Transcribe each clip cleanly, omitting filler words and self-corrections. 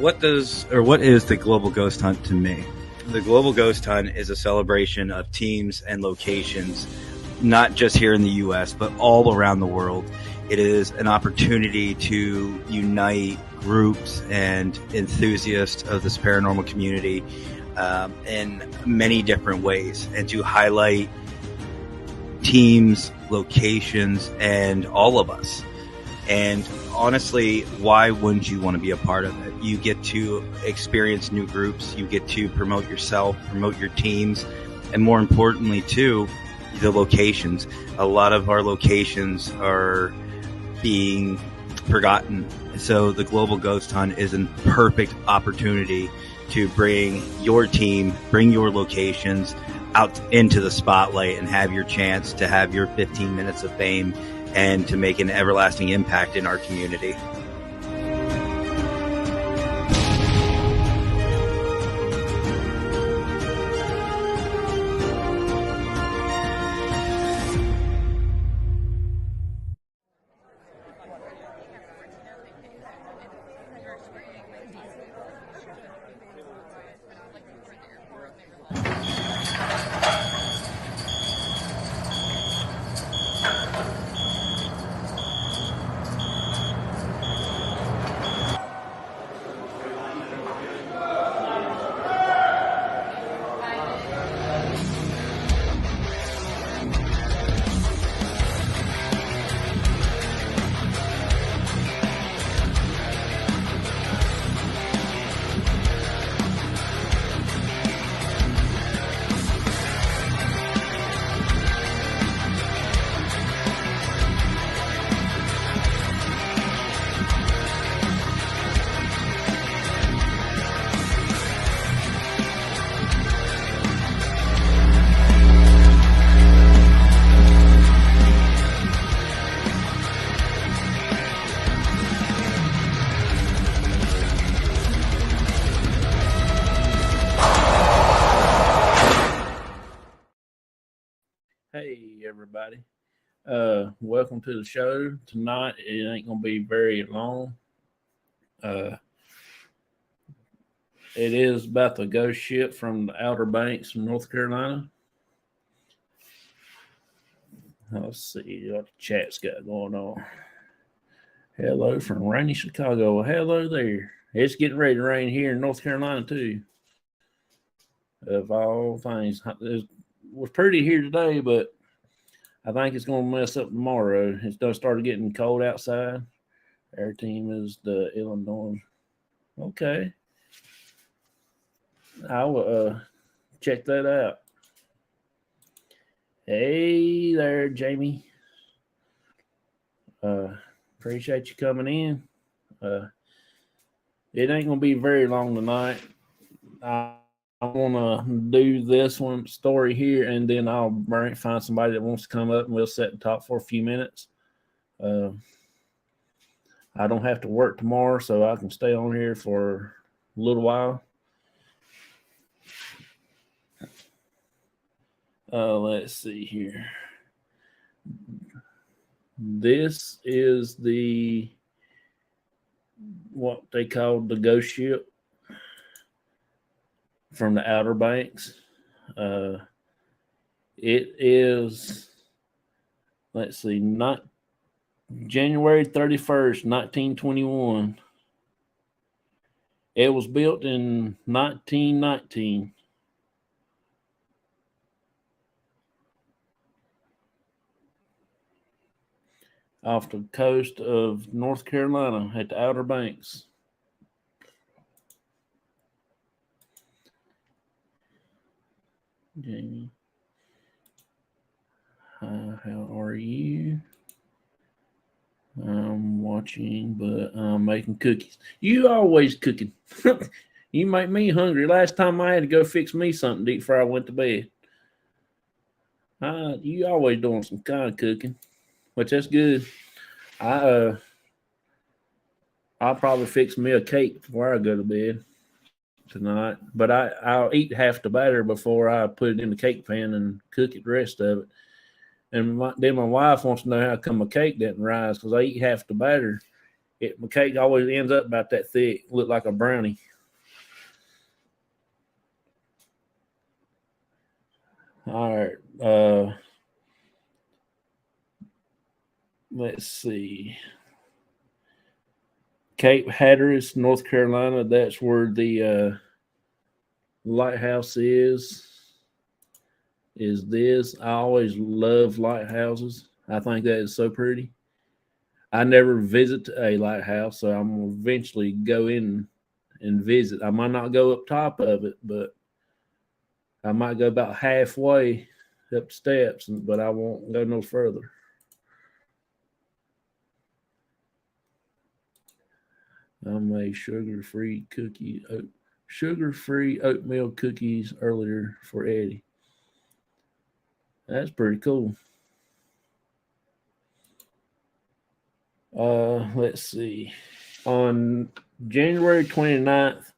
what is the Global Ghost Hunt to me? The Global Ghost Hunt is a celebration of teams and locations, not just here in the U.S., but all around the world. It is an opportunity to unite groups and enthusiasts of this paranormal community in many different ways, and to highlight teams, locations, and all of us. And honestly, why wouldn't you want to be a part of it? You get to experience new groups, you get to promote yourself, promote your teams, and more importantly, too, the locations. A lot of our locations are being forgotten. So the Global Ghost Hunt is a perfect opportunity to bring your team, bring your locations out into the spotlight and have your chance to have your 15 minutes of fame and to make an everlasting impact in our community. Hey everybody, welcome to the show. Tonight it ain't gonna be very long. It is about the ghost ship from the Outer Banks in North Carolina. Let's see what the chat's got going on. Hello from rainy Chicago. Hello there. It's getting ready to rain here in North Carolina too. Of all things, it was pretty here today, but I think it's going to mess up tomorrow. It's going to start getting cold outside. Our team is the Illinois. Okay. I'll check that out. Hey there, Jamie. Appreciate you coming in. It ain't going to be very long tonight. I want to do this one story here, and then I'll find somebody that wants to come up, and we'll sit and talk for a few minutes. I don't have to work tomorrow, so I can stay on here for a little while. Let's see here. This is what they call the ghost ship from the Outer Banks. It is, let's see, not January 31st, 1921. It was built in 1919. Off the coast of North Carolina at the Outer Banks. Jamie, how are you? I'm watching, but I'm making cookies. You always cooking. You make me hungry. Last time I had to go fix me something to eat before I went to bed. You always doing some kind of cooking, which that's good. I'll probably fix me a cake before I go to bed tonight, but I'll eat half the batter before I put it in the cake pan and cook it the rest of it. And then my wife wants to know how come a cake didn't rise, because I eat half the batter. My cake always ends up about that thick, look like a brownie. All right. Let's see. Cape Hatteras, North Carolina. That's where the lighthouse is. Is this? I always love lighthouses. I think that is so pretty. I never visit a lighthouse, so I'm gonna eventually go in and visit. I might not go up top of it, but I might go about halfway up steps, but I won't go no further. I made sugar-free oatmeal cookies earlier for Eddie. That's pretty cool. Let's see. On January 29th,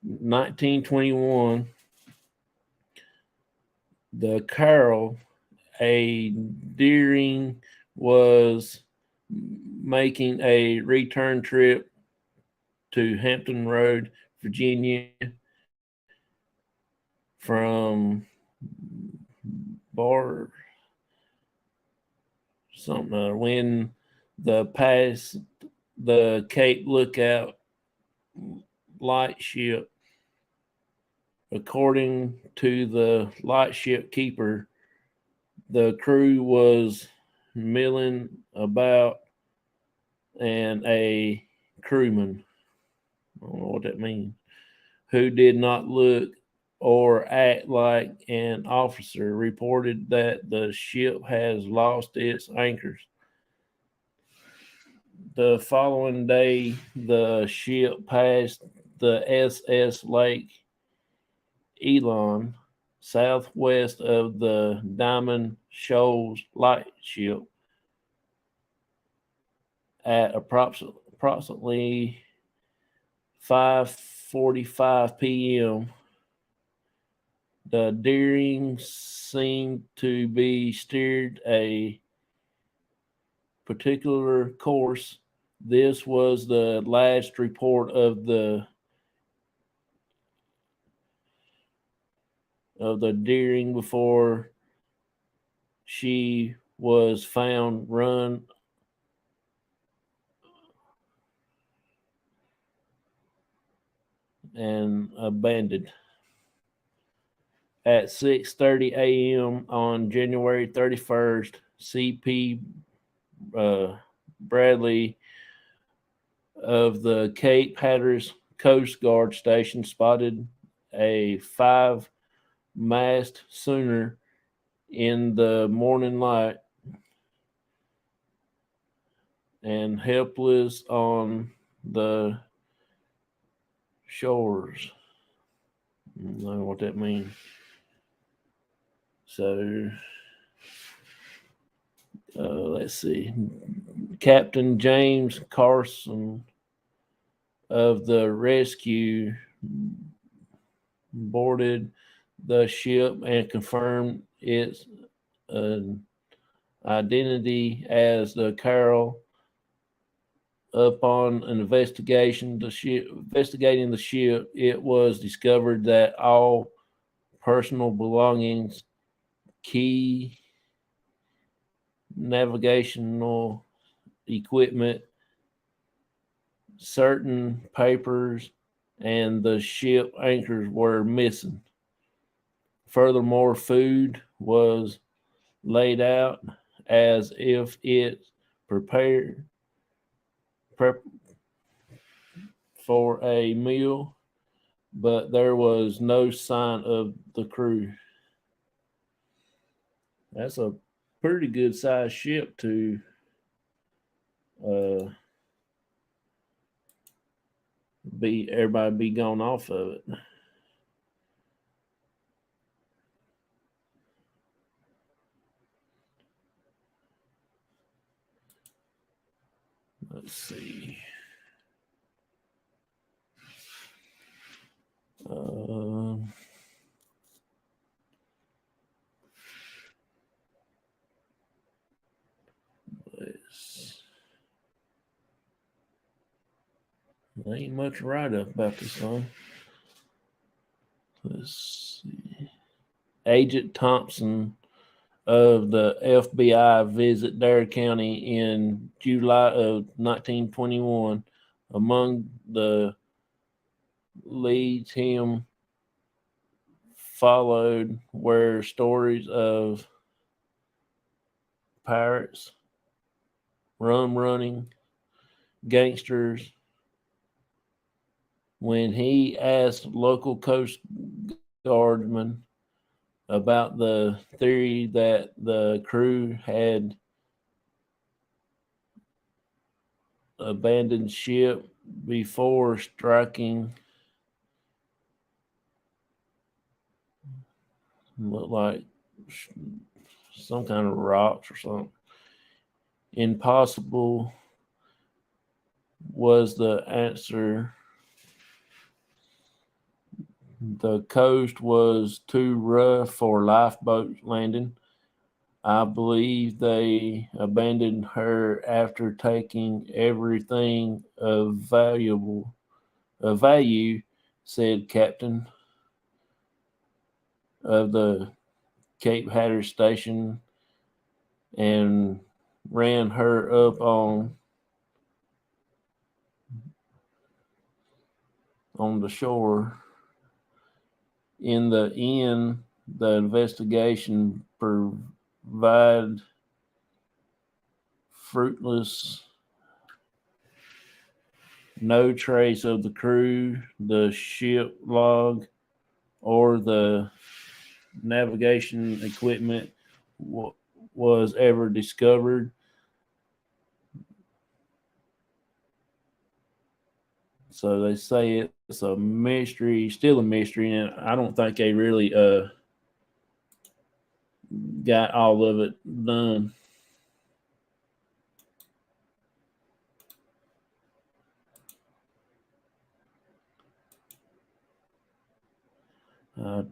1921, the Carol, a Deering, was making a return trip to Hampton Road, Virginia, from Bar something when the Cape Lookout lightship. According to the lightship keeper, the crew was milling about and a crewman, I don't know what that means, who did not look or act like an officer, reported that the ship has lost its anchors. The following day, the ship passed the SS Lake Elon, southwest of the Diamond Shoals lightship, at approximately 5:45 p.m. The Deering seemed to be steered a particular course. This was the last report of the Deering before she was found run and abandoned. At 6:30 a.m. on January 31st, C.P. Bradley of the Cape Hatteras Coast Guard Station spotted a 5-mast schooner in the morning light and helpless on the shores. I don't know what that means. So, let's see. Captain James Carson of the rescue boarded the ship and confirmed its identity as the Carol. Upon an investigating the ship, it was discovered that all personal belongings, key navigational equipment, certain papers, and the ship anchors were missing. Furthermore, food was laid out as if it prepared for a meal, but there was no sign of the crew. That's a pretty good sized ship to everybody be gone off of it. Let's see. There ain't much to write up about this song. Let's see. Agent Thompson of the FBI visit Dare County in July of 1921. Among the leads him followed were stories of pirates, rum running, gangsters. When he asked local Coast Guardsmen about the theory that the crew had abandoned ship before striking, looked like some kind of rocks or something. Impossible was the answer. The coast was too rough for lifeboat landing. I believe they abandoned her after taking everything of value, said Captain of the Cape Hatteras station, and ran her up on the shore. In the end, the investigation proved fruitless. No trace of the crew, the ship log, or the navigation equipment was ever discovered. So they say it's a mystery, still a mystery, and I don't think they really got all of it done. I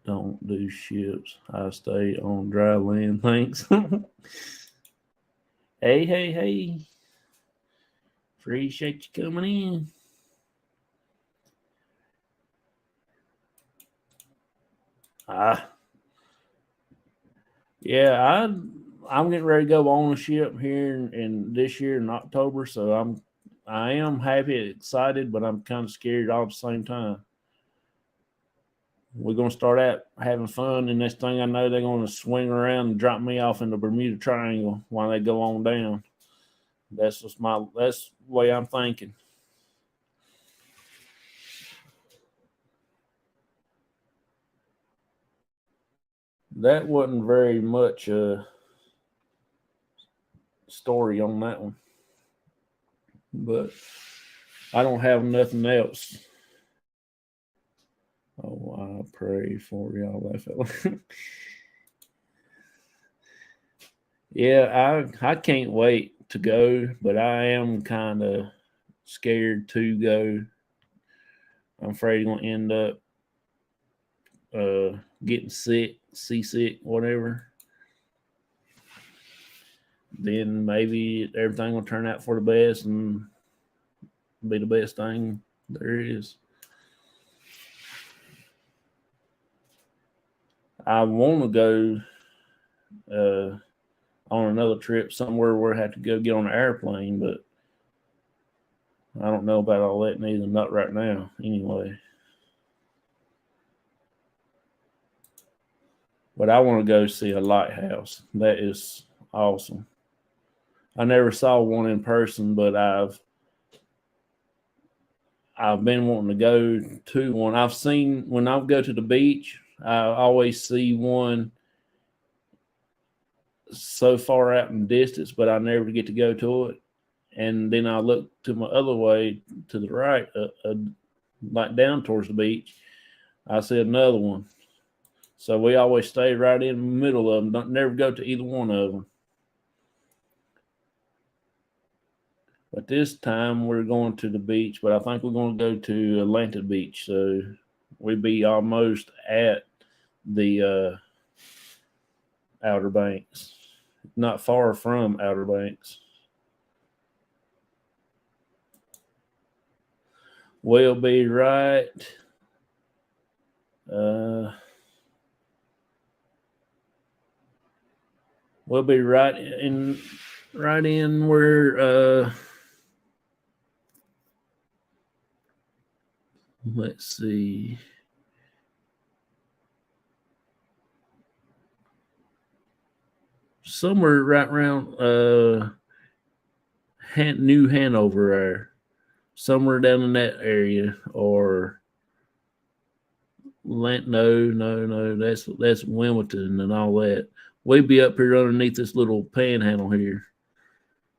don't do ships. I stay on dry land. Thanks. Hey. Appreciate you coming in. Yeah, I'm getting ready to go on a ship here in this year in October, so I am happy, excited, but I'm kind of scared all at the same time. We're gonna start out having fun, and next thing I know, they're gonna swing around and drop me off in the Bermuda Triangle while they go on down. That's the way I'm thinking. That wasn't very much story on that one, but I don't have nothing else. Oh, I pray for y'all, that fella. Yeah, I can't wait to go, but I am kind of scared to go. I'm afraid I'm gonna end up getting sick, seasick, whatever. Then maybe everything will turn out for the best and be the best thing there is. I want to go on another trip somewhere where I have to go get on an airplane, but I don't know about all that neither. Not right now, anyway. But I want to go see a lighthouse. That is awesome. I never saw one in person, but I've been wanting to go to one. I've seen when I go to the beach, I always see one so far out in the distance, but I never get to go to it. And then I look to my other way to the right, like down towards the beach. I see another one. So we always stay right in the middle of them. Don't never go to either one of them. But this time we're going to the beach, but I think we're going to go to Atlanta Beach. So we'd be almost at the Outer Banks, not far from Outer Banks. We'll be right. We'll be right in where. Let's see. Somewhere right around New Hanover there. Somewhere down in that area, or no, that's Wilmington and all that. We'd be up here underneath this little panhandle here,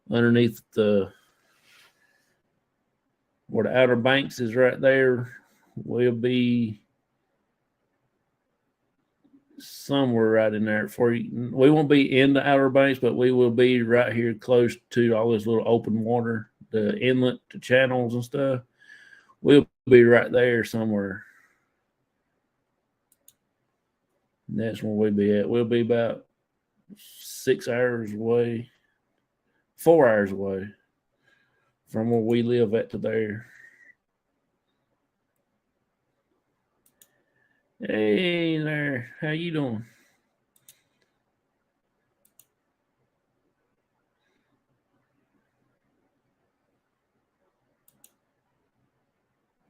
underneath where the Outer Banks is right there. We'll be somewhere right in there for you. We won't be in the Outer Banks, but we will be right here close to all this little open water, the inlet to channels and stuff. We'll be right there somewhere. And that's where we'll be at. We'll be about 6 hours away, 4 hours away from where we live at to there. Hey there, how you doing?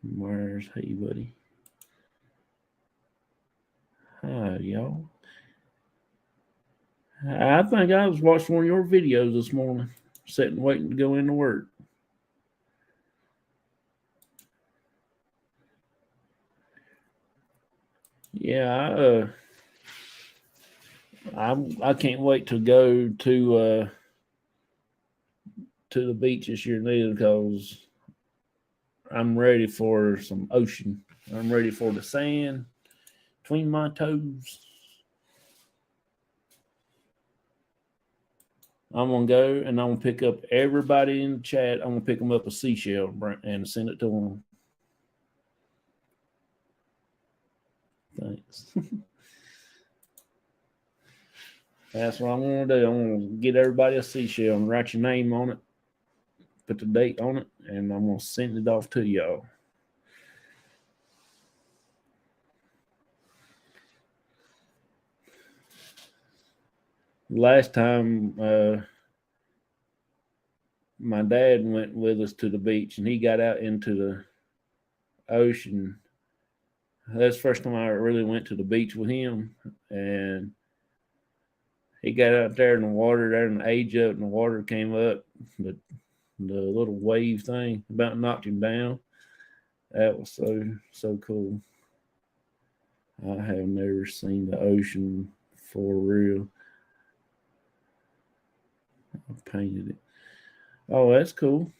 Mars, hey buddy. Hi, y'all. I think I was watching one of your videos this morning, sitting waiting to go into work. Yeah, I can't wait to go to the beach this year neither, because I'm ready for some ocean. I'm ready for the sand between my toes. I'm gonna go and I'm gonna pick up everybody in the chat. I'm gonna pick them up a seashell and send it to them. Thanks. That's what I'm gonna do. I'm gonna get everybody a seashell and write your name on it, put the date on it, and I'm gonna send it off to y'all. Last time my dad went with us to the beach and he got out into the ocean. That's the first time I really went to the beach with him, and he got out there in the water there and the edge up, and the water came up. The little wave thing about knocked him down. That was so cool. I have never seen the ocean for real. I painted it. Oh, that's cool.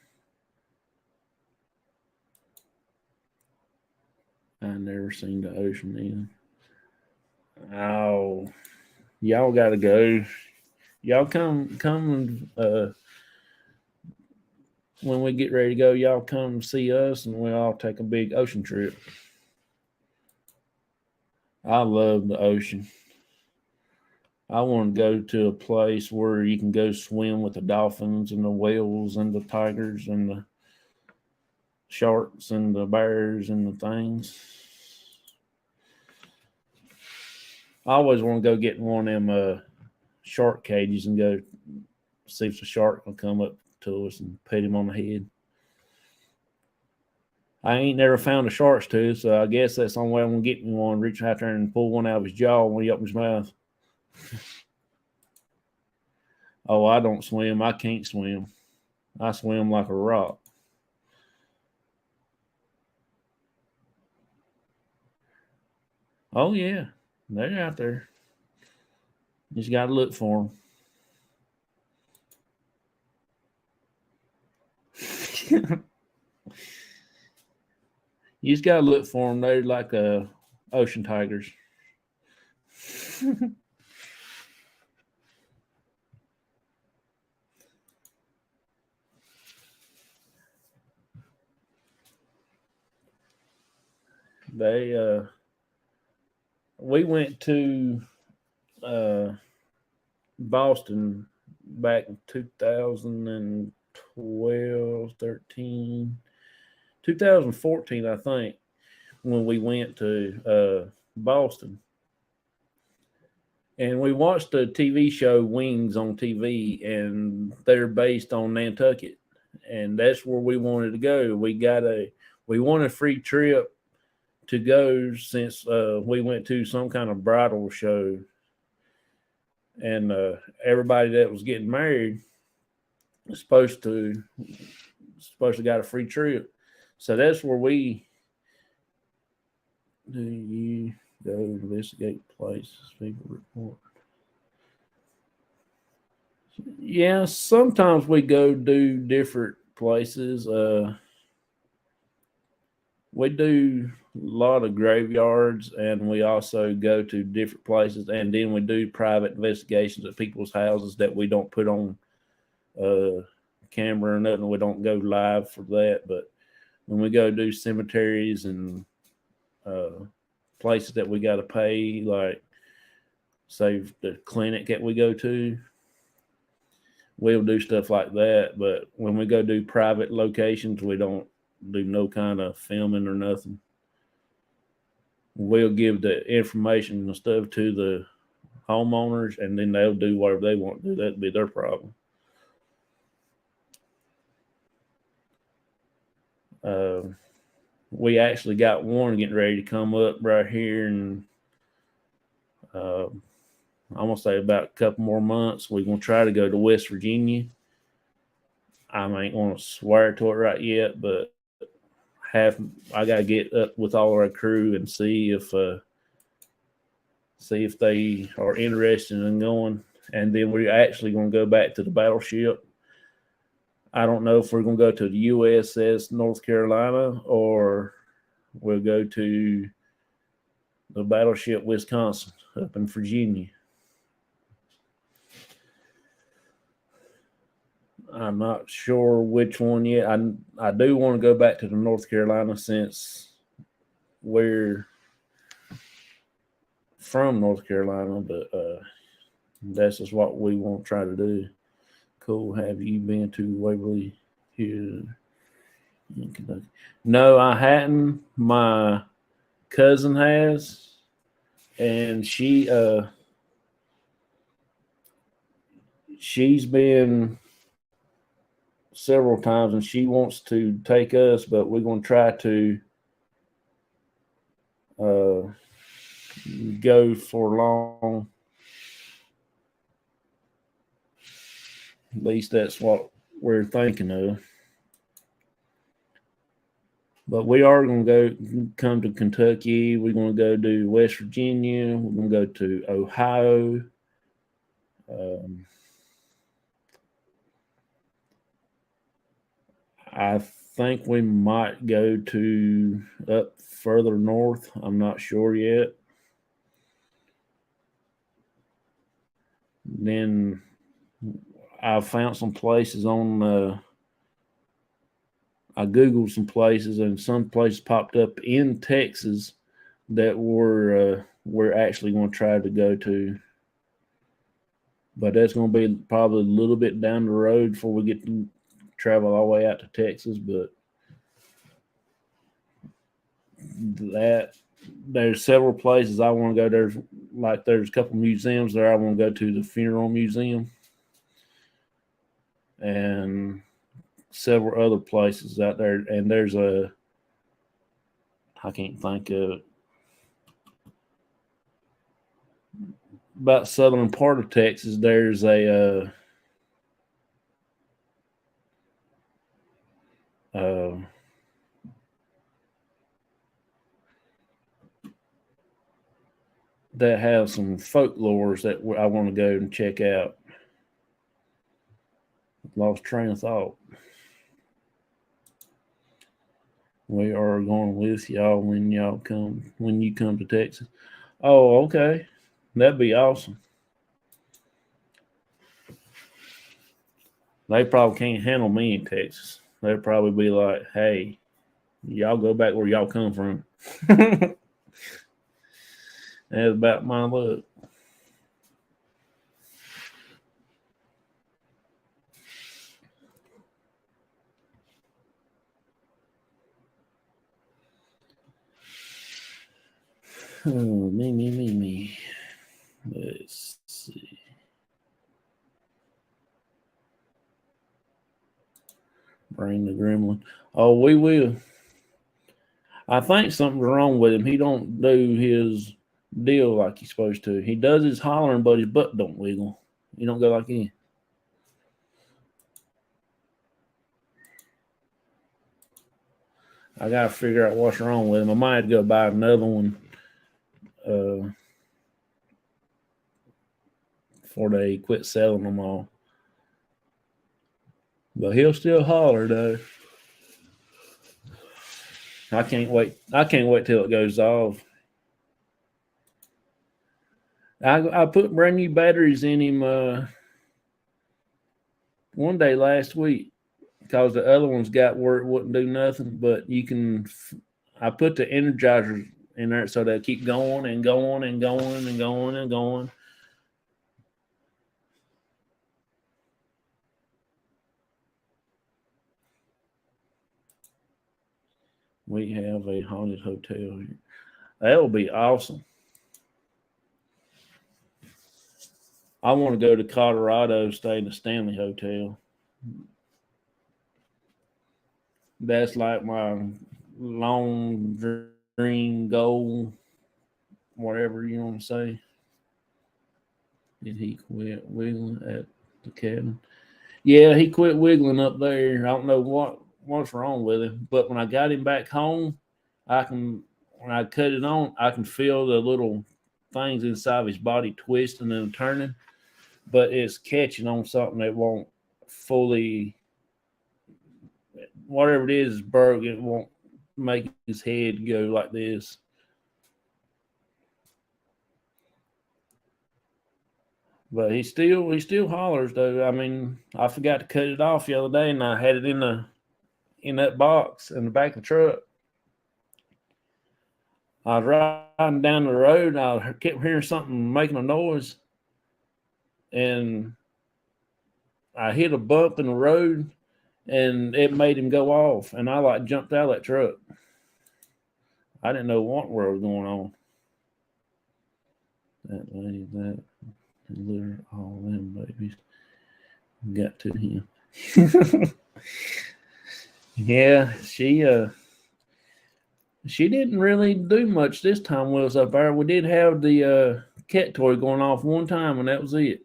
I never seen the ocean either. Oh, y'all gotta go. Y'all come when we get ready to go, y'all come see us and we'll all take a big ocean trip. I love the ocean. I want to go to a place where you can go swim with the dolphins and the whales and the tigers and the sharks and the bears and the things. I always want to go get in one of them shark cages and go see if the shark will come up to us and pet him on the head. I ain't never found a shark's tooth, so I guess that's the only way I'm gonna get me one. Reach out there and pull one out of his jaw when he opens his mouth. Oh, I don't swim. I can't swim. I swim like a rock. Oh yeah, they're out there. You just gotta look for them. You just gotta look for them. They're like ocean tigers. They we went to Boston back in 2012, 13, 2014, I think, when we went to Boston. And we watched a TV show, Wings, on TV, and they're based on Nantucket. And that's where we wanted to go. We won a free trip to go since we went to some kind of bridal show. And everybody that was getting married was supposed to got a free trip. So that's where we do you go investigate places, people report. Yeah, sometimes we go do different places. We do a lot of graveyards, and we also go to different places, and then we do private investigations at people's houses that we don't put on camera or nothing. We don't go live for that, but when we go do cemeteries and places that we got to pay, like say the clinic that we go to, we'll do stuff like that. But when we go do private locations, we don't do no kind of filming or nothing. We'll give the information and stuff to the homeowners, and then they'll do whatever they want to do. That'd be their problem. We actually got one getting ready to come up right here, and I'm gonna say about a couple more months. We're gonna try to go to West Virginia. I ain't gonna swear to it right yet, but I gotta get up with all our crew and see if they are interested in going. And then we're actually gonna go back to the battleship. I don't know if we're gonna go to the USS North Carolina or we'll go to the battleship Wisconsin up in Virginia. I'm not sure which one yet. I do want to go back to the North Carolina since we're from North Carolina, but that's just what we want to try to do. Cool. Have you been to Waverly here in Kentucky? No, I hadn't. My cousin has, and she's been several times, and she wants to take us, but we're going to try to go for long. At least that's what we're thinking of. But we are going to come to Kentucky. We're going to go to West Virginia. We're going to go to Ohio. I think we might go to up further north. I'm not sure yet. Then I found some places on I Googled some places, and some places popped up in Texas that we're actually going to try to go to. But that's going to be probably a little bit down the road before we get to travel all the way out to Texas. But there's several places I want to go. There's a couple museums there. I want to go to the funeral museum and several other places out there. And there's I can't think of it. About southern part of Texas, there's a that have some folklores that I want to go and check out. Lost train of thought. We are going with y'all when you come to Texas. Oh, okay. That'd be awesome. They probably can't handle me in Texas. They'd probably be like, hey, y'all go back where y'all come from. That's about my luck. Oh, me. Let's see. Bring the gremlin. Oh, we will. I think something's wrong with him. He don't do his deal like he's supposed to. He does his hollering, but his butt don't wiggle. He don't go like he. I gotta figure out what's wrong with him. I might go buy another one before they quit selling them all. But he'll still holler though. I can't wait. I can't wait till it goes off. I put brand new batteries in him one day last week because the other ones got where it wouldn't do nothing. But you can. I put the energizers in there so they keep going and going and going and going and going. We have a haunted hotel here. That will be awesome. I want to go to Colorado, stay in the Stanley Hotel. That's like my long dream goal, whatever you want to say. Did he quit wiggling at the cabin? Yeah, he quit wiggling up there. I don't know what's wrong with him, but when I got him back home, when I cut it on, I can feel the little things inside of his body twisting and turning, but it's catching on something that won't fully, whatever it is broke. It won't make his head go like this. But he still hollers though. I mean, I forgot to cut it off the other day, and I had it in that box in the back of the truck. I was riding down the road, and I kept hearing something making a noise, and I hit a bump in the road, and it made him go off, and I like jumped out of that truck. I didn't know what was going on. That lady, that lure all them babies got to him. Yeah, she didn't really do much this time with us up there. We did have the cat toy going off one time, and that was it.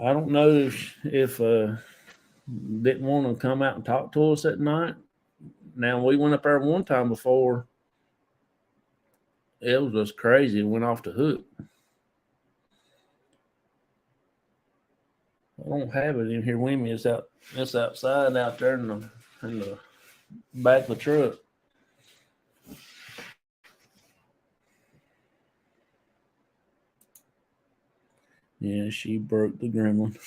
I don't know if didn't want to come out and talk to us at night. Now we went up there one time before. It was just crazy. It went off the hook. I don't have it in here with me. It's outside out there in the back of the truck. Yeah, she broke the gremlin.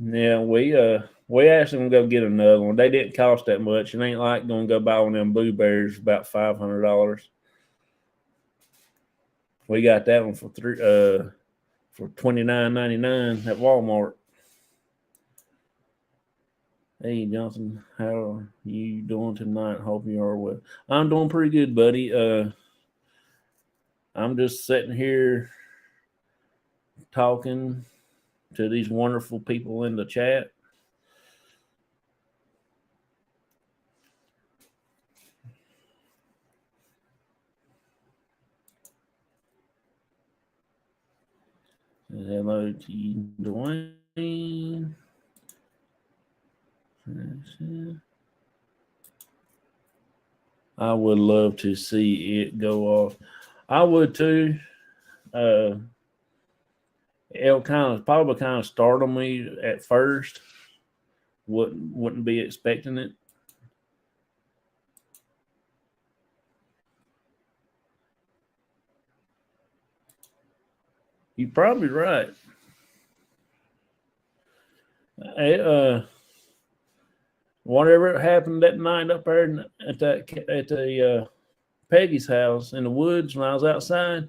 Yeah, we asked them to go get another one. They didn't cost that much. It ain't like going to go buy one of them Blue Bears about $500. We got that one for $29.99 at Walmart. Hey Johnson, how are you doing tonight? Hope you are well. I'm doing pretty good, buddy. I'm just sitting here talking to these wonderful people in the chat. Hello to you, Dwayne. I would love to see it go off. I would too. It'll probably kind of startle me at first. Wouldn't be expecting it. You're probably right. Whatever happened that night up there at the Peggy's house in the woods when I was outside,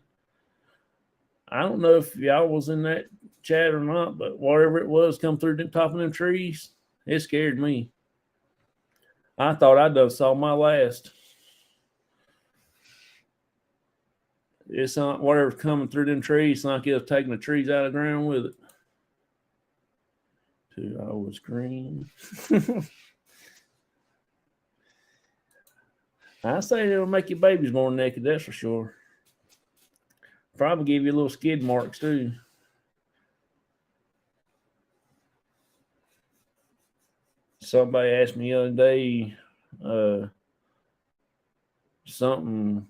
I don't know if y'all was in that chat or not, but whatever it was come through the top of them trees, it scared me. I thought I done saw my last. It's not whatever's coming through them trees, it's like it was taking the trees out of the ground with it. 2 hours green. I say it'll make your babies more naked, that's for sure. Probably give you little skid marks too. Somebody asked me the other day, something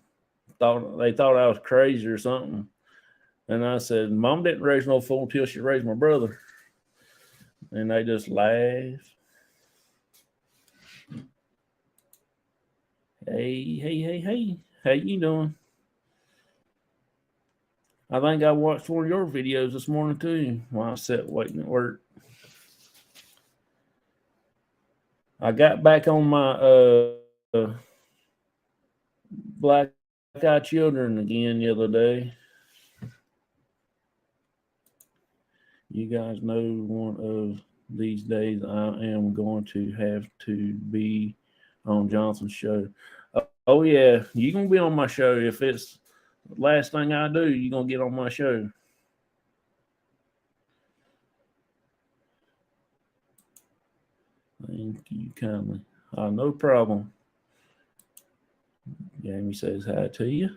they thought I was crazy or something. And I said, Mom didn't raise no fool until she raised my brother. And they just laughed. Hey. How you doing? I think I watched one of your videos this morning too while I sat waiting at work. I got back on my Black Eyed Children again the other day. You guys know one of these days I am going to have to be on Johnson's show. Oh yeah, you're gonna be on my show. If it's the last thing I do, you're gonna get on my show. Thank you kindly. No problem. Jamie says hi to you.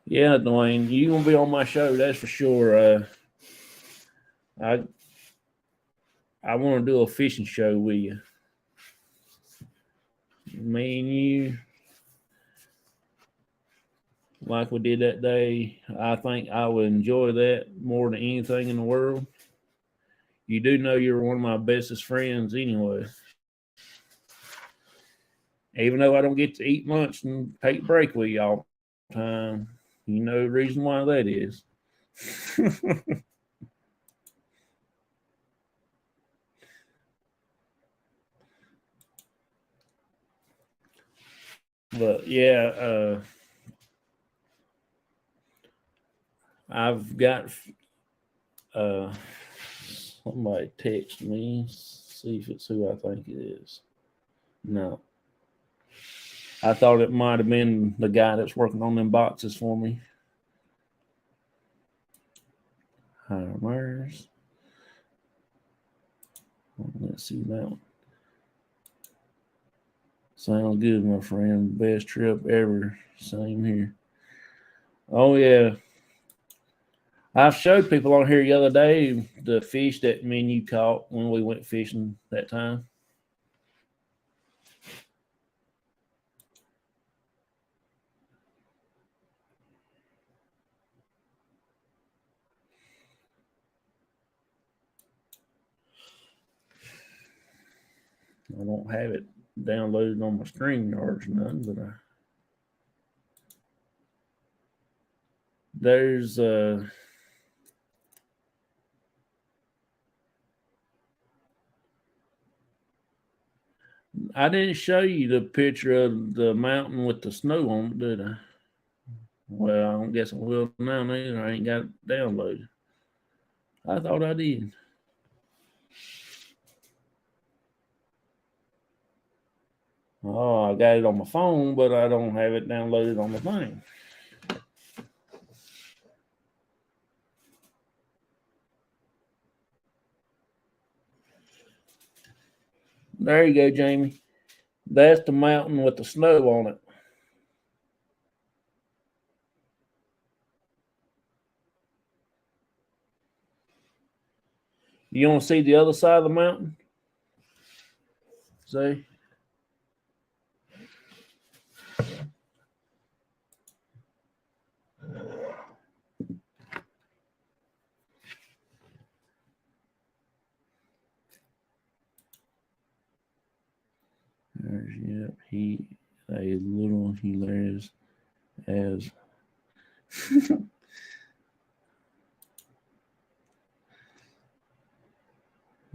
Yeah, Dwayne, you're gonna be on my show, that's for sure. I want to do a fishing show with you. Me and you, like we did that day. I think I would enjoy that more than anything in the world. You do know you're one of my bestest friends anyway. Even though I don't get to eat lunch and take a break with you all the time, you know the reason why that is. But yeah, I've got somebody text me. See if it's who I think it is. No. I thought it might have been the guy that's working on them boxes for me. Mars. Let's see that one. Sounds good, my friend. Best trip ever. Same here. Oh, yeah. I've showed people on here the other day the fish that me and you caught when we went fishing that time. I don't have it downloaded on my StreamYard or none, but there's I didn't show you the picture of the mountain with the snow on it, did I? Well, I don't guess I will now neither. I ain't got it downloaded. I thought I did. Oh, I got it on my phone, but I don't have it downloaded on the thing. There you go, Jamie. That's the mountain with the snow on it. You want to see the other side of the mountain? See? Yep, he a little hilarious as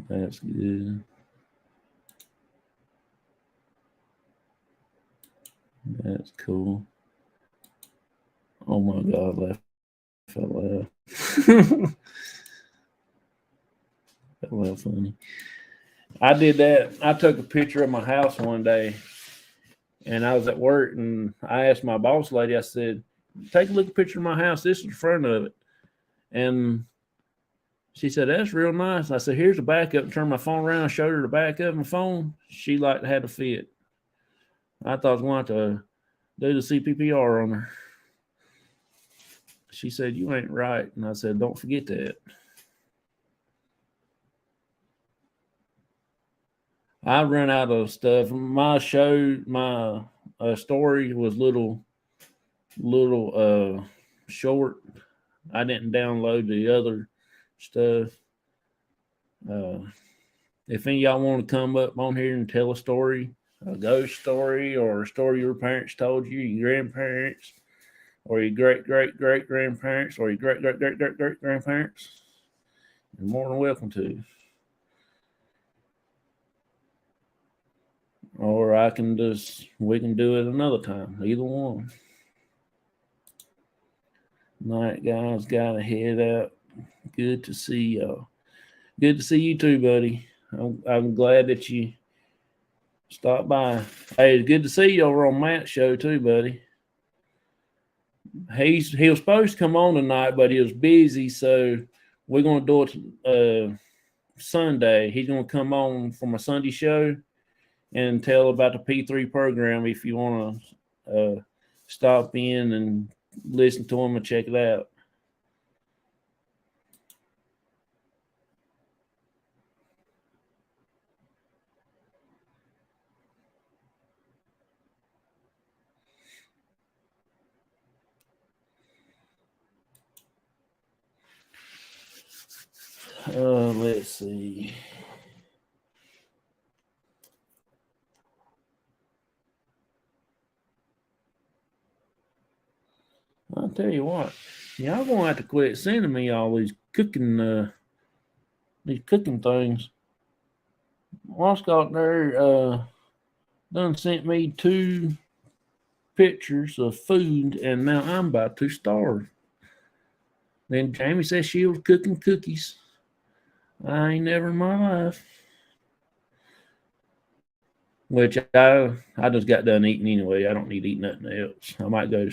that's good. That's cool. Oh my God, laugh out loud. That was funny. I did that. I took a picture of my house one day, and I was at work, and I asked my boss lady, I said, take a look at a picture of my house. This is the front of it. And she said, that's real nice. I said, here's the backup. And turned my phone around, showed her the backup of my phone. She like had a fit. I thought I was going to do the CPPR on her. She said, you ain't right. And I said, don't forget that. I run out of stuff. My show, my story was little short. I didn't download the other stuff. If any of y'all want to come up on here and tell a story, a ghost story, or a story your parents told you, your grandparents, or your great grandparents, or your great grandparents, you're more than welcome to. Or we can do it another time. Either one. Night, guys. Gotta head out. Good to see y'all. Good to see you too, buddy. I'm glad that you stopped by. Hey, it's good to see you over on Matt's show too, buddy. He was supposed to come on tonight, but he was busy, so we're gonna do it Sunday. He's gonna come on for my Sunday show and tell about the P3 program if you want to stop in and listen to him and check it out. Let's see. I'll tell you what, y'all gonna have to quit sending me all these cooking things. Wascott there done sent me 2 pictures of food, and now I'm about to starve. Then Jamie says she was cooking cookies. I ain't never in my life. Which I just got done eating anyway. I don't need to eat nothing else. I might go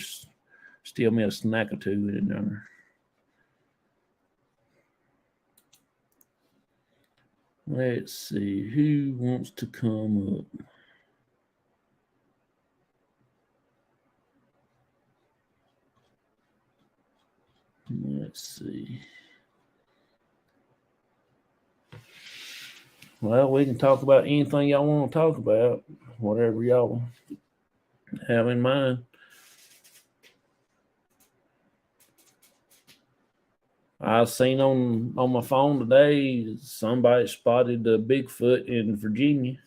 steal me a snack or 2 in there. Let's see who wants to come up. Let's see. Well, we can talk about anything y'all want to talk about, whatever y'all have in mind. I seen on my phone today somebody spotted the Bigfoot in Virginia.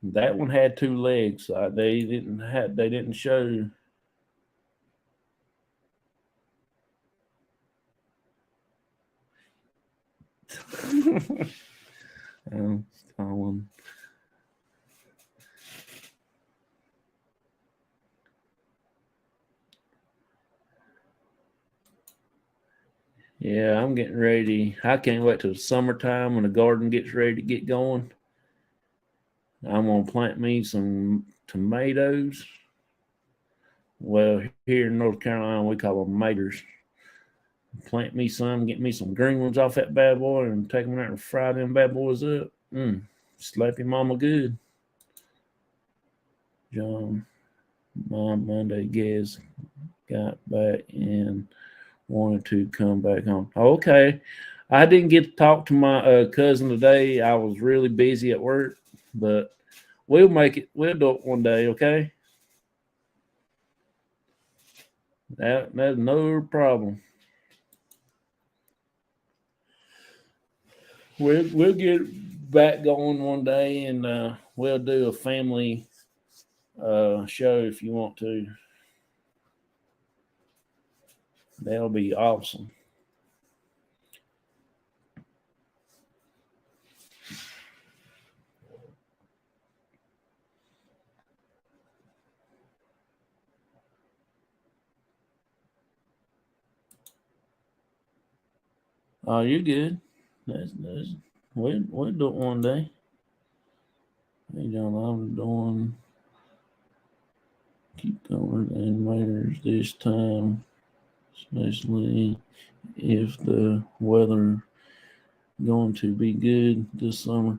That one had 2 legs. They didn't show. Yeah, I'm getting ready. I can't wait till summertime when the garden gets ready to get going. I'm gonna plant me some tomatoes. Well, here in North Carolina, we call them maters. Plant me some, get me some green ones off that bad boy, and take them out and fry them bad boys up. Slap your mama good. John, my Monday guest got back and wanted to come back home. Okay. I didn't get to talk to my cousin today. I was really busy at work, but we'll make it. We'll do it one day, okay? That's no problem. We'll get back going one day, and we'll do a family show if you want to. That'll be awesome. Oh, you're good. That's we'll do it one day. Hey, John, I'm doing. Keep going animators this time, especially if the weather going to be good this summer.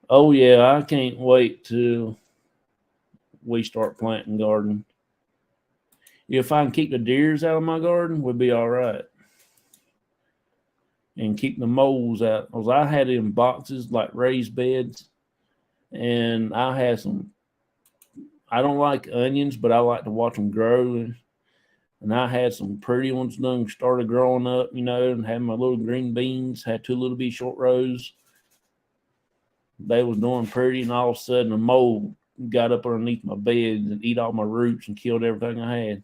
Oh yeah, I can't wait till we start planting garden. If I can keep the deers out of my garden, we'll be all right. And keep the moles out. Because I had it in boxes like raised beds. And I had some, I don't like onions, but I like to watch them grow. And I had some pretty ones done started growing up, and had my little green beans, had two little bitty short rows. They was doing pretty, and all of a sudden a mole got up underneath my bed and eat all my roots and killed everything I had.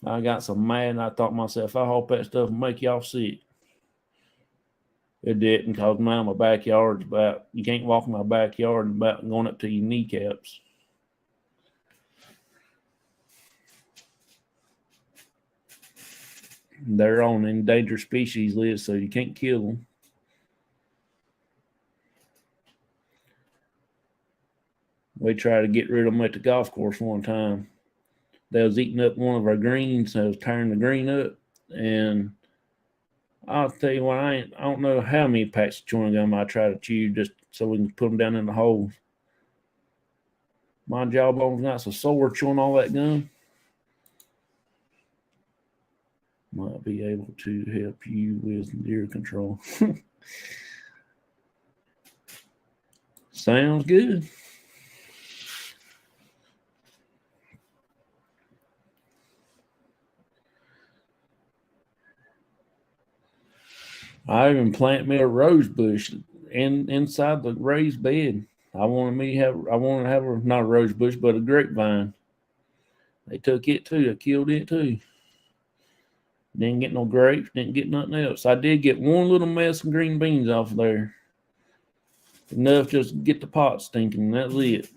I got so mad, and I thought to myself, I hope that stuff will make y'all sick. It didn't, because my backyard's about, you can't walk in my backyard about going up to your kneecaps. They're on endangered species list, so you can't kill them. We tried to get rid of them at the golf course one time. They was eating up one of our greens. They was tearing the green up, and I'll tell you what, I don't know how many packs of chewing gum I try to chew just so we can put them down in the hole. My jawbone's not so sore chewing all that gum. Might be able to help you with deer control. Sounds good. I even plant me a rose bush inside the raised bed. I wanted to have not a rose bush, but a grapevine. They took it too. They killed it too. Didn't get no grapes. Didn't get nothing else. I did get one little mess of green beans off of there. Enough just to get the pot stinking. That's it.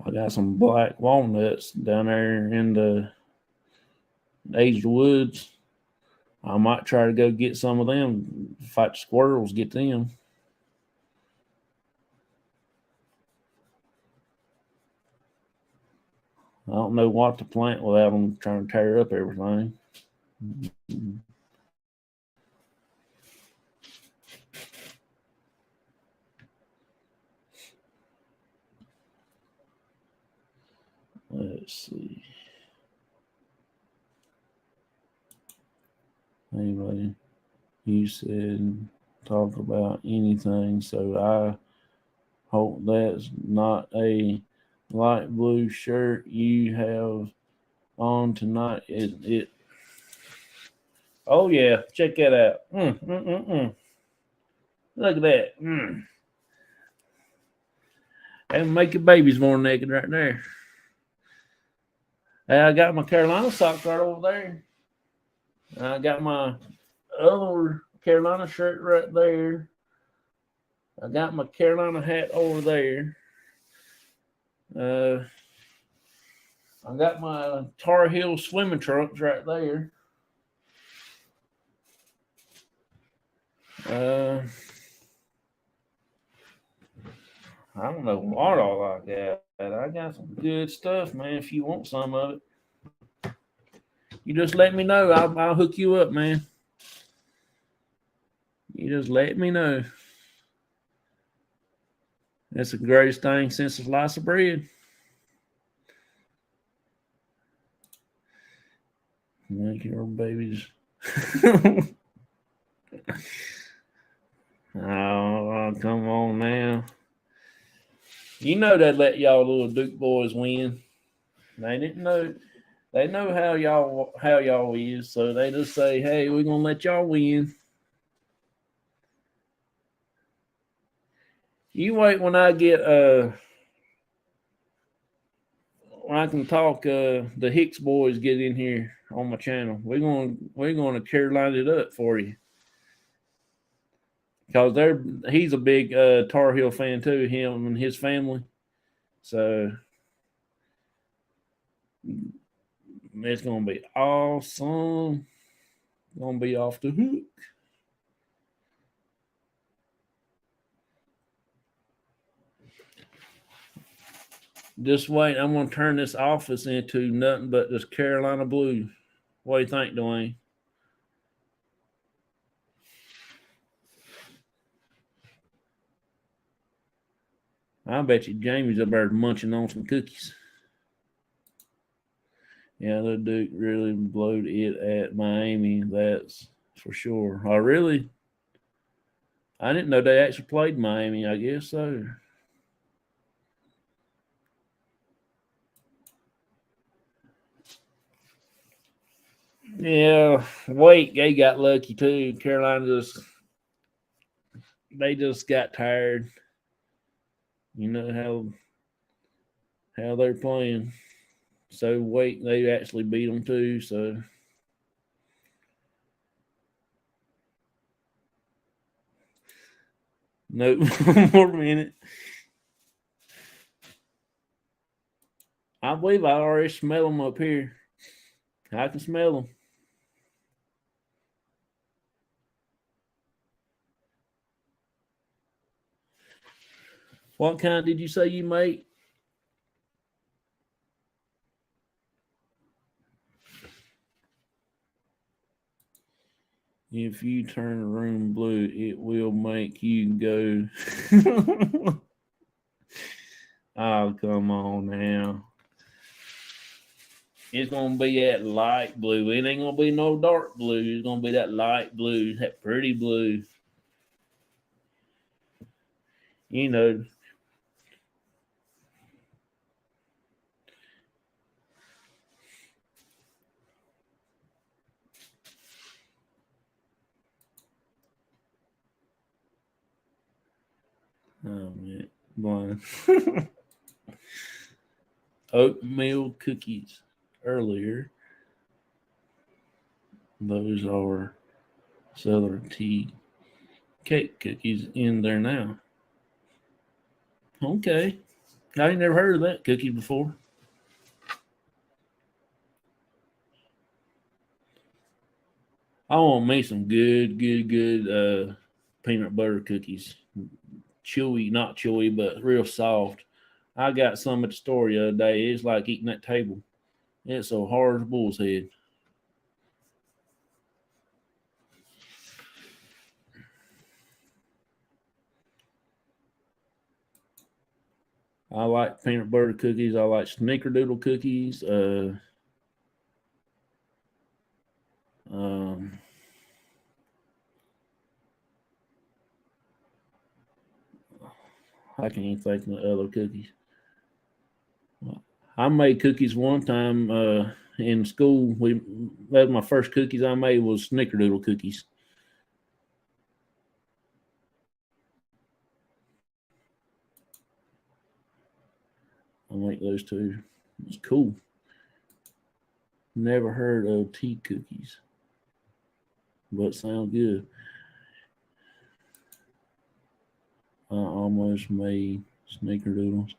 I got some black walnuts down there in the edge of the woods. I might try to go get some of them, fight the squirrels, get them. I don't know what to plant without them trying to tear up everything. Let's see. Anyway, you said talk about anything, so I hope that's not a light blue shirt you have on tonight. It Oh yeah, check that out. Look at that. And make your babies more naked right there. Hey, I got my Carolina sock right over there. I got my other Carolina shirt right there. I got my Carolina hat over there. I got my Tar Heel swimming trunks right there. I don't know what all I got. I got some good stuff, man. If you want some of it, you just let me know. I'll hook you up, man. You just let me know. That's the greatest thing since a slice of bread. Make your babies. Oh, come on now. You know they let y'all little Duke boys win. They didn't know. They know how y'all is, so they just say, "Hey, we're gonna let y'all win." You wait when I get when I can talk. The Hicks boys get in here. on my channel. We're going to Carolina it up for you. Because he's a big Tar Heel fan too, him and his family. So it's gonna be awesome. Gonna be off the hook. Just wait, I'm gonna turn this office into nothing but this Carolina blue. What do you think, Dwayne? I bet you Jamie's up there munching on some cookies. Yeah, the Duke really blowed it at Miami. That's for sure. Oh, really? I didn't know they actually played Miami. I guess so. Yeah, wait, they got lucky too. Carolina they just got tired. You know how they're playing. So wait, they actually beat them too. So nope, one more minute. I believe I already smell them up here. I can smell them. What kind did you say you make? If you turn the room blue, it will make you go. Oh, come on now. It's gonna be that light blue. It ain't gonna be no dark blue. It's gonna be that light blue, that pretty blue. You know. Oh man, blind. Oatmeal cookies earlier. Those are Southern tea cake cookies in there now. Okay. I ain't never heard of that cookie before. I want me some good peanut butter cookies. Chewy, not chewy, but real soft. I got some at the store the other day. It's like eating that table. It's so hard as a bull's head. I like peanut butter cookies. I like snickerdoodle cookies. I can't even think of the other cookies. I made cookies one time in school. That was my first cookies I made was snickerdoodle cookies. I make those too. It's cool. Never heard of tea cookies, but sound good. I almost made snickerdoodles.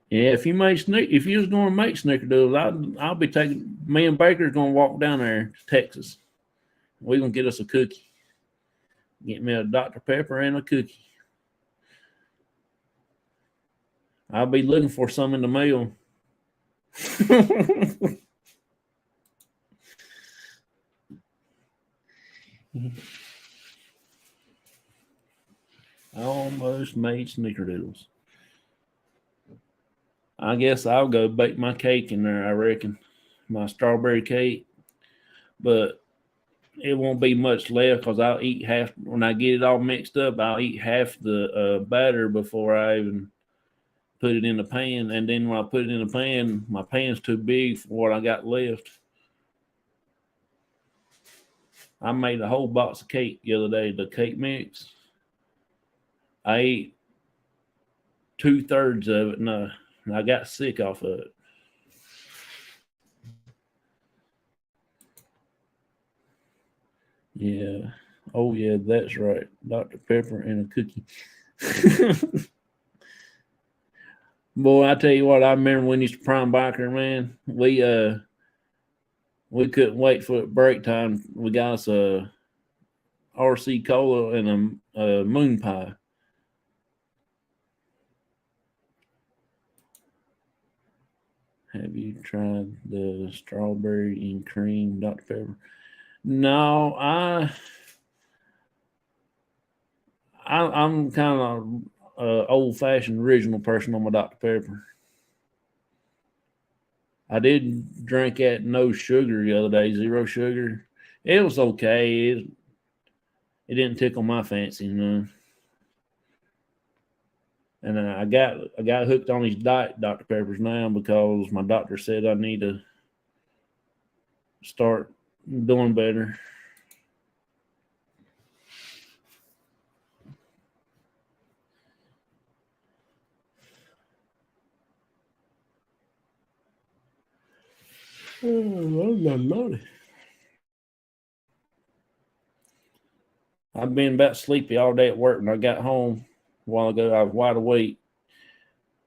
Yeah, if you was going to make snickerdoodles, I'll be taking. Me and Baker's going to walk down there to Texas. We're gonna get us a cookie. Get me a Dr. Pepper and a cookie. I'll be looking for some in the mail. I almost made snickerdoodles. I guess I'll go bake my cake in there, I reckon. My strawberry cake. But it won't be much left because I'll eat half. When I get it all mixed up, I'll eat half the batter before I even put it in the pan. And then when I put it in the pan, my pan's too big for what I got left. I made a whole box of cake the other day, the cake mix. I ate 2/3 of it, and I got sick off of it. Yeah. Oh, yeah, that's right. Dr. Pepper and a cookie. Boy, I tell you what, I remember when you used to prime biker, man. We couldn't wait for break time. We got us a RC cola and a moon pie. Have you tried the strawberry and cream Dr. Pepper? No, I'm kind of old fashioned original person on my Dr. Pepper. I did drink that no sugar the other day, zero sugar. It was okay. It didn't tickle my fancy, you know. And I got hooked on these diet Dr. Peppers now because my doctor said I need to start doing better. Oh, Lordy. I've been about sleepy all day at work. When I got home a while ago, I was wide awake.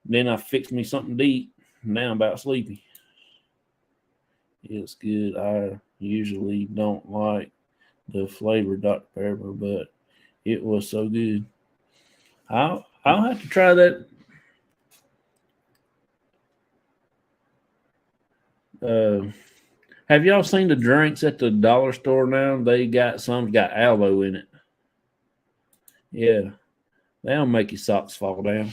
Then I fixed me something to eat. Now I'm about sleepy. It's good. I usually don't like the flavor Dr. Pepper, but it was so good. I'll have to try that. Uh, have y'all seen the drinks at the dollar store now? They got some got aloe in it. Yeah, they'll make your socks fall down.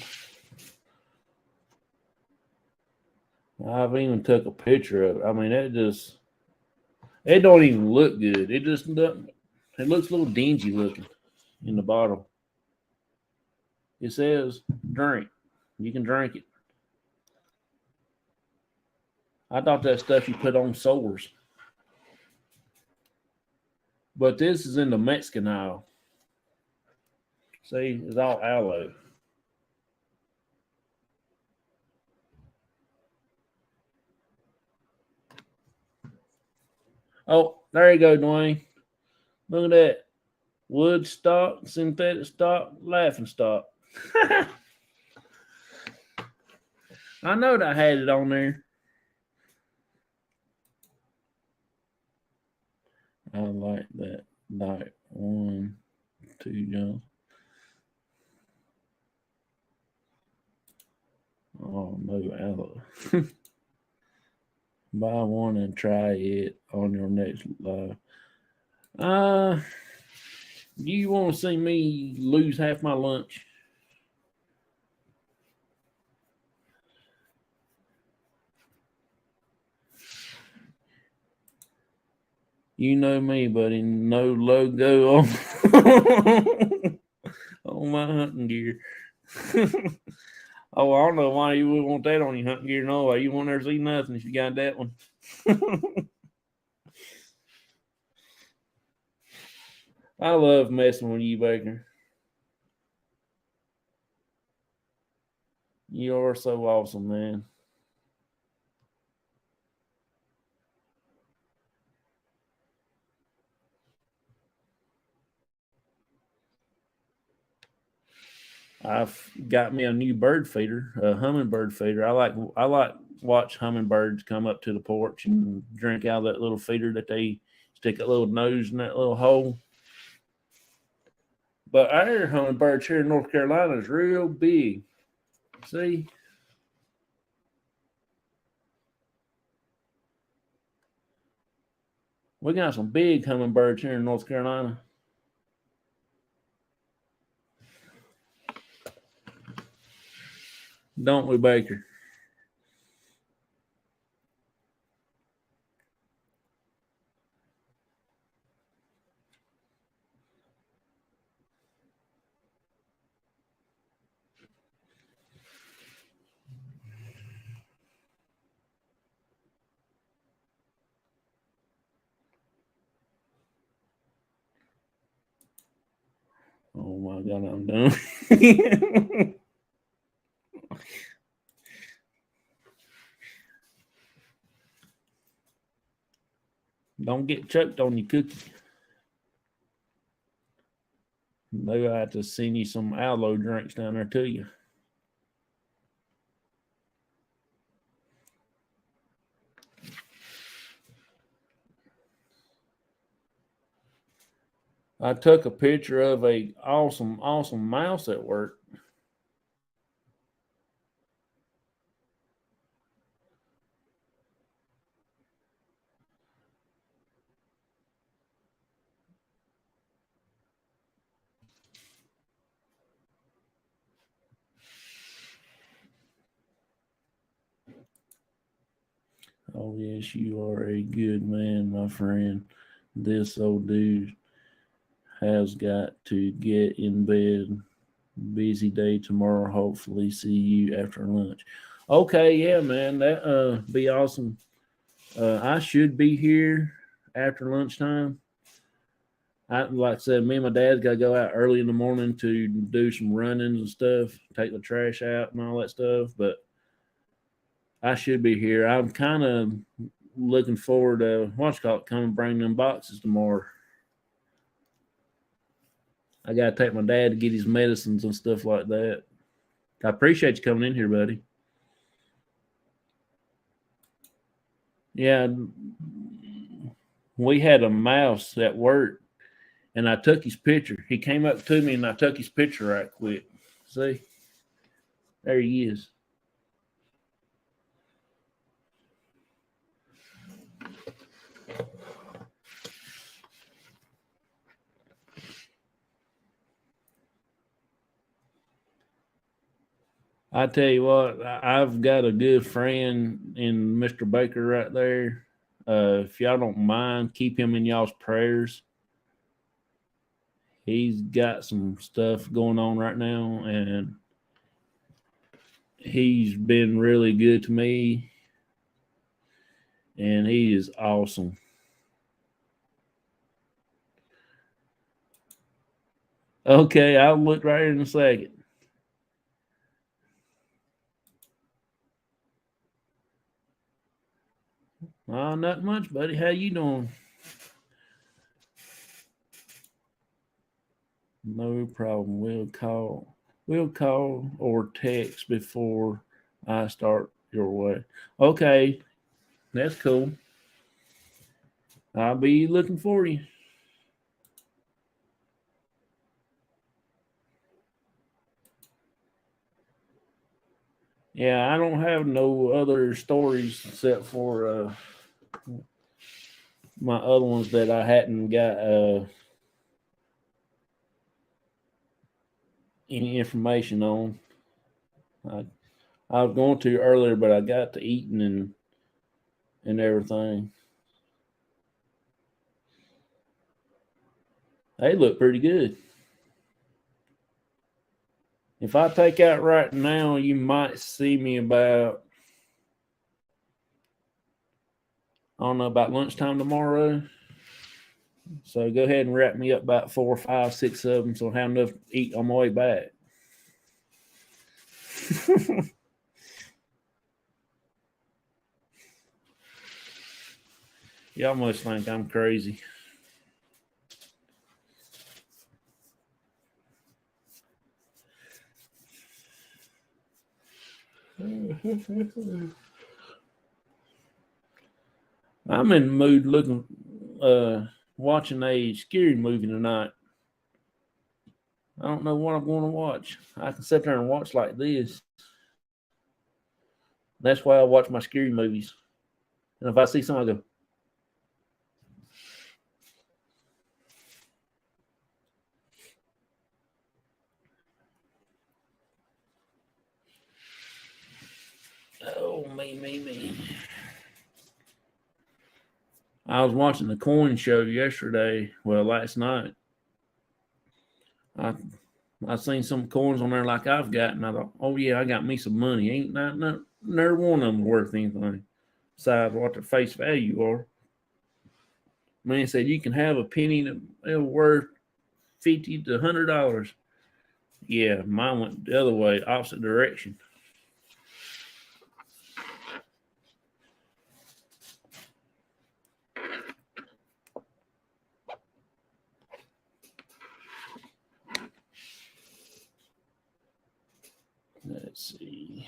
I've even took a picture of it. I mean, it don't even look good. It just doesn't. It looks a little dingy looking in the bottle. It says drink. You can drink it. I thought that stuff you put on sores, but this is in the Mexican aisle. See, it's all aloe. Oh, there you go, Dwayne. Look at that. Wood stock, synthetic stock, laughing stock. I know that I had it on there. I like that. Like 1, 2, John. Oh no, aloe. Buy one and try it on your next live. Uh, you want to see me lose half my lunch? You know me, buddy. No logo on, on my hunting gear. Oh, I don't know why you would want that on your hunting gear. No way. You won't ever see nothing if you got that one. I love messing with you, Baker. You are so awesome, man. I've got me a new bird feeder, a hummingbird feeder. I like watch hummingbirds come up to the porch and drink out of that little feeder that they stick a little nose in that little hole. But our hummingbirds here in North Carolina is real big. See, we got some big hummingbirds here in North Carolina. Don't we, Baker? Oh my God, I'm done. Don't get choked on your cookie. Maybe I have to send you some aloe drinks down there to you. I took a picture of a awesome mouse at work. Oh, yes, you are a good man, my friend. This old dude has got to get in bed. Busy day tomorrow. Hopefully, see you after lunch. Okay, yeah, man, that be awesome. I should be here after lunchtime. I like I said, me and my dad's got to go out early in the morning to do some runnings and stuff, take the trash out and all that stuff. But I should be here. I'm kind of looking forward to coming bring them boxes tomorrow. I got to take my dad to get his medicines and stuff like that. I appreciate you coming in here, buddy. Yeah, we had a mouse at work, and I took his picture. He came up to me, and I took his picture right quick. See, there he is. I tell you what, I've got a good friend in Mr. Baker right there. If y'all don't mind, keep him in y'all's prayers. He's got some stuff going on right now, and he's been really good to me, and he is awesome. Okay, I'll look right here in a second. Oh, not much, buddy. How you doing? No problem. We'll call or text before I start your way. Okay, that's cool. I'll be looking for you. Yeah, I don't have no other stories except for my other ones that I hadn't got any information on. I, I was going to earlier, but I got to eating and everything. They look pretty good. If I take out right now, you might see me about, I don't know, about lunchtime tomorrow. So go ahead and wrap me up about 4, 5, 6 of them so I have enough to eat on my way back. Y'all must think I'm crazy. I'm in the mood watching a scary movie tonight. I don't know what I'm going to watch. I can sit there and watch like this. That's why I watch my scary movies. And if I see something, I go, oh, me. I was watching the coin show yesterday. Well, last night. I seen some coins on there like I've got, and I thought, oh yeah, I got me some money. Ain't not never one of them worth anything besides what their face value are. Man said you can have a penny that worth $50 to $100. Yeah, mine went the other way, opposite direction. Let's see.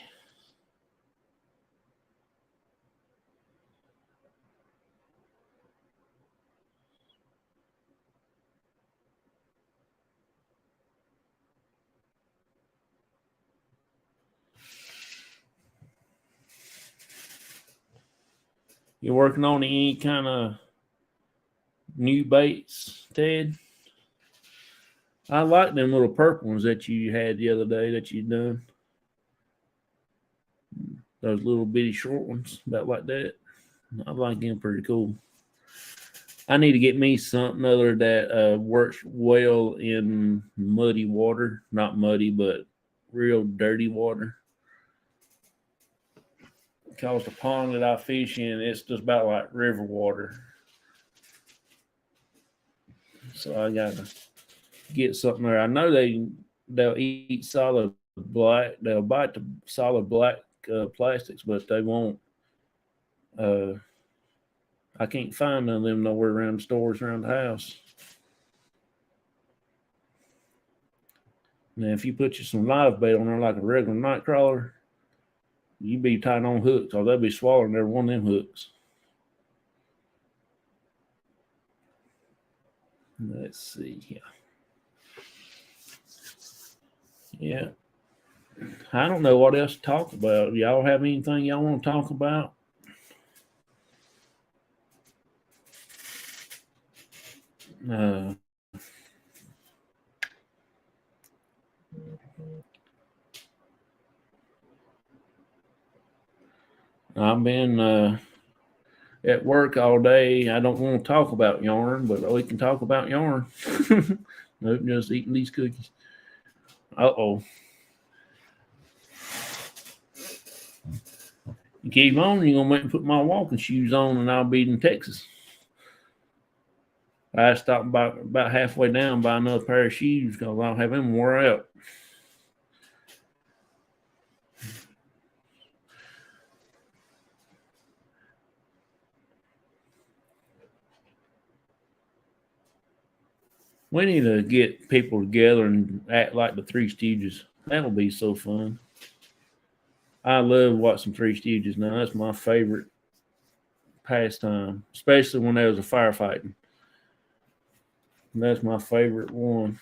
You working on any kind of new baits, Ted? I like them little purple ones that you had the other day that you done. Those little bitty short ones, about like that. I like them, pretty cool. I need to get me something other that works well in muddy water. Not muddy, but real dirty water. Because the pond that I fish in, it's just about like river water. So I gotta get something there. I know they'll eat solid black. They'll bite the solid black plastics, but they won't. I can't find none of them nowhere around stores around the house. Now, if you put you some live bait on there like a regular night crawler, you be tight on hooks, or they'll be swallowing every one of them hooks. Let's see here. Yeah. I don't know what else to talk about. Y'all have anything y'all want to talk about? I've been at work all day. I don't want to talk about yarn, but we can talk about yarn. Nope, just eating these cookies. Uh-oh. You keep on, you're going to make me put my walking shoes on and I'll be in Texas. I stopped about halfway down by another pair of shoes because I'll have them wore out. We need to get people together and act like the Three Stooges. That'll be so fun. I love watching Three Stooges now. That's my favorite pastime, especially when there was a firefighting. That's my favorite one.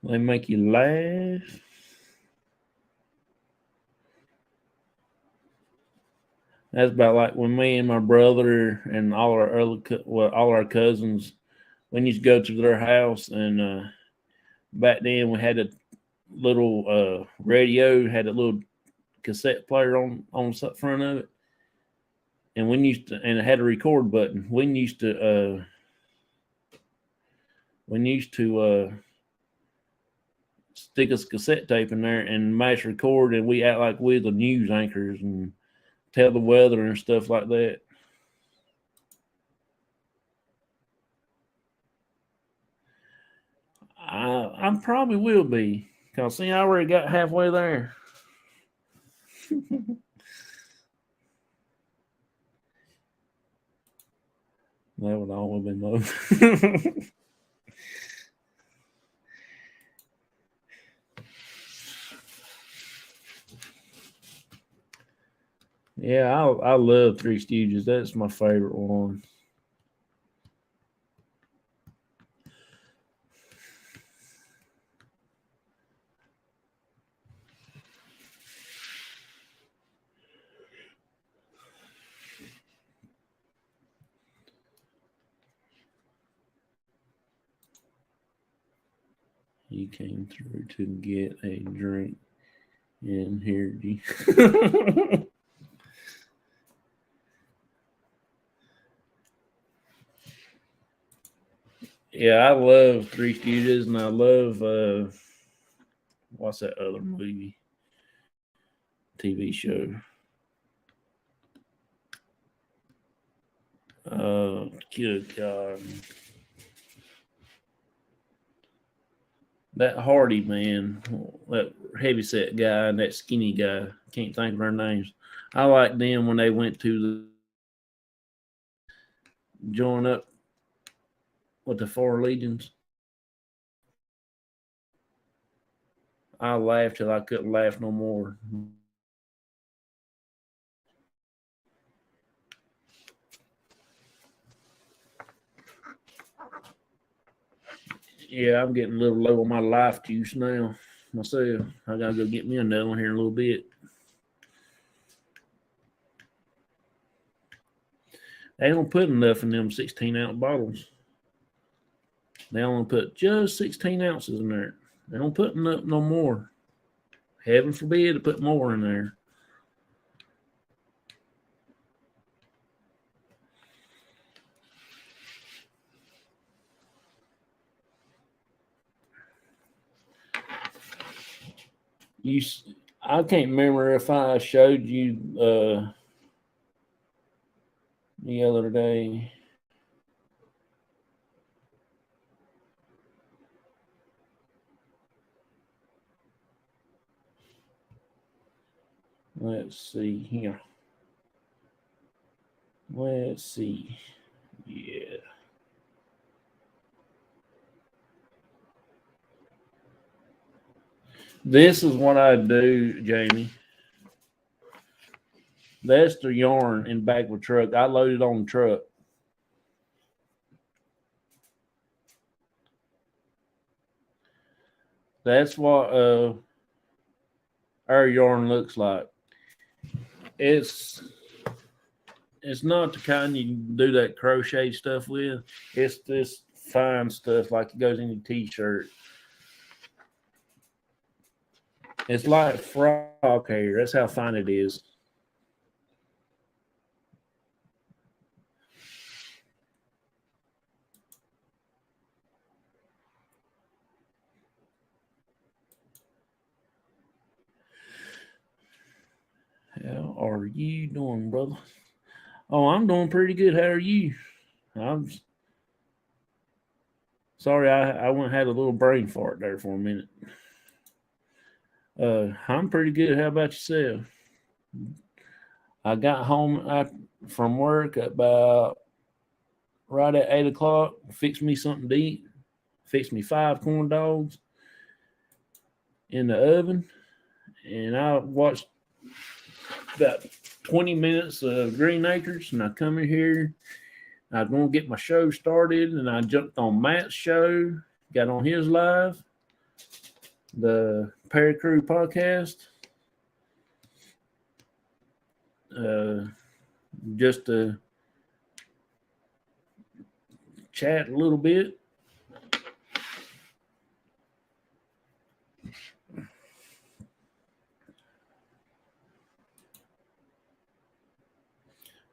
They make you laugh. That's about like when me and my brother and all our cousins, we used to go to their house, and back then we had a little radio, had a little cassette player on the front of it, and and it had a record button. We used to stick a cassette tape in there and mash record, and we act like we're the news anchors and tell the weather and stuff like that. I probably will be, because see, I already got halfway there. That would always be most. Yeah, I love Three Stooges. That's my favorite one. He came through to get a drink, and here he. Yeah, I love Three Stooges, and I love what's that other movie, TV show? Good God. That Hardy man, that heavyset guy, and that skinny guy, can't think of their names. I like them when they went to join up with the Four Legions. I laughed till I couldn't laugh no more. Yeah, I'm getting a little low on my life juice now myself. I gotta go get me another one here in a little bit. They don't put enough in them 16-ounce bottles. They only put just 16 ounces in there. They don't put enough no more. Heaven forbid to put more in there. You, I can't remember if I showed you the other day. Let's see here. Let's see. Yeah. This is what I do, Jamie. That's the yarn in the back of a truck. I load it on the truck. That's what our yarn looks like. It's not the kind you do that crochet stuff with. It's this fine stuff like it goes in your t-shirt. It's like frog hair. That's how fine it is. How are you doing, brother? Oh, I'm doing pretty good. How are you? I'm sorry I went and had a little brain fart there for a minute. I'm pretty good. How about yourself? I got home from work about right at 8 o'clock. Fixed me something to eat. Fixed me 5 corn dogs in the oven, and I watched about 20 minutes of Green Acres, and I come in here. I was going to get my show started, and I jumped on Matt's show, got on his live, the Perry Crew podcast, just to chat a little bit.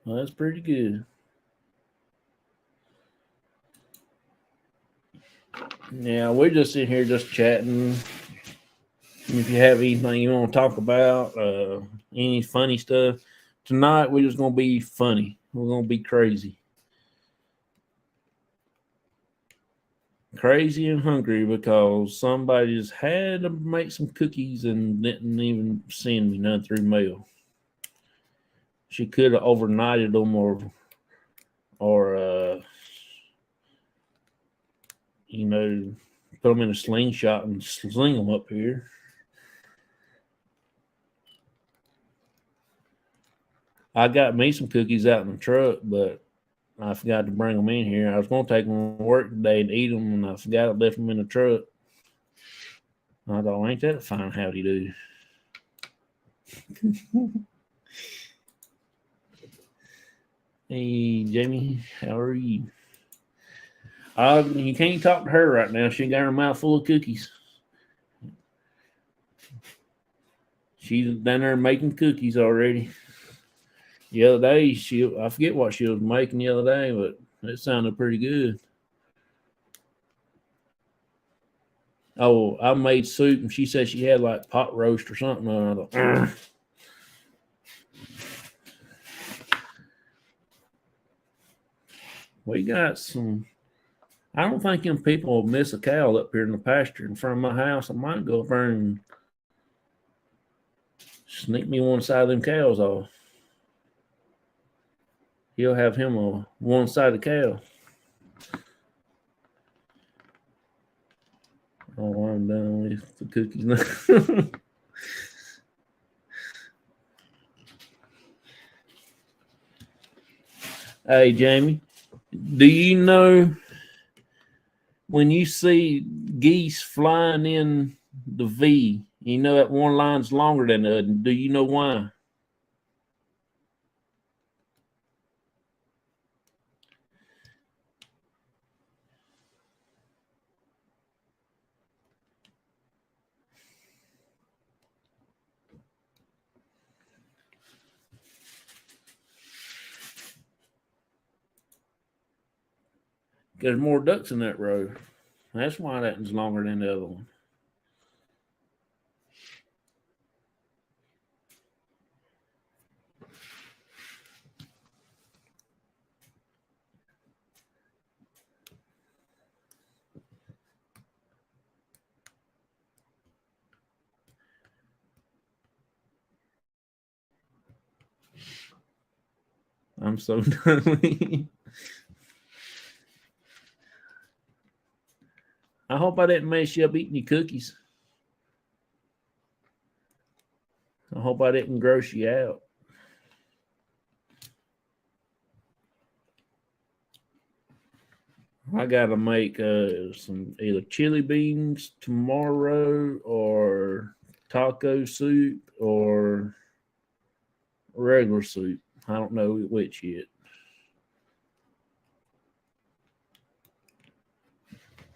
Well, that's pretty good. Yeah, we're just sitting here just chatting. If you have anything you want to talk about, any funny stuff, tonight we're just gonna be funny. We're gonna be crazy, crazy and hungry because somebody just had to make some cookies and didn't even send me none through mail. She could have overnighted them or put them in a slingshot and sling them up here. I got me some cookies out in the truck, but I forgot to bring them in here. I was going to take them to work today and eat them, and I forgot I left them in the truck. I thought, ain't that a fine howdy do? Hey, Jamie, how are you? You can't talk to her right now. She got her mouth full of cookies. She's down there making cookies already. The other day, I forget what she was making the other day, but it sounded pretty good. Oh, I made soup, and she said she had like pot roast or something. And I thought, we got some. I don't think them people will miss a cow up here in the pasture in front of my house. I might go up there and sneak me one side of them cows off. He'll have him a one-sided cow. Oh, I'm done with the cookies now. Hey, Jamie, do you know when you see geese flying in the V, you know that one line's longer than the other? Do you know why? There's more ducks in that row. That's why that one's longer than the other one. I'm so done. I hope I didn't mess you up eating your cookies. I hope I didn't gross you out. I gotta make some either chili beans tomorrow or taco soup or regular soup. I don't know which yet.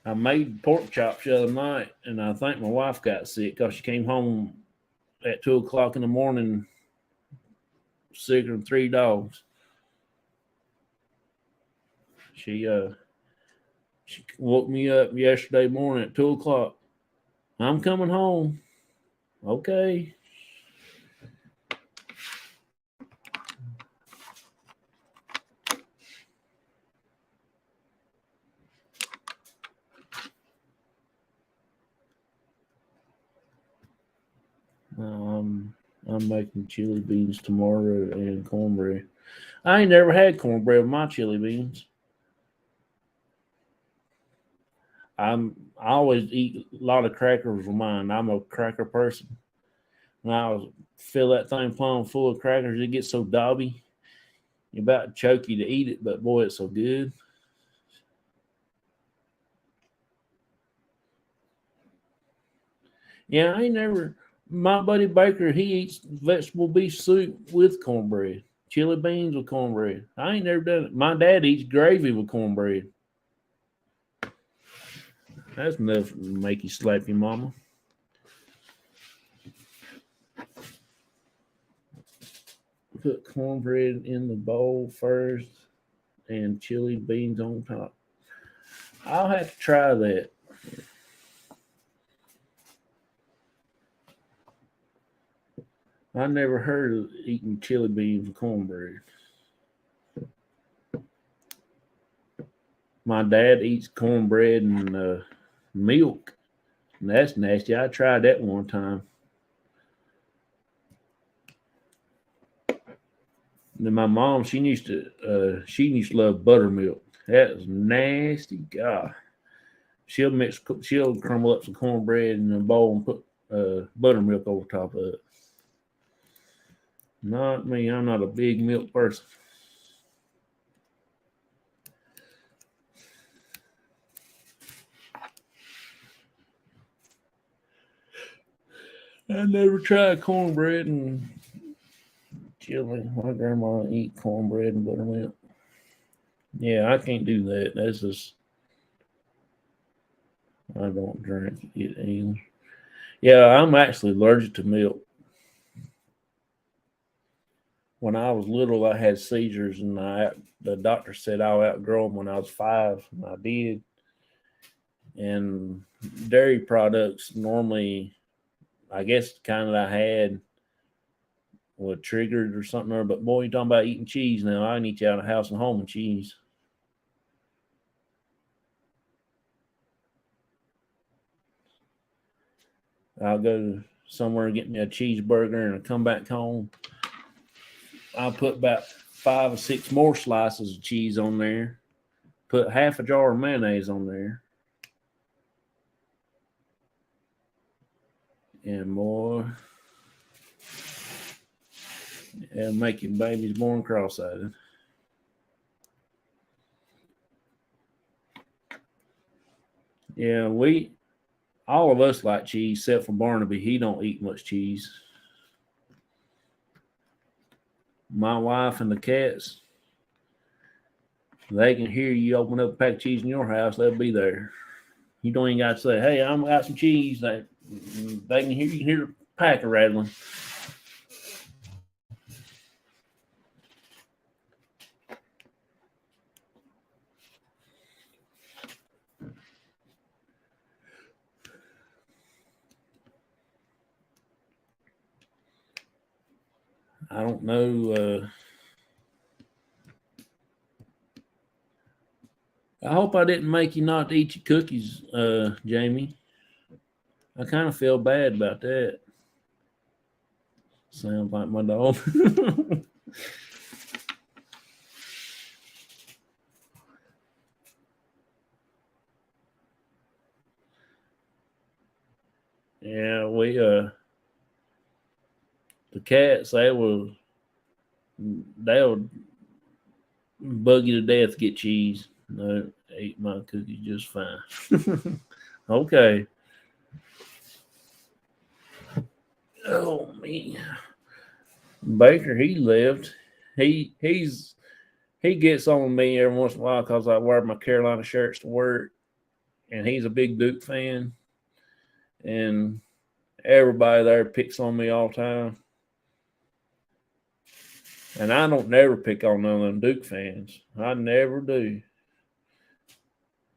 I made pork chops the other night, and I think my wife got sick because she came home at 2 o'clock in the morning, sicker than 3 dogs. She woke me up yesterday morning at 2 o'clock. I'm coming home. Okay. I'm making chili beans tomorrow and cornbread. I ain't never had cornbread with my chili beans. I always eat a lot of crackers with mine. I'm a cracker person. And I fill that thing plumb full of crackers. It gets so dobby. You're about to choke you to eat it, but boy, it's so good. Yeah, I ain't never. My buddy Baker, he eats vegetable beef soup with cornbread, chili beans with cornbread. I ain't never done it. My dad eats gravy with cornbread. That's enough to make you slap your mama. Put cornbread in the bowl first and chili beans on top. I'll have to try that. I never heard of eating chili beans with cornbread. My dad eats cornbread and milk, and that's nasty. I tried that one time. And then my mom, she used to love buttermilk. That was nasty. God, she'll crumble up some cornbread in a bowl and put buttermilk over top of it. Not me. I'm not a big milk person. I never tried cornbread and chili. My grandma eat cornbread and buttermilk. Yeah, I can't do that. That's just I don't drink it either. Yeah, I'm actually allergic to milk. When I was little, I had seizures, and the doctor said I'll outgrow them when I was 5, and I did. And dairy products normally, I guess, kind of I had what triggered or something. But boy, you talking about eating cheese now? I can eat you out of house and home and cheese. I'll go somewhere and get me a cheeseburger, and I come back home. I'll put about 5 or 6 more slices of cheese on there. Put half a jar of mayonnaise on there. and more. And making babies born cross-eyed. Yeah, all of us like cheese, except for Barnaby. He don't eat much cheese. My wife and the cats, they can hear you open up a pack of cheese in your house, they'll be there. You don't even got to say, hey, I'm got some cheese. They can hear you can hear the packer rattling. I don't know. I hope I didn't make you not eat your cookies, Jamie. I kind of feel bad about that. Sounds like my dog. Yeah, the cats, they'll bug you to death to get cheese. No, ate my cookies just fine. Okay. Oh me. Baker, he left. He gets on me every once in a while because I wear my Carolina shirts to work, and he's a big Duke fan, and everybody there picks on me all the time. And I don't never pick on none of them Duke fans. I never do.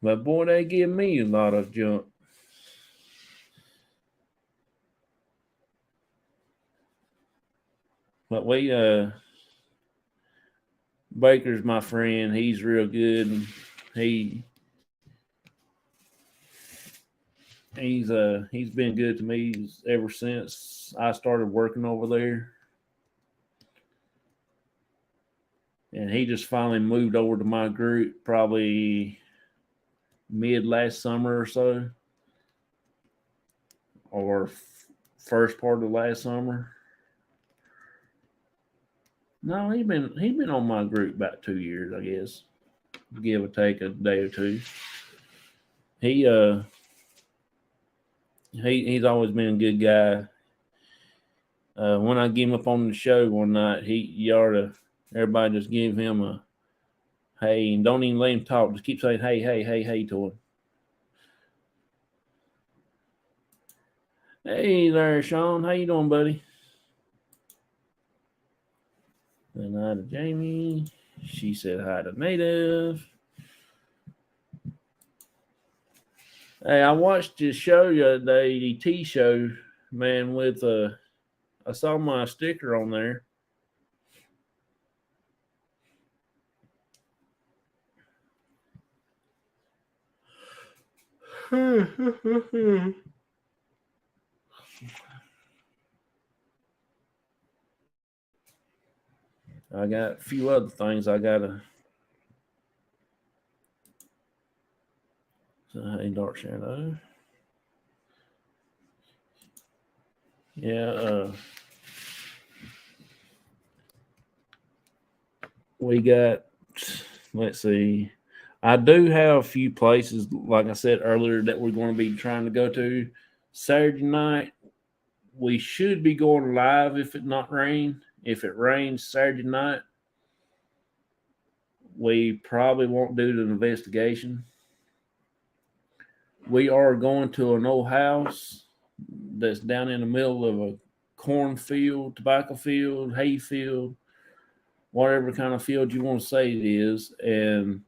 But boy, they give me a lot of junk. But Baker's my friend. He's real good, and he's been good to me ever since I started working over there. And he just finally moved over to my group probably mid last summer or so, or first part of last summer. No, he's been on my group about 2 years, I guess, give or take a day or two. He's always been a good guy. When I get him up on the show one night, everybody just give him a hey, and don't even let him talk. Just keep saying hey, hey, hey, hey to him. Hey there, Sean. How you doing, buddy? Then hi to Jamie. She said hi to Native. Hey, I watched this show the other day, the T show, man, with I saw my sticker on there. I got a few other things I gotta. So, hey, Dark Shadow. Yeah, we got. Let's see. I do have a few places, like I said earlier, that we're going to be trying to go to. Saturday night, we should be going live if it not rain. If it rains Saturday night, we probably won't do the investigation. We are going to an old house that's down in the middle of a cornfield, tobacco field, hay field, whatever kind of field you want to say it is. And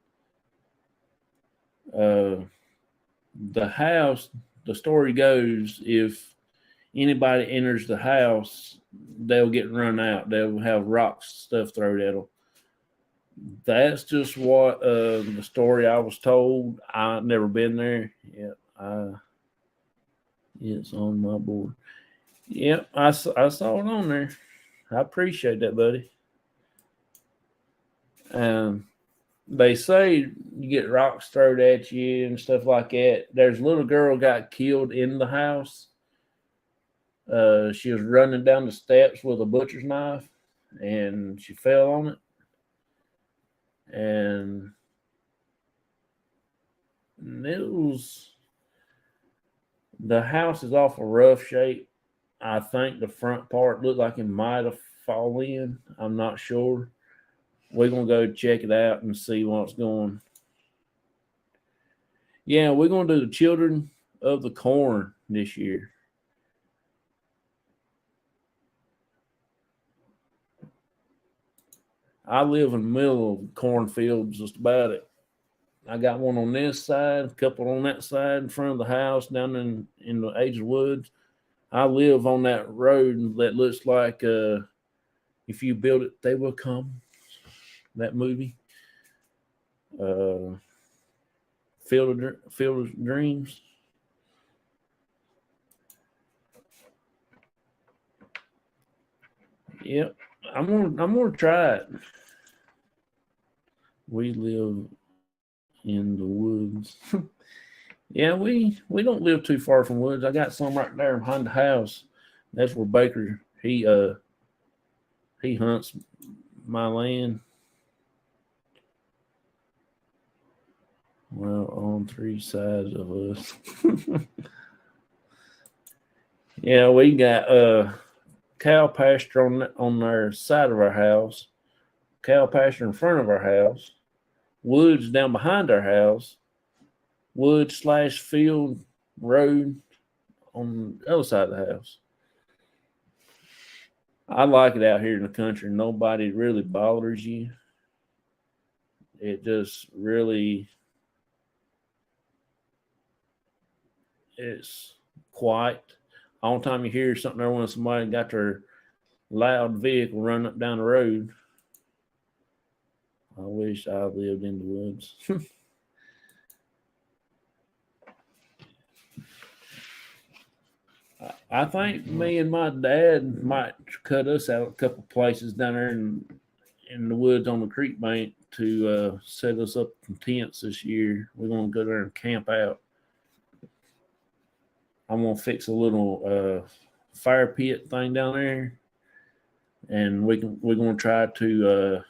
the house, the story goes, if anybody enters the house, they'll get run out. They'll have rocks, stuff thrown at them. That's just what the story I was told. I've never been there. Yeah, it's on my board. Yep, I saw it on there. I appreciate that, buddy. They say you get rocks thrown at you and stuff like that. There's a little girl got killed in the house, She was running down the steps with a butcher's knife, and she fell on it. And the house is awful rough shape. I think the front part looked like it might have fallen in. I'm not sure. We're gonna go check it out and see what's going. Yeah, we're gonna do the Children of the Corn this year. I live in the middle of cornfields, just about it. I got one on this side, a couple on that side in front of the house down in the edge of the woods. I live on that road that looks like if you build it, they will come. That movie, uh, Field of Dreams. Yep, I'm gonna try it. We live in the woods. Yeah, we don't live too far from woods. I got some right there behind the house. That's where Baker he hunts my land. Well, on three sides of us. Yeah, we got cow pasture on our side of our house, cow pasture in front of our house, woods down behind our house, wood/field road on the other side of the house. I like it out here in the country. Nobody really bothers you. It just really, it's quiet. All the time you hear something there when somebody got their loud vehicle running up down the road. I wish I lived in the woods. I think me and my dad might cut us out a couple places down there in the woods on the creek bank to set us up some tents this year. We're gonna go there and camp out. I'm gonna fix a little fire pit thing down there, and we're gonna try to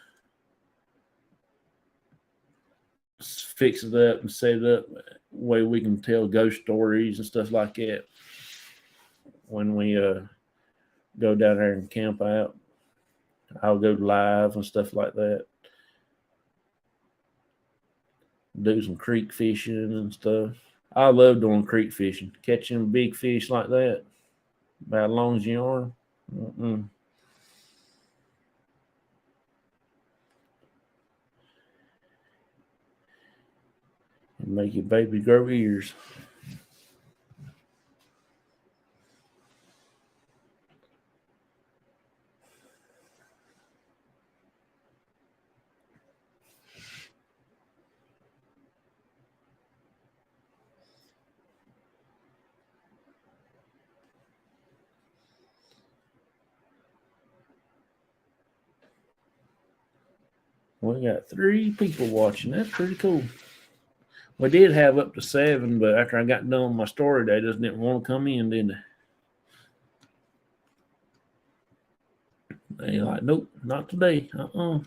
fix it up and set it up way we can tell ghost stories and stuff like that when we go down there and camp out. I'll go live and stuff like that. Do some creek fishing and stuff. I love doing creek fishing, catching big fish like that, about as long as you are. Mm-mm. And make your baby grow ears. We got 3 people watching. That's pretty cool. We did have up to 7, but after I got done with my story, they just didn't want to come in, did they? They like, nope, not today. No.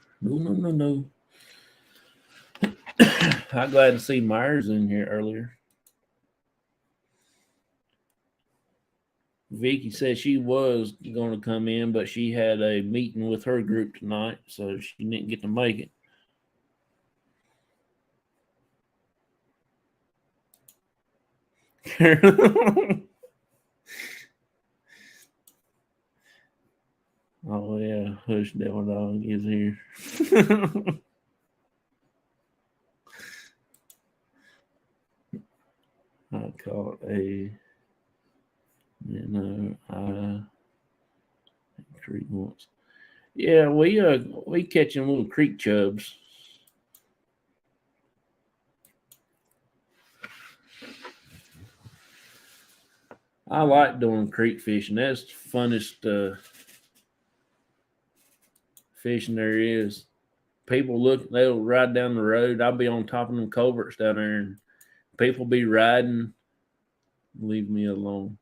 I'm glad to see Myers in here earlier. Vicky said she was going to come in, but she had a meeting with her group tonight, so she didn't get to make it. Oh yeah, Hush Devil Dog is here. I caught a creek once. Yeah, we catching little creek chubs. I like doing creek fishing. That's the funnest fishing there is. People look, they'll ride down the road. I'll be on top of them culverts down there, and people be riding. Leave me alone.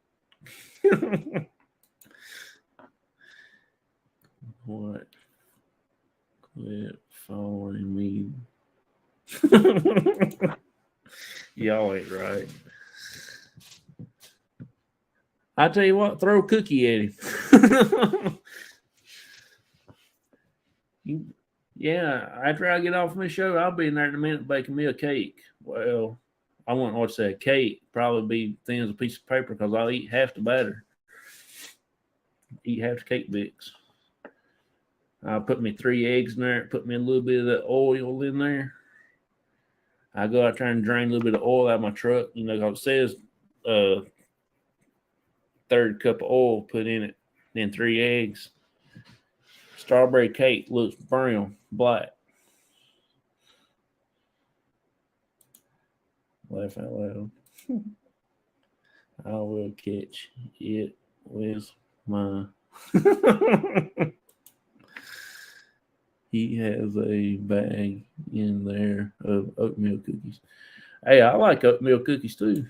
What? Quit following me. Y'all ain't right. I tell you what, throw a cookie at him. Yeah, after I get off my show, I'll be in there in a minute baking me a cake. Well, I wouldn't want to say a cake. Probably be thin as a piece of paper because I'll eat half the batter. Eat half the cake mix. I'll put me 3 eggs in there, put me a little bit of that oil in there. I go out there and drain a little bit of oil out of my truck. You know, it says third cup of oil put in it, then 3 eggs. Strawberry cake looks brown, black. Laugh out loud. I will catch it with my. He has a bag in there of oatmeal cookies. Hey, I like oatmeal cookies too.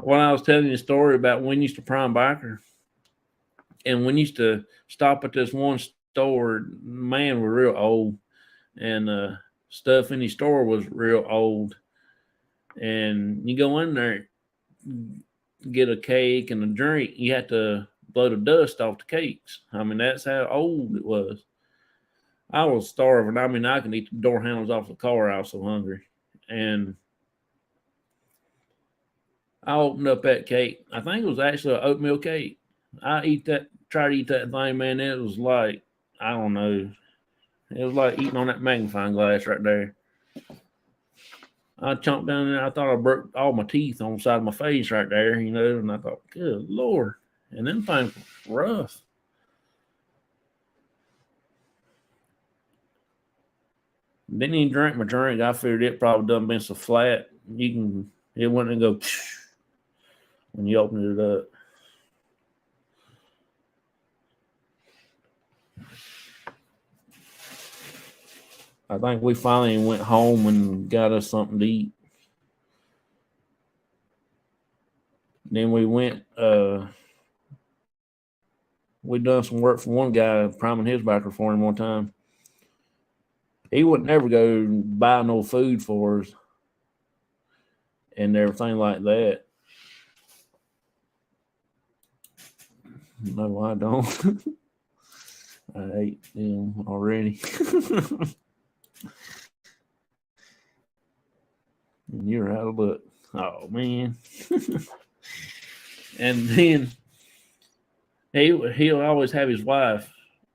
When I was telling you a story about when we used to prime biker, and we used to stop at this one store, man, we're real old, and stuff in the store was real old. And you go in there, get a cake and a drink, you have to blow the dust off the cakes. I mean, that's how old it was. I was starving. I mean, I can eat the door handles off the car. I was so hungry. And I opened up that cake. I think it was actually an oatmeal cake. Try to eat that thing, man. It was like, I don't know. It was like eating on that magnifying glass right there. I chomped down there. I thought I broke all my teeth on the side of my face right there, you know, and I thought, good Lord. And them things were rough. Didn't even drink my drink. I figured it probably done been so flat. It wouldn't go when you opened it up. I think we finally went home and got us something to eat. Then we went, we done some work for one guy, priming his backer for him one time. He wouldn't ever go buy no food for us and everything like that. No, I don't. I ate them already. And you're out of luck. Oh, man. And then he'll always have his wife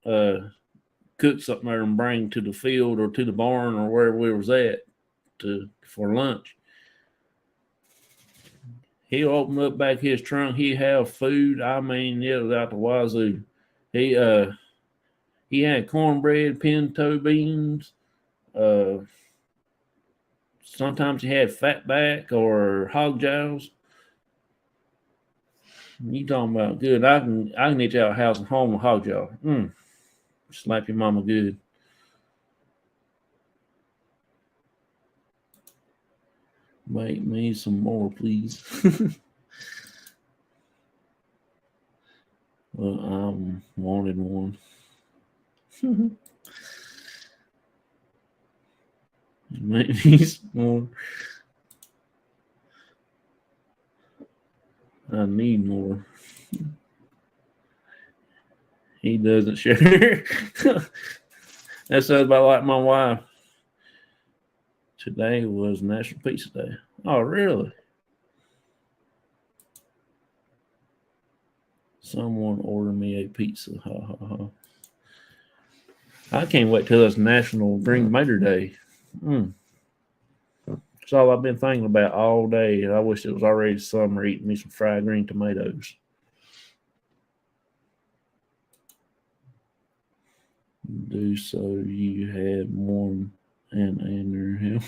cook something there and bring to the field or to the barn or wherever we was at for lunch. He'll open up back his trunk. He have food. I mean, it was out the wazoo. He had cornbread, pinto beans. Sometimes he had fatback or hog jows. You talking about good? I can eat you out house and home with hog jaw. Slap your mama good. Make me some more, please. Well, I wanted one. Make me some more. I need more. He doesn't share. That sounds about like my wife. Today was National Pizza Day. Oh, really? Someone order me a pizza. Ha ha ha. I can't wait till it's National Green Tomato Day. That's all I've been thinking about all day. I wish it was already summer eating me some fried green tomatoes. Do so you had one and under him.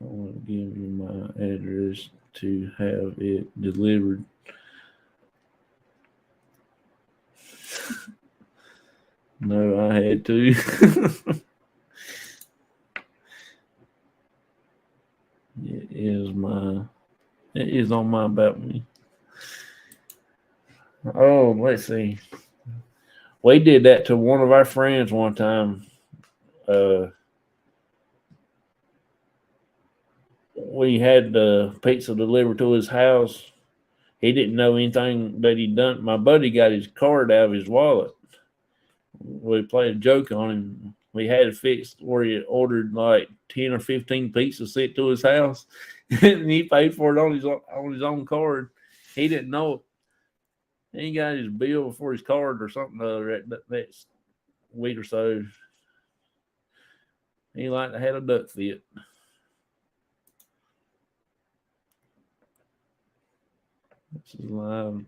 I want to give you my address to have it delivered. No, I had to. mine. It is on my balcony. Oh, let's see. We did that to one of our friends one time. We had the pizza delivered to his house. He didn't know anything that he'd done. My buddy got his card out of his wallet. We played a joke on him. We had it fixed where he ordered like 10 or 15 pizzas sent to his house, and he paid for it on his own card. He didn't know it. He got his bill for his card or something other that week or so. He like to have a duck fit. This is live.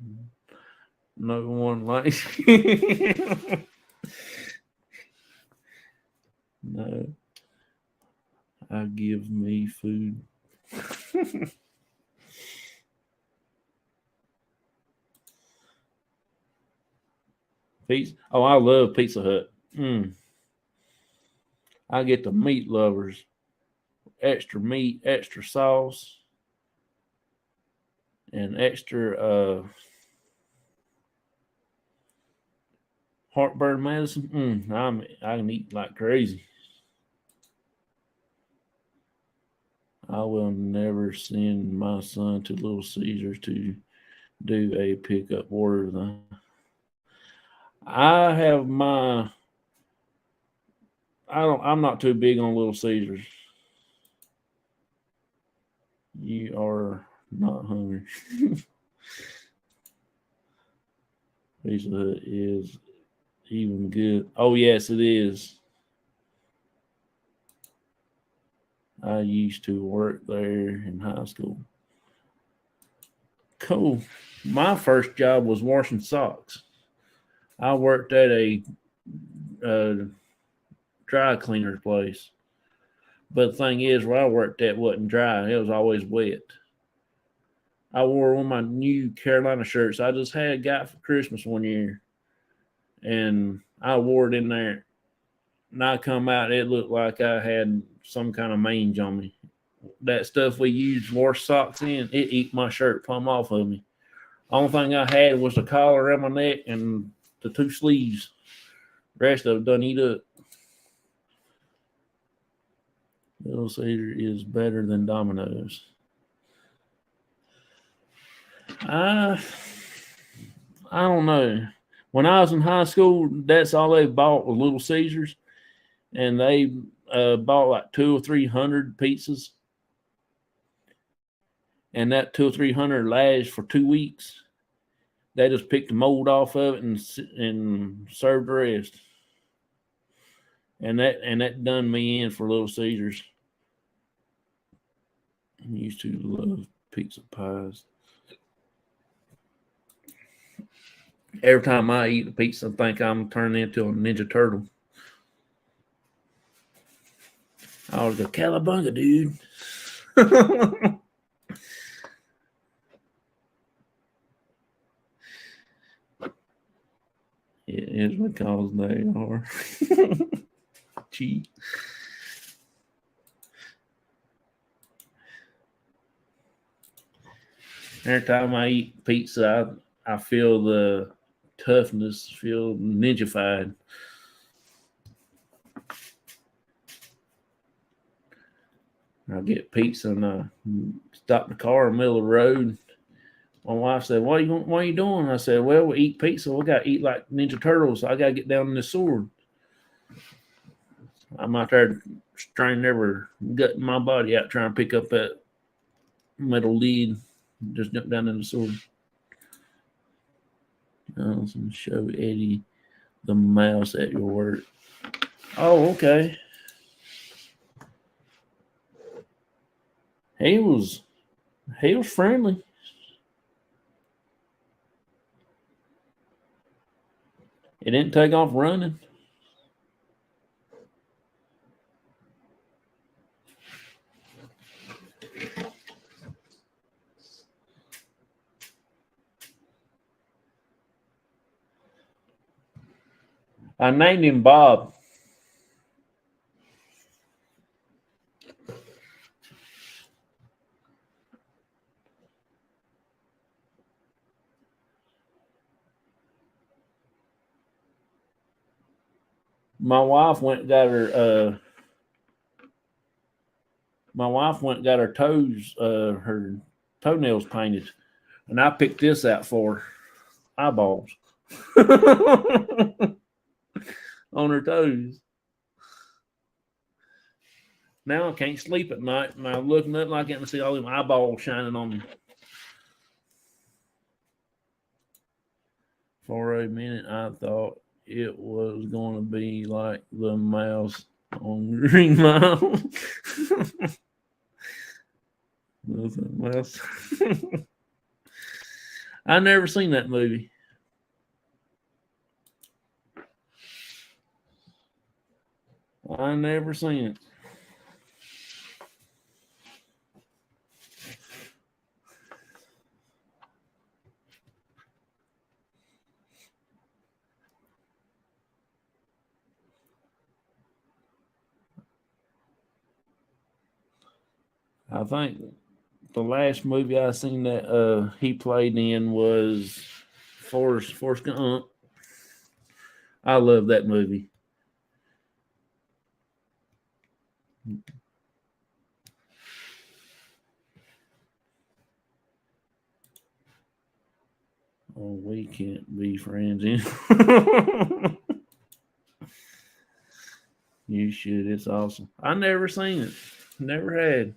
No one likes. No. I give me food. Pizza. Oh, I love Pizza Hut. I get the meat lovers. Extra meat, extra sauce, and extra heartburn medicine. I can eat like crazy. I will never send my son to Little Caesars to do a pickup order. I have my. I'm not too big on Little Caesars. You are not hungry. Pizza Hut is even good. Oh yes, it is. I used to work there in high school. Cool. My first job was washing socks. I worked at a dry cleaner's place. But the thing is, where I worked at wasn't dry. It was always wet. I wore one of my new Carolina shirts I just had got for Christmas one year. And I wore it in there. And I come out, it looked like I had some kind of mange on me. That stuff we used wash socks in, it eat my shirt plumb off of me. Only thing I had was the collar around my neck and the two sleeves. The rest of it done eat up. Little Caesar is better than Domino's. I don't know. When I was in high school, that's all they bought was Little Caesars, and they bought like 200 or 300 pizzas, and that 200 or 300 lasts for 2 weeks. They just picked the mold off of it and served the rest, and that done me in for Little Caesars. I used to love pizza pies. Every time I eat a pizza, I think I'm turning into a Ninja Turtle. I always go, Cowabunga, dude. It is because they are cheap. Every time I eat pizza, I feel the toughness, feel ninja-fied. I get pizza and I stop the car in the middle of the road. My wife said, what are you doing? I said, well, we eat pizza. We got to eat like Ninja Turtles. So I got to get down in the sword. I'm out there straining every gut in my body out trying to pick up that metal lid. Just jump down in the sword. Show Eddie the mouse at your work. Oh, okay. He was friendly. It didn't take off running. I named him Bob. My wife went and got her. My wife went and got her toes, her toenails painted, and I picked this out for her. Eyeballs on her toes. Now I can't sleep at night, and I'm looking up like that and see all them eyeballs shining on me. For a minute, I thought it was going to be like the mouse on Green Mile. Mouse. I never seen that movie. I never seen it. I think the last movie I seen that he played in was Forrest Gump. I love that movie. Oh, we can't be friends anymore. You should. It's awesome. I never seen it. Never had.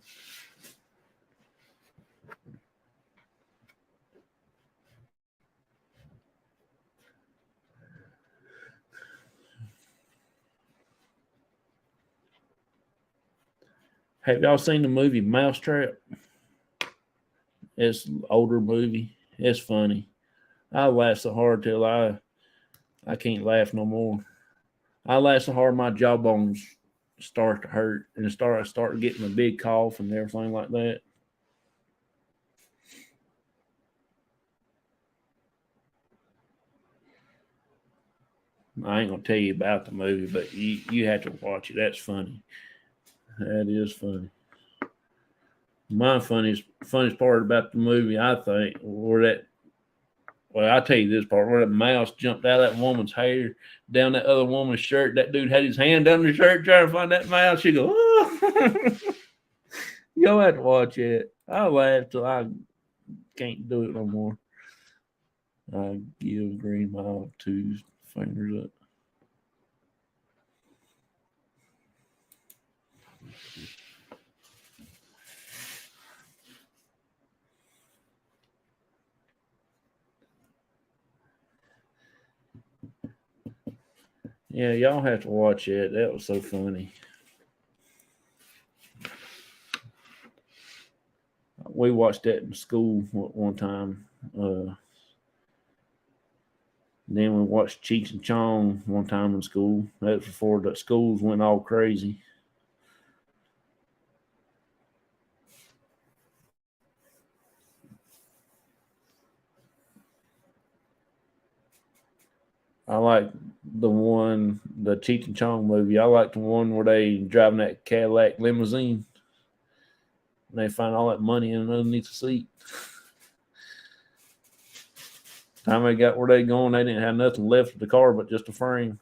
Have y'all seen the movie Mousetrap? It's an older movie. It's funny. I laugh so hard till I can't laugh no more. I laugh so hard my jawbones start to hurt and I start getting a big cough and everything like that. I ain't gonna tell you about the movie, but you have to watch it. That's funny. That is funny. My funniest part about the movie, I think, I'll tell you this part where that mouse jumped out of that woman's hair down that other woman's shirt. That dude had his hand down the shirt trying to find that mouse. She go, oh. You'll have to watch it. I laugh till I can't do it no more. I give Green Mile 2 fingers up. Yeah, y'all have to watch it. That was so funny. We watched that in school one time. Then we watched Cheech and Chong one time in school. That was before the schools went all crazy. I like the Cheech and Chong movie. I like the one where they driving that Cadillac limousine. And they find all that money underneath the seat. Time they got where they going, they didn't have nothing left of the car but just a frame.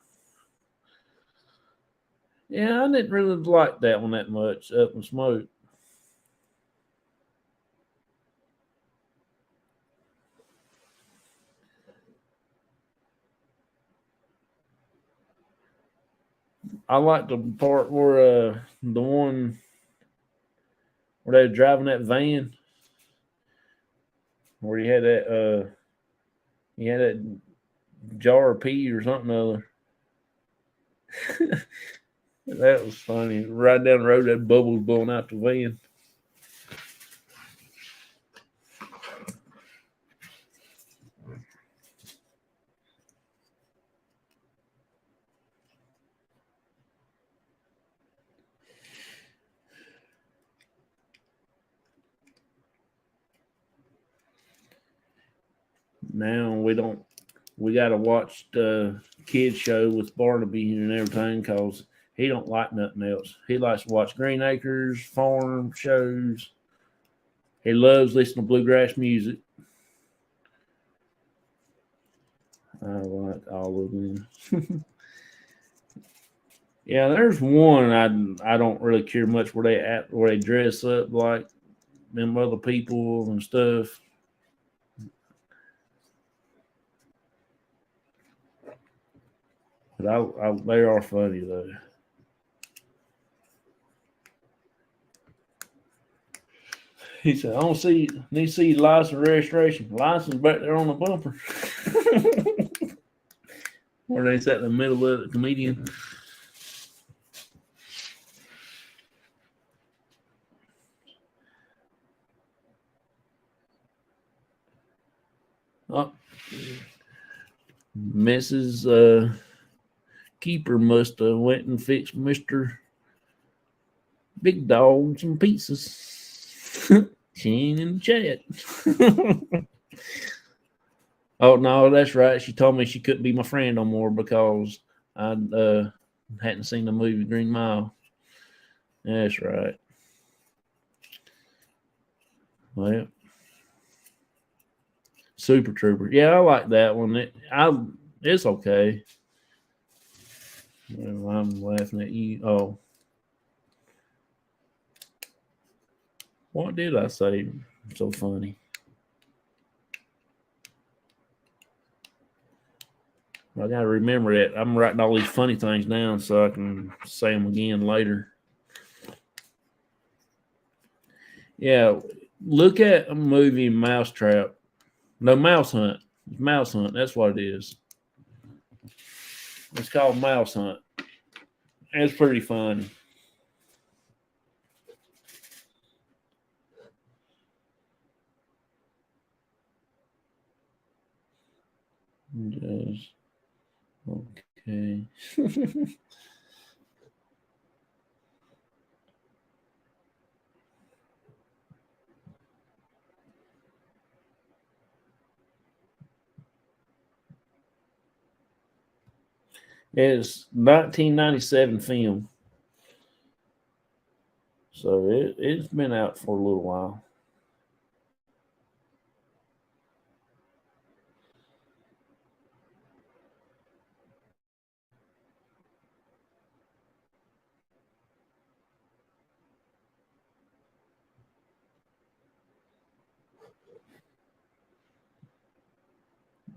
Yeah, I didn't really like that one that much, Up in Smoke. I like the part where the one where they were driving that van, where you had that jar of pee or something other. That was funny. Right down the road, that bubbles blowing out the van. Now we got to watch the kids show with Barnaby and everything because he don't like nothing else. He likes to watch Green Acres, farm shows. He loves listening to bluegrass music. I like all of them. Yeah, there's one I don't really care much where they dress up like them other people and stuff. But they are funny though. He said, "I don't see need to see license registration. License back there on the bumper." Where they sat in the middle of the comedian. Oh, Mrs. Keeper must have went and fixed Mr. Big Dog some pizzas. She ain't in the chat. Oh no, that's right. She told me she couldn't be my friend no more because I hadn't seen the movie Green Mile. That's right. Well, Super Trooper. Yeah, I like that one. It's okay. Well, I'm laughing at you. Oh, what did I say? So funny. I gotta remember that. I'm writing all these funny things down so I can say them again later. Yeah, look at a movie Mousetrap. No, Mouse Hunt. Mouse Hunt. That's what it is. It's called Mouse Hunt. It's pretty funny. Just okay. It's 1997 film, so it's been out for a little while.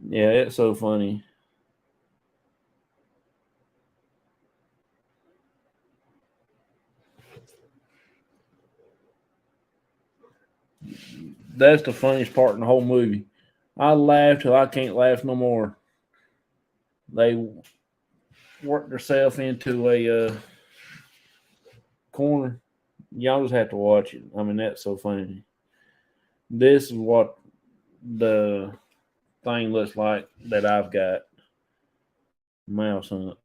Yeah, it's so funny. That's the funniest part in the whole movie. I laughed till I can't laugh no more. They worked themselves into a corner. Y'all just have to watch it. I mean, that's so funny. This is what the thing looks like that I've got. Mouse Hunt.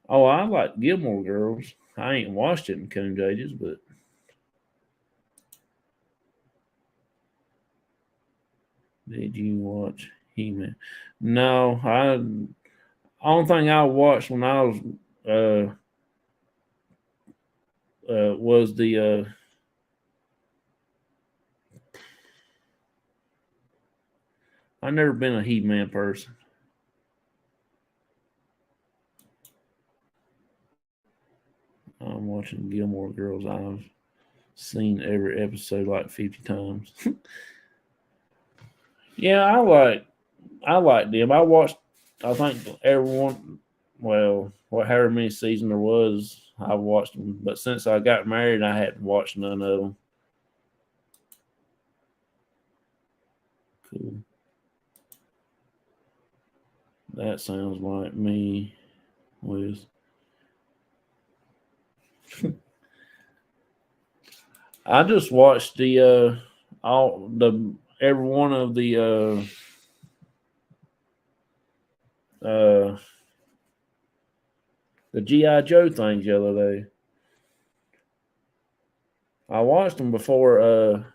Oh, I like Gilmore Girls. I ain't watched it in Coon ages, but did you watch He-Man? No, only thing I watched when I was the I never been a He-Man person. I'm watching Gilmore Girls. I've seen every episode like 50 times. Yeah, I like them. I watched I think everyone however many seasons there was, I watched them. But since I got married I hadn't watched none of them. Cool. That sounds like me with I just watched the all the every one of uh the GI Joe things the other day. I watched them before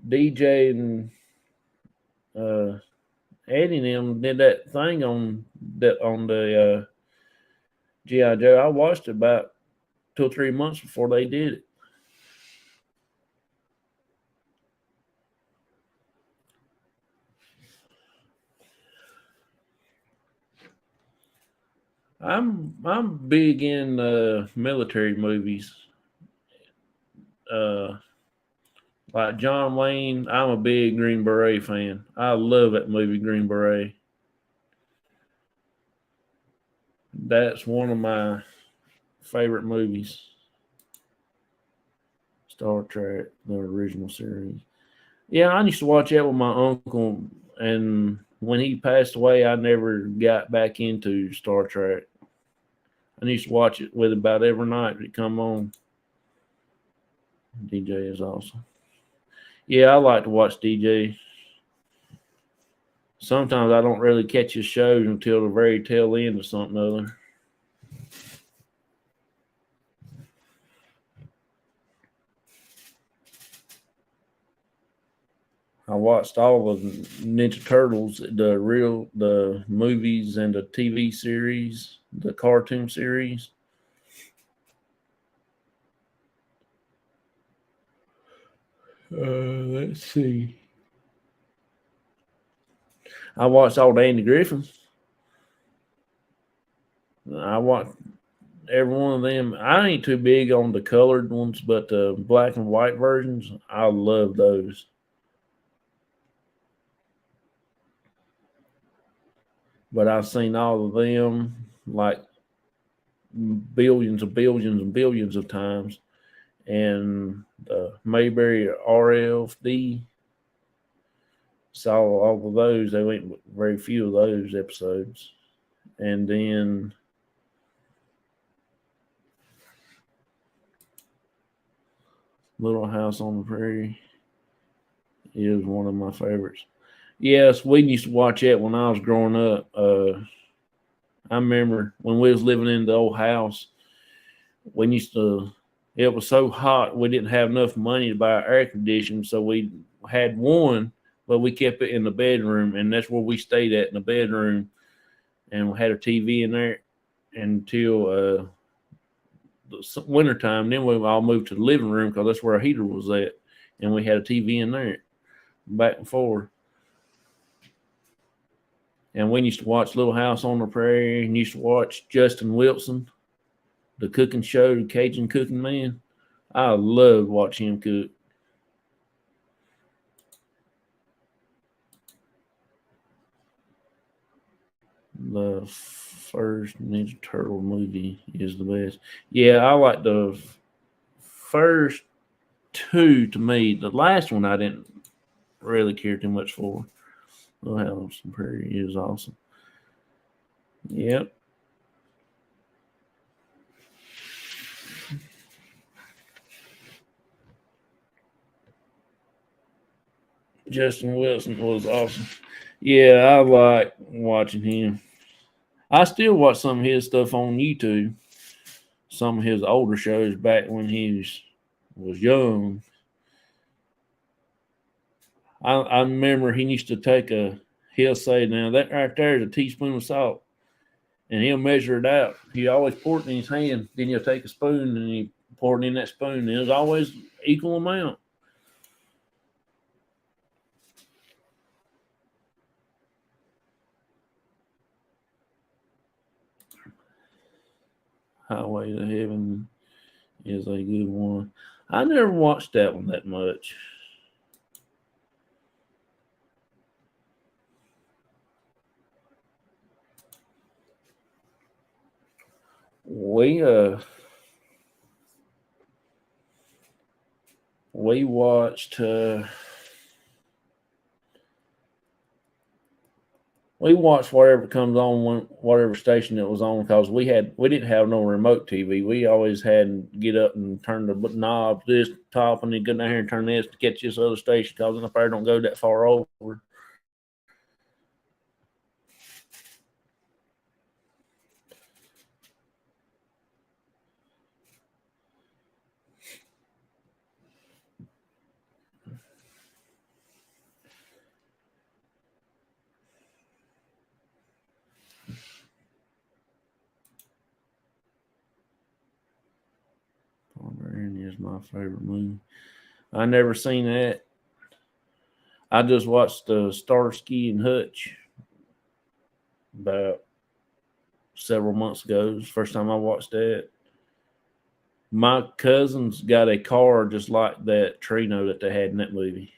DJ and uh Eddie and them did that thing on the GI Joe. I watched it about 2 or 3 months before they did it. I'm big in military movies. Uh, like John Wayne, I'm a big Green Beret fan. I love that movie, Green Beret. That's one of my favorite movies. Star Trek, the original series. Yeah, I used to watch that with my uncle, and when he passed away, I never got back into Star Trek. I used to watch it with about every night it come on. DJ is awesome. Yeah, I like to watch DJ. Sometimes I don't really catch his shows until the very tail end of something other. I watched all of Ninja Turtles, the movies and the TV series, the cartoon series. Let's see. I watched all the Andy Griffins. I watched every one of them. I ain't too big on the colored ones, but the black and white versions, I love those. But I've seen all of them like billions and billions of times. And the Mayberry RLD, saw all of those. They went very few of those episodes. And then Little House on the Prairie is one of my favorites. Yes, we used to watch it when I was growing up. I remember when we was living in the old house, we used to. It was so hot we didn't have enough money to buy air conditioning, so we had one, but we kept it in the bedroom, and that's where we stayed at in the bedroom, and we had a TV in there until the wintertime. Then we all moved to the living room because that's where our heater was at, and we had a TV in there, back and forth. And we used to watch Little House on the Prairie, and used to watch Justin Wilson, the cooking show, the Cajun Cooking Man. I love watching him cook. The first Ninja Turtle movie is the best. Yeah, I like the first two to me. The last one I didn't really care too much for. Little House on the Prairie is awesome. Yep. Justin Wilson was awesome. Yeah, I like watching him. I still watch some of his stuff on YouTube. Some of his older shows back when he was young. I remember he used to he'll say, now that right there is a teaspoon of salt. And he'll measure it out. He always pour it in his hand. Then he'll take a spoon and he pour it in that spoon. And it was always equal amount. Highway to Heaven is a good one. I never watched that one that much. We watched whatever comes on, whatever station it was on, because we didn't have no remote TV. We always had to get up and turn the knob this top, and then go down here and turn this to catch this other station, because the fire don't go that far over. Barbarian is my favorite movie. I never seen that. I just watched Starsky and Hutch about several months ago. It was the first time I watched that. My cousin's got a car just like that Trino that they had in that movie.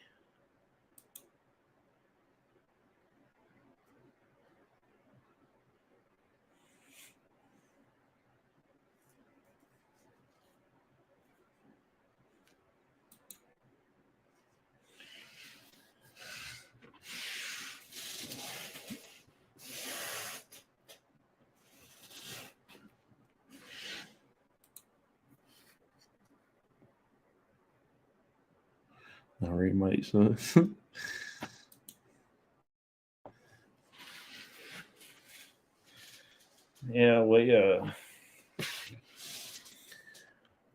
A remake, so yeah, we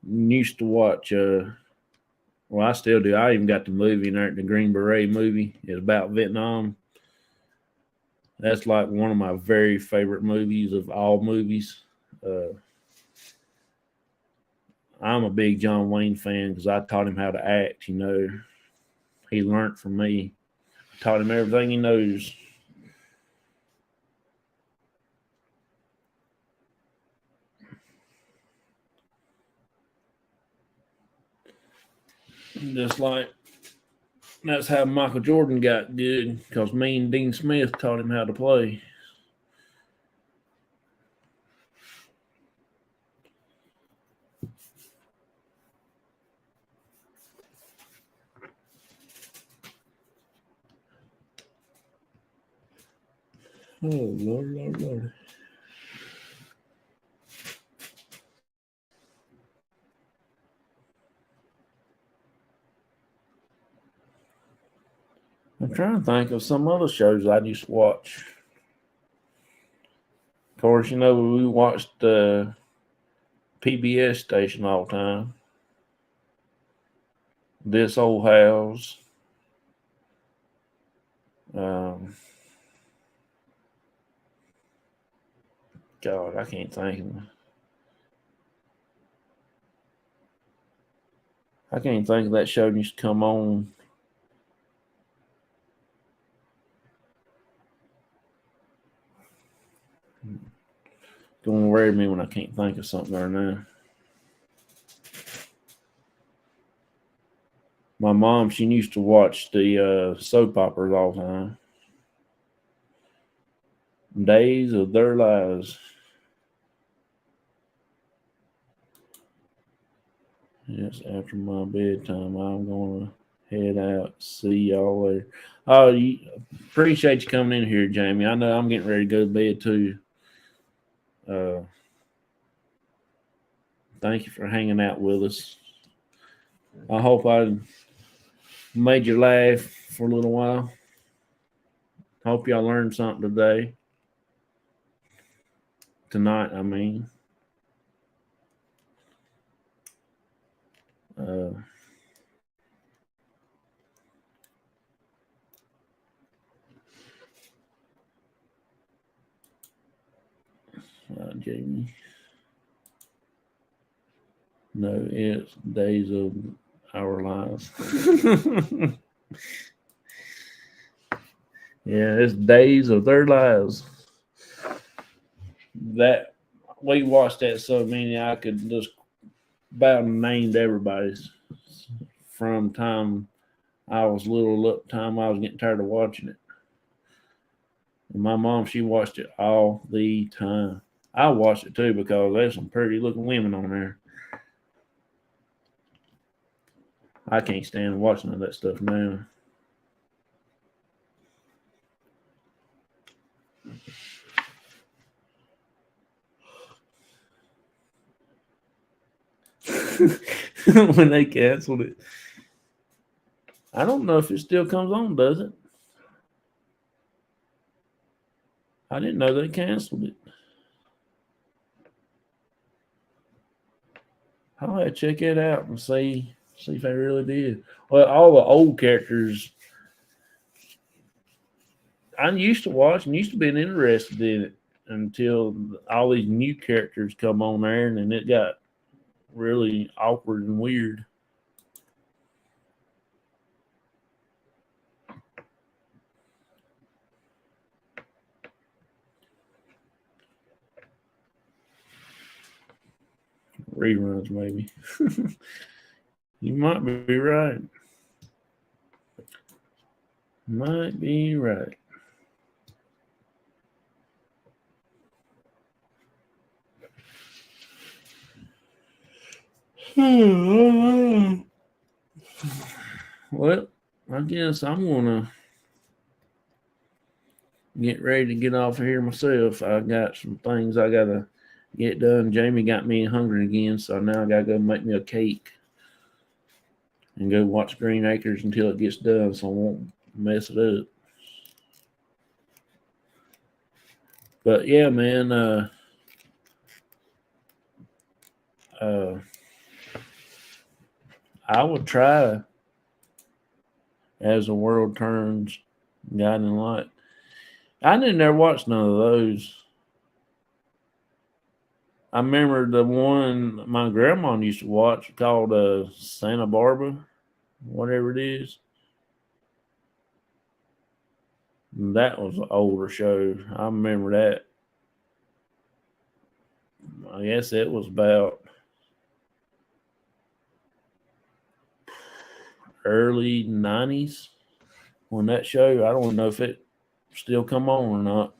used to watch. Well, I still do. I even got the movie in there, the Green Beret movie. It's about Vietnam. That's like one of my very favorite movies of all movies. I'm a big John Wayne fan because I taught him how to act. He learned from me. Taught him everything he knows. Just like that's how Michael Jordan got good because me and Dean Smith taught him how to play. Oh, Lord, Lord, Lord. I'm trying to think of some other shows I used to watch. Of course, we watched the PBS station all the time. This Old House. Um, God, I can't think of. I can't think of that show that used to come on. Going to worry me when I can't think of something right now. My mom, she used to watch the soap operas all the time. Days of Their Lives. Yes, after my bedtime, I'm going to head out. See y'all later. Oh, appreciate you coming in here, Jamie. I know I'm getting ready to go to bed too. Thank you for hanging out with us. I hope I made you laugh for a little while. Hope y'all learned something today. Tonight, I mean. Jamie. No, it's Days of Our Lives. Yeah, it's Days of Their Lives. That we watched that so many I could just about named everybody's from time I was little up time I was getting tired of watching it. And my mom, she watched it all the time. I watched it too because there's some pretty looking women on there. I can't stand watching all that stuff now. When they canceled it. I don't know if it still comes on, does it? I didn't know they canceled it. I'll have to check it out and see if they really did. Well, all the old characters I used to watch and used to be interested in it until all these new characters come on there, and then it got really awkward and weird. reruns, maybe. You might be right. Might be right. Well, I guess I'm gonna get ready to get off of here myself. I got some things I gotta get done. Jamie got me hungry again, so now I gotta go make me a cake and go watch Green Acres until it gets done, so I won't mess it up. But yeah, man, I would try As the World Turns, Guiding Light. I didn't ever watch none of those. I remember the one my grandma used to watch called Santa Barbara, whatever it is. That was an older show. I remember that. I guess it was about early 90s when that show, I don't know if it still come on or not.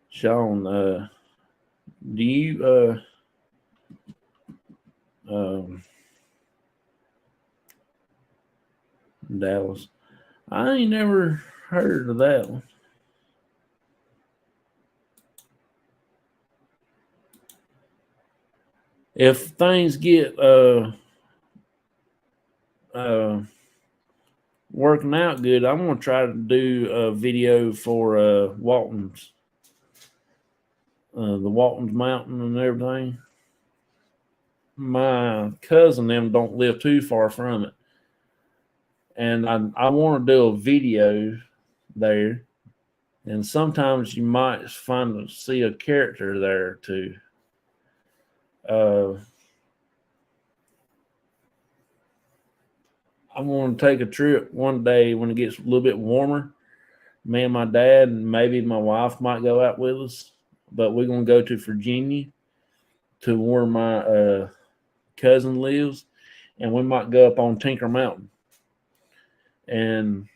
Sean, do you Dallas? I ain't never heard of that one. If things get working out good, I'm gonna try to do a video for Walton's, the Walton's Mountain and everything. My cousin them don't live too far from it, and I want to do a video there. And sometimes you might see a character there too. I'm going to take a trip one day when it gets a little bit warmer. Me and my dad and maybe my wife might go out with us, but we're going to go to Virginia to where my cousin lives, and we might go up on Tinker Mountain. And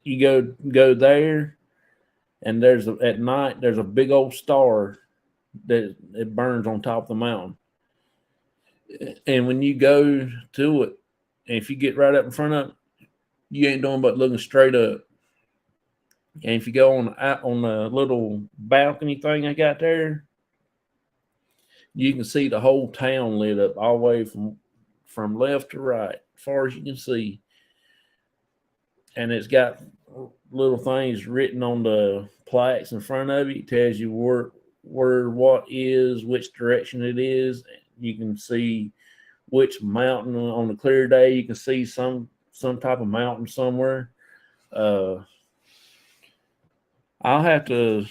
you go there, and at night there's a big old star that it burns on top of the mountain. And when you go to it, and if you get right up in front of it, you ain't doing but looking straight up. And if you go on the little balcony thing I got there, you can see the whole town lit up all the way from left to right, as far as you can see. And it's got little things written on the plaques in front of it. It tells you where what is, which direction it is. You can see which mountain on a clear day. You can see some type of mountain somewhere. I'll have to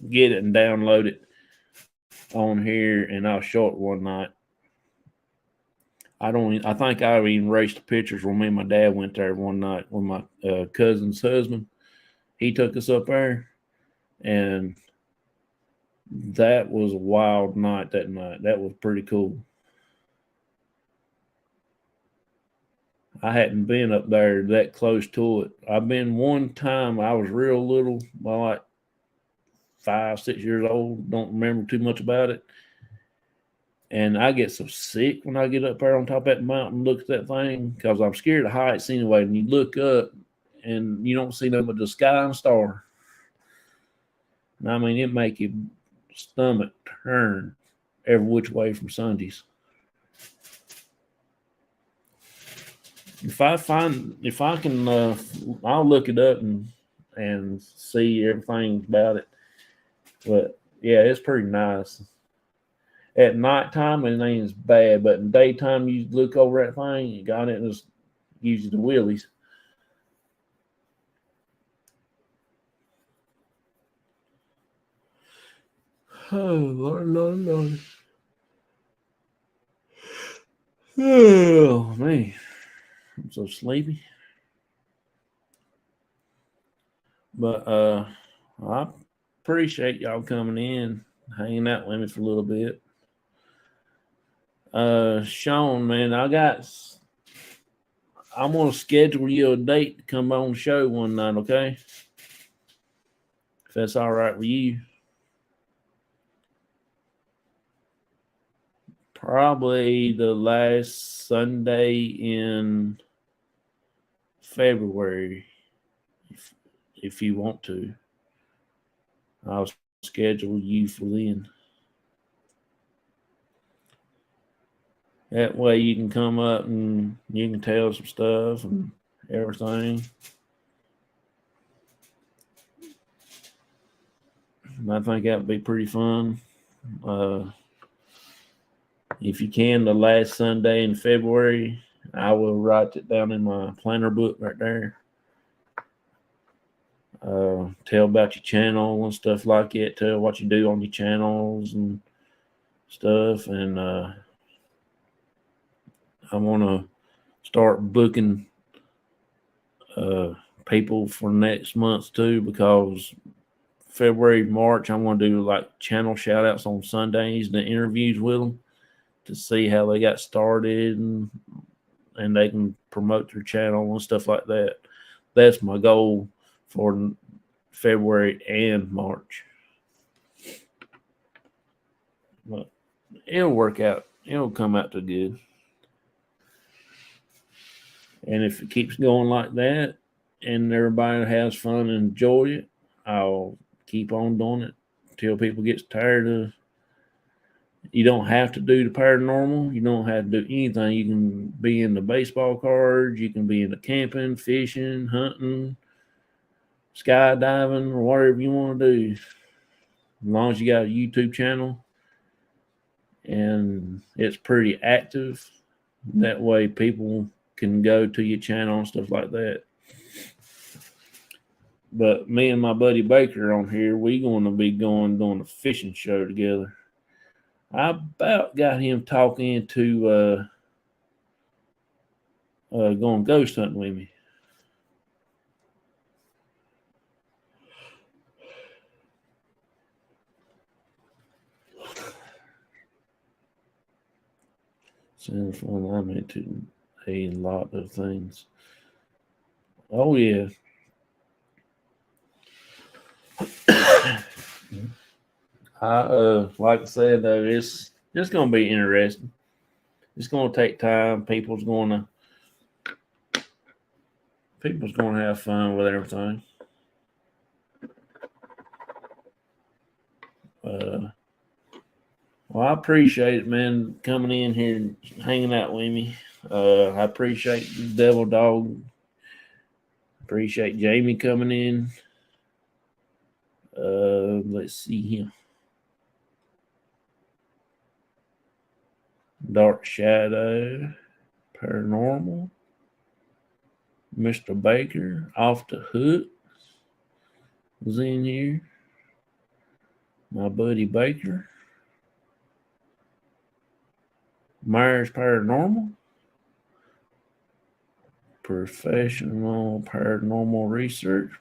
get it and download it on here, and I'll show it one night. I think I even erased the pictures when me and my dad went there one night with my cousin's husband. He took us up there, and that was a wild night that night. That was pretty cool. I hadn't been up there that close to it. I've been one time. I was real little, like 5, 6 years old. Don't remember too much about it. And I get so sick when I get up there on top of that mountain, look at that thing, because I'm scared of heights anyway. And you look up and you don't see nothing but the sky and star. And I mean, it make your stomach turn every which way from Sundays. If I can, I'll look it up and see everything about it. But yeah, it's pretty nice. At nighttime, it ain't as bad, but in daytime, you look over that thing, you got it, and just gives you the willies. Oh, Lord. Oh, man. I'm so sleepy. But I appreciate y'all coming in, hanging out with me for a little bit. Sean, man, I'm gonna schedule you a date to come on the show one night, okay? If that's all right with you. Probably the last Sunday in February, if you want to. I'll schedule you for then. That way you can come up and you can tell some stuff and everything. And I think that would be pretty fun. If you can, the last Sunday in February, I will write it down in my planner book right there. Tell about your channel and stuff like that. Tell what you do on your channels and stuff. And I want to start booking people for next month too, because February, March, I want to do like channel shout outs on Sundays, the interviews with them to see how they got started and they can promote their channel and stuff like that. That's my goal for February and March. But it'll work out. It'll come out to good. And if it keeps going like that and everybody has fun and enjoy it, I'll keep on doing it until people get tired of. You don't have to do the paranormal. You don't have to do anything. You can be in the baseball cards. You can be in the camping, fishing, hunting, skydiving, or whatever you want to do. As long as you got a YouTube channel and it's pretty active, that way people can go to your channel and stuff like that. But me and my buddy Baker on here, we going to be doing a fishing show together. I about got him talking into going ghost hunting with me. Sounds fun. I'm into a lot of things. Oh yeah. Like I said though, it's gonna be interesting. It's gonna take time. People's gonna have fun with everything. Well, I appreciate it, man, coming in here and hanging out with me. I appreciate the Devil Dog. Appreciate Jamie coming in. Let's see here. Dark Shadow, Paranormal, Mr. Baker, Off the Hook was in here. My buddy Baker. Myers Paranormal. Professional Paranormal Research.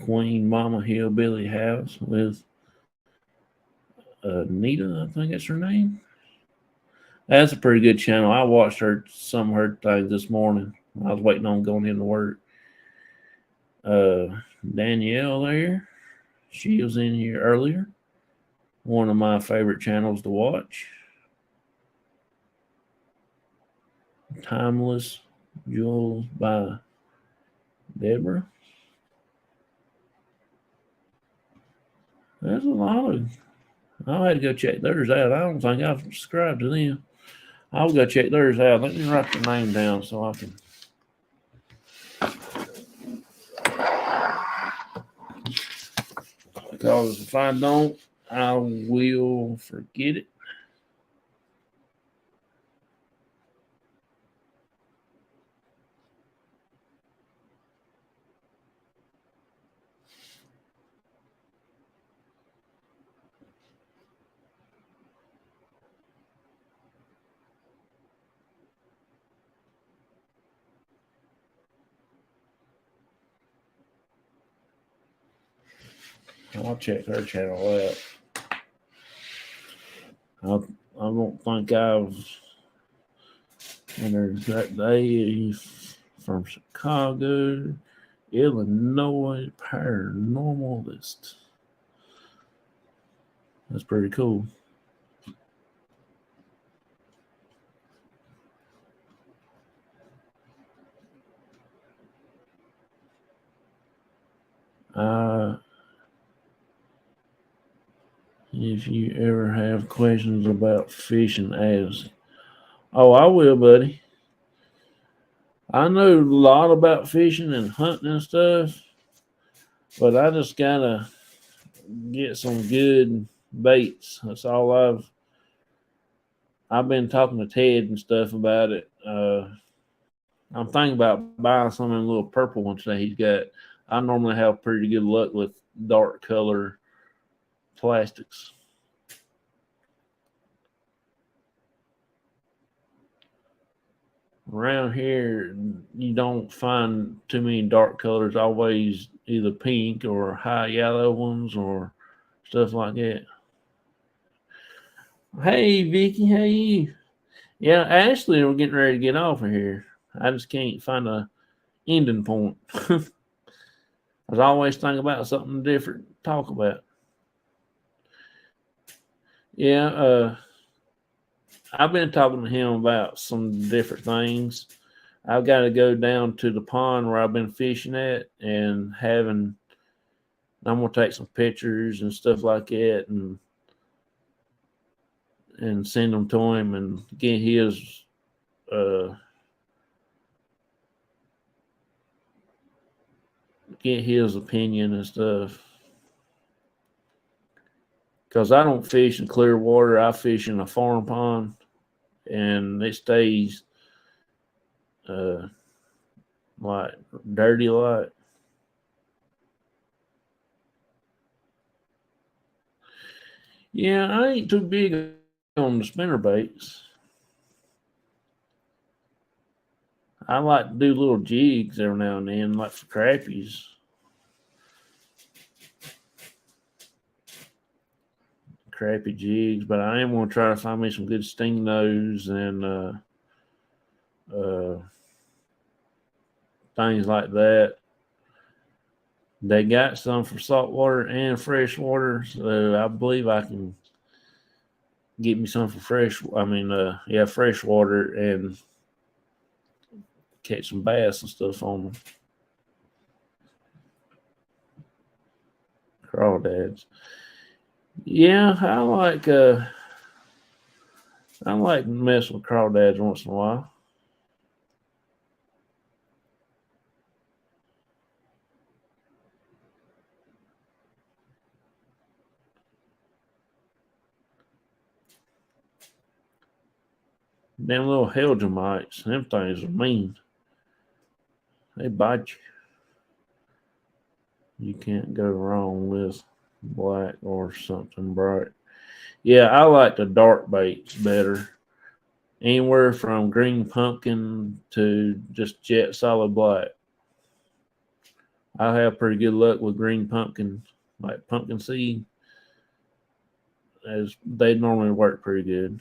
Queen Mama Hillbilly House with Nita, I think that's her name. That's a pretty good channel. I watched some of her things this morning. I was waiting on going into work. Danielle there. She was in here earlier. One of my favorite channels to watch. Timeless Jewels by Deborah. There's a lot of. I'll have to go check theirs out. I don't think I've subscribed to them. I'll go check theirs out. Let me write the name down so I can. Because if I don't, I will forget it. I'll check her channel out. I don't think I've. And there's that day from Chicago, Illinois paranormalist. That's pretty cool. If you ever have questions about fishing, ask. Oh, I will, buddy. I know a lot about fishing and hunting and stuff, but I just gotta get some good baits. That's all I've been talking to Ted and stuff about it. I'm thinking about buying some of them little purple ones that he's got. I normally have pretty good luck with dark color plastics. Around here, you don't find too many dark colors. Always either pink or high yellow ones or stuff like that. Hey, Vicky, how you? Yeah, Ashley, we're getting ready to get off of here. I just can't find a ending point. I was always thinking about something different to talk about. Yeah, I've been talking to him about some different things. I've got to go down to the pond where I've been fishing at and I'm gonna take some pictures and stuff like that and send them to him and get his opinion and stuff. Because I don't fish in clear water, I fish in a farm pond, and it stays like dirty like. Yeah, I ain't too big on the spinner baits. I like to do little jigs every now and then, like for crappies. Crappy jigs, but I am going to try to find me some good sting nose and things like that. They got some for saltwater and freshwater, so I believe I can get me some for freshwater and catch some bass and stuff on them. Crawdads. Yeah, I like messing with crawdads once in a while. Them little Helgamites, them things are mean. They bite you. You can't go wrong with black or something bright. Yeah, I like the dark baits better. Anywhere from green pumpkin to just jet solid black. I have pretty good luck with green pumpkin, like pumpkin seed, as they normally work pretty good.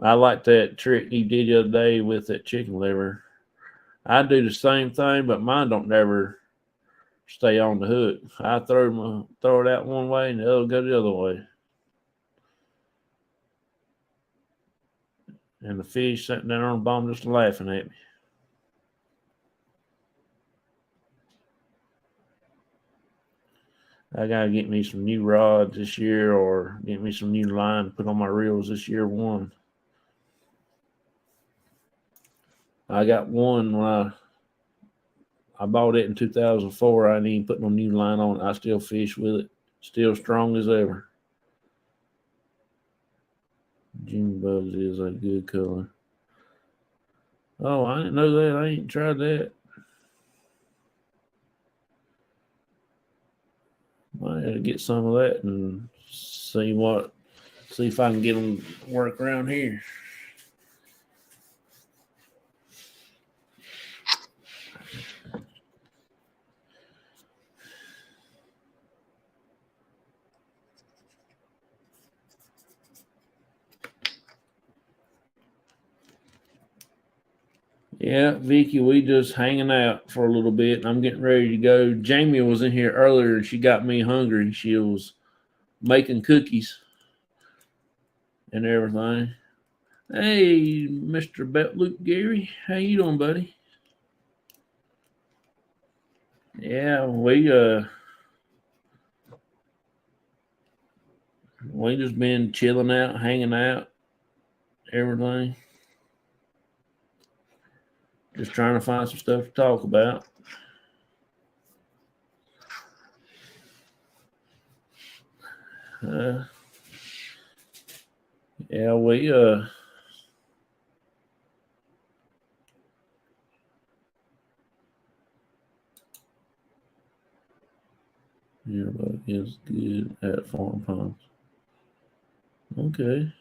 I like that trick you did the other day with that chicken liver. I do the same thing, but mine don't never stay on the hook. I throw it out one way and it'll go the other way. And the fish sitting there on the bottom just laughing at me. I gotta get me some new rods this year or get me some new line to put on my reels this year one. I got one when I bought it in 2004. I didn't even put no new line on it. I still fish with it. Still strong as ever. June bugs is a good color. Oh, I didn't know that. I ain't tried that. I gotta get some of that and see if I can get them to work around here. Yeah, Vicky, we just hanging out for a little bit. I'm getting ready to go. Jamie was in here earlier and she got me hungry. She was making cookies and everything. Hey, Mr. Luke Gary, how you doing, buddy? Yeah, we just been chilling out, hanging out, everything. Just trying to find some stuff to talk about. Uh, yeah, everybody is good at farm ponds. Okay.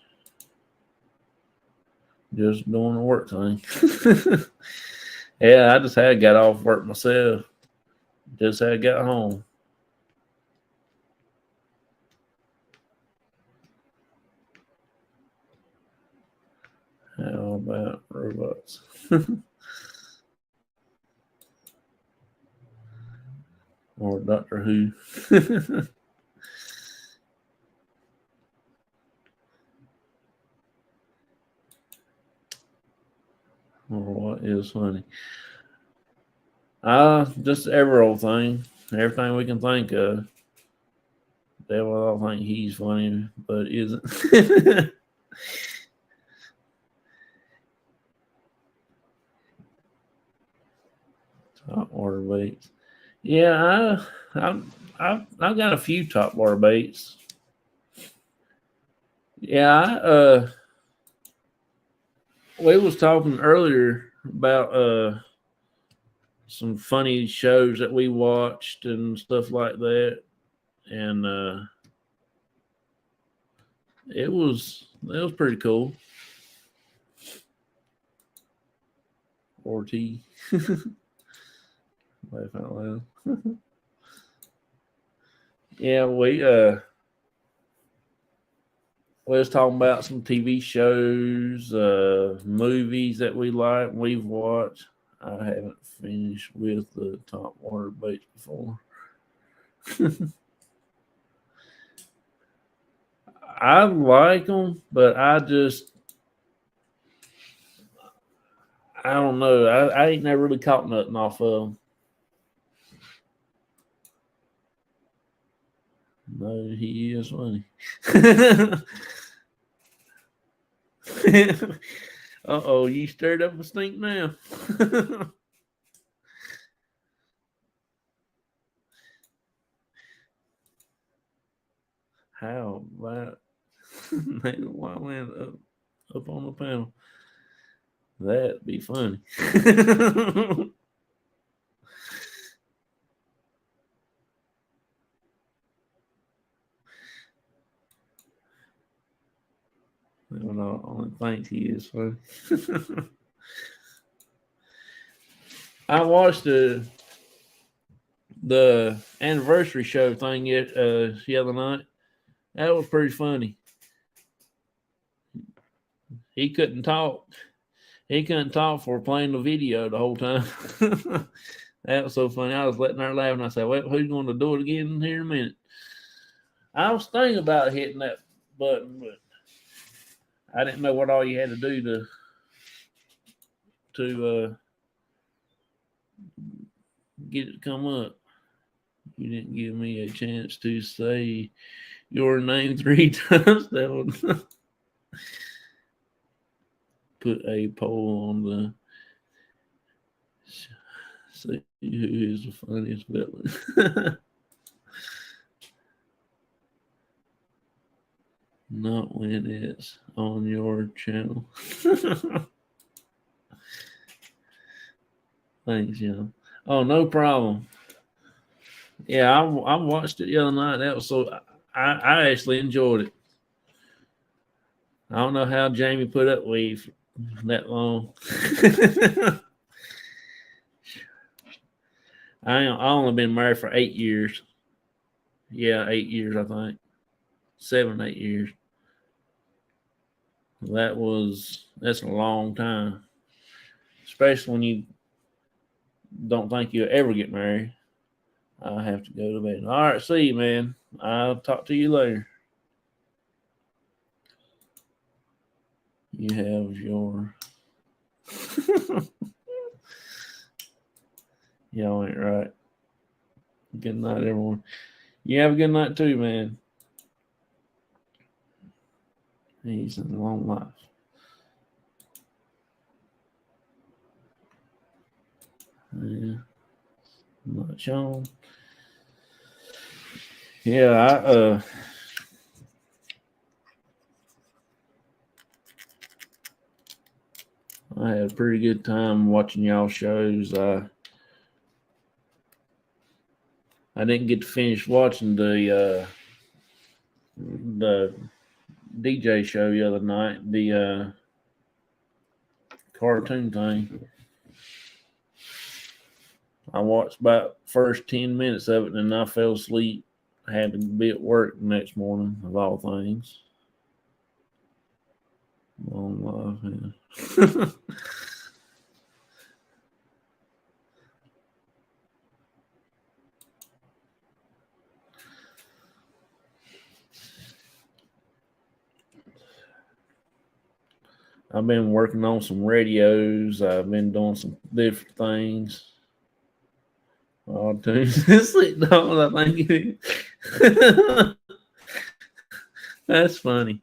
Just doing the work thing. Yeah, I just had got off work myself. Just had got home. How about robots? Or Doctor Who? Or what is funny? Just every old thing. Everything we can think of. Devil, I don't think he's funny, but isn't. Top water baits. Yeah, I've got a few top water baits. Yeah, we was talking earlier about some funny shows that we watched and stuff like that, and it was pretty cool. RT. Laugh out loud. Yeah, we was talking about some TV shows, movies that we like, we've watched. I haven't finished with the top water baits before. I like them, but I don't know. I ain't never really caught nothing off of them. No, he is funny. Uh-oh, you stirred up a stink now. How about why went up on the panel? That'd be funny. I don't think he is funny. I watched the anniversary show thing the other night. That was pretty funny. He couldn't talk. He couldn't talk for playing the video the whole time. That was so funny. I was letting her laugh, and I said, "Well, who's going to do it again here in a minute?" I was thinking about hitting that button, but I didn't know what all you had to do to get it to come up. You didn't give me a chance to say your name 3 times. That would put a poll on the see who is the funniest villain. Not when it's on your channel. Thanks, John. Oh, no problem. Yeah, I watched it the other night. That was so I actually enjoyed it. I don't know how Jamie put up with that long. I only been married for 8 years. Yeah, 8 years, I think. 7, 8 years. That's a long time. especially when you don't think you'll ever get married. I have to go to bed. All right, see you, man. I'll talk to you later. You have your. Y'all ain't right. Good night, everyone. You have a good night too, man. He's in a long life. Yeah. Not shown. Yeah, I had a pretty good time watching y'all shows. I didn't get to finish watching the DJ show the other night, the cartoon thing. I watched about first 10 minutes of it and then I fell asleep. I had to be at work the next morning, of all things. Long life, yeah. I've been working on some radios. I've been doing some different things. Oh, dude, sleep dogs, I think it is. That's funny.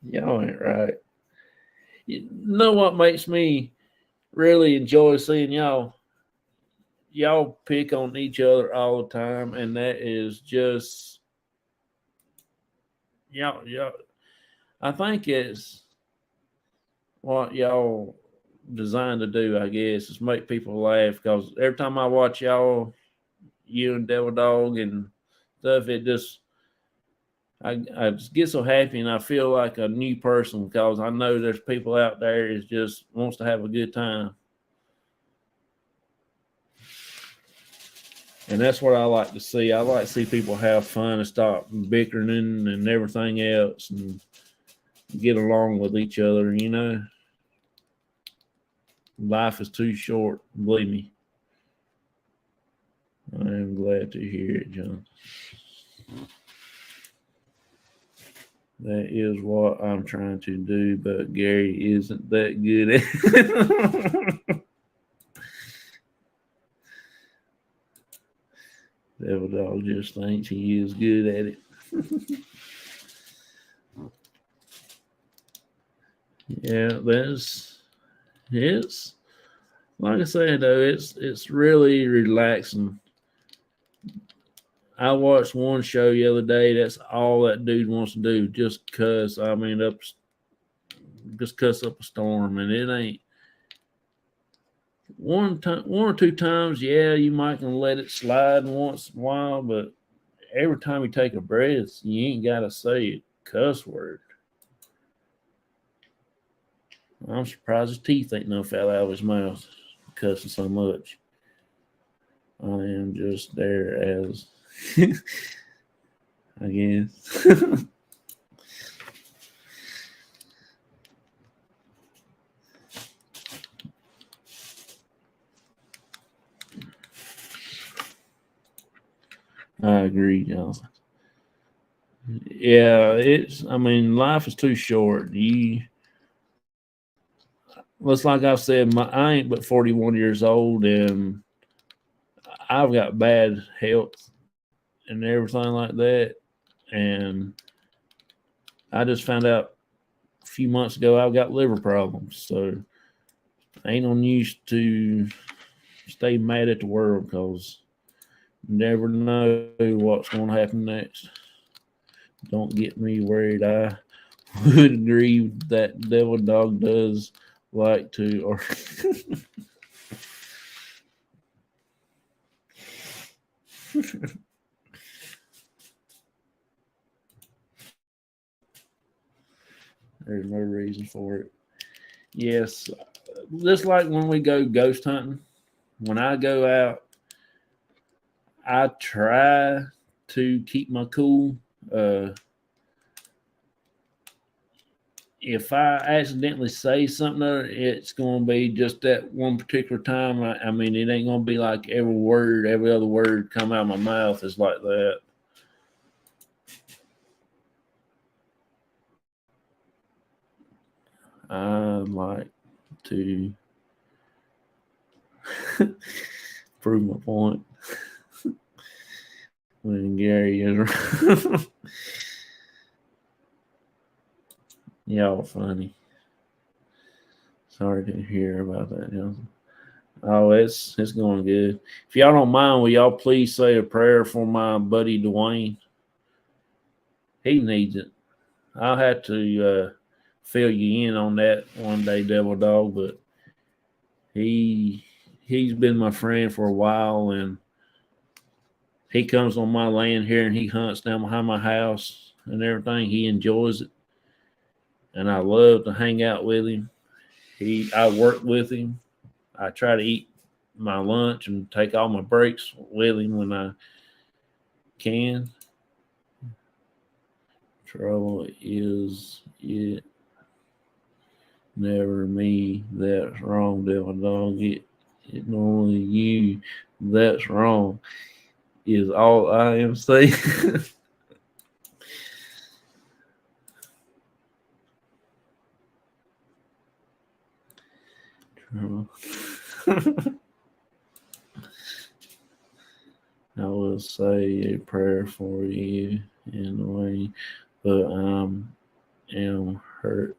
Y'all ain't right. You know what makes me really enjoy seeing y'all? Y'all pick on each other all the time, and that is just y'all. I think it's what y'all designed to do. I guess is make people laugh because every time I watch y'all, you and Devil Dog and stuff, it just I just get so happy and I feel like a new person because I know there's people out there that just wants to have a good time. And that's what I like to see. I like to see people have fun and stop bickering and everything else and get along with each other, you know. Life is too short, believe me. I am glad to hear it, John. That is what I'm trying to do, but Gary isn't that good at it. Devil Dog just thinks he is good at it. Yeah, it's like I said though, it's really relaxing. I watched one show the other day. That's all that dude wants to do, just cuss. I mean, just cuss up a storm, and it ain't one or two times. Yeah, you might can let it slide once in a while, but every time you take a breath, you ain't got to say a cuss word. I'm surprised his teeth ain't no fell out of his mouth cussing so much. I am just there as, I guess. I agree, Johnson. Yeah, I mean, life is too short. Looks like I've said, I ain't but 41 years old and I've got bad health and everything like that. And I just found out a few months ago I've got liver problems. So I ain't on use to stay mad at the world because you never know what's going to happen next. Don't get me worried. I would agree that Devil Dog does like to, or there's no reason for it. Yes, just like when we go ghost hunting, when I go out, I try to keep my cool. if I accidentally say something, it's going to be just that one particular time. I mean, it ain't going to be like every other word come out of my mouth is like that. I'd like to prove my point when Gary is y'all funny. Sorry to hear about that, Johnson. Oh, it's going good. If y'all don't mind, will y'all please say a prayer for my buddy Dwayne? He needs it. I'll have to fill you in on that one day, Devil Dog. But he's been my friend for a while, and he comes on my land here and he hunts down behind my house and everything. He enjoys it, and I love to hang out with him. I work with him. I try to eat my lunch and take all my breaks with him when I can. Trouble is it never me that's wrong, Devil Dog. It normally you that's wrong is all I am saying. I will say a prayer for you in a way, but I am hurt.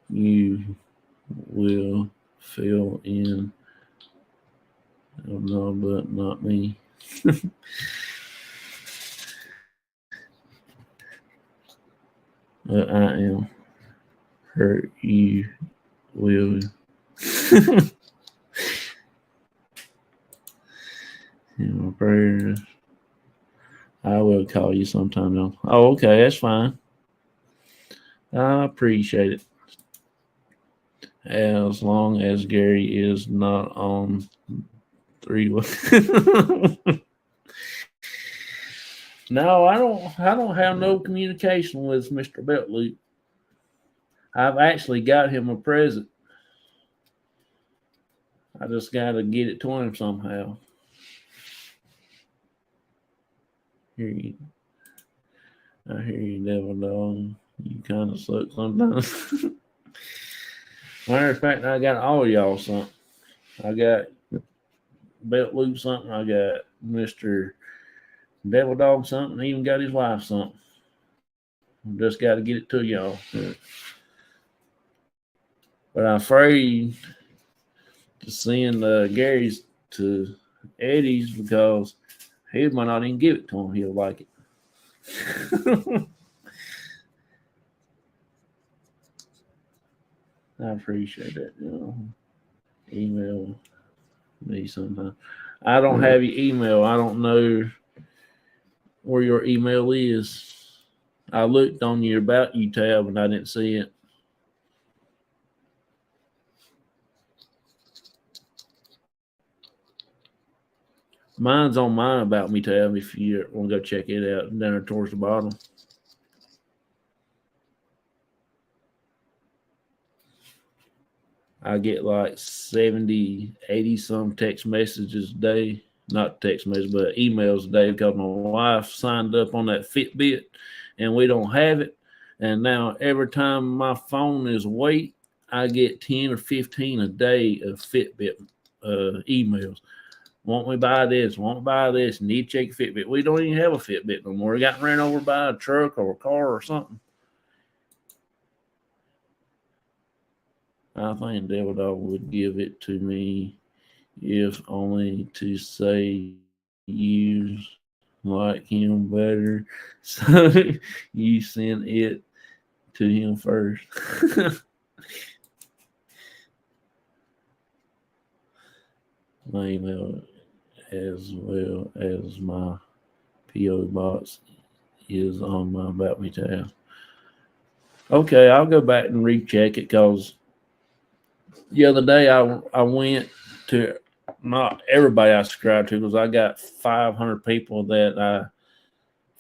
You will fill in. No, but not me. But I am hurt. You will. In my prayers. I will call you sometime though. Oh, okay, that's fine. I appreciate it. As long as Gary is not on 3-way. No, I don't have no communication with Mr. Beltloop. I've actually got him a present. I just got to get it to him somehow. I hear you, Devil Dog. You kind of suck sometimes. Matter of fact, I got all y'all something. I got Beltloop something. I got Mr. Devil Dog something. I even got his wife something. Just got to get it to y'all. But I'm afraid to send Gary's to Eddie's because he might not even give it to him. He'll like it. I appreciate that. Email me sometime. I don't have your email. I don't know where your email is. I looked on your About You tab and I didn't see it. Mine's on my About Me tab if you want to go check it out down there towards the bottom. I get like 70, 80 some text messages a day. Not text messages, but emails a day because my wife signed up on that Fitbit and we don't have it. And now every time my phone is awake, I get 10 or 15 a day of Fitbit emails. Want me buy this? Want me buy this? Need to check Fitbit. We don't even have a Fitbit no more. We got ran over by a truck or a car or something. I think Devil Dog would give it to me if only to say you like him better. So you send it to him first. My email as well as my P.O. box is on my About Me tab. Okay, I'll go back and recheck it because the other day I went to not everybody I subscribe to because I got 500 people that I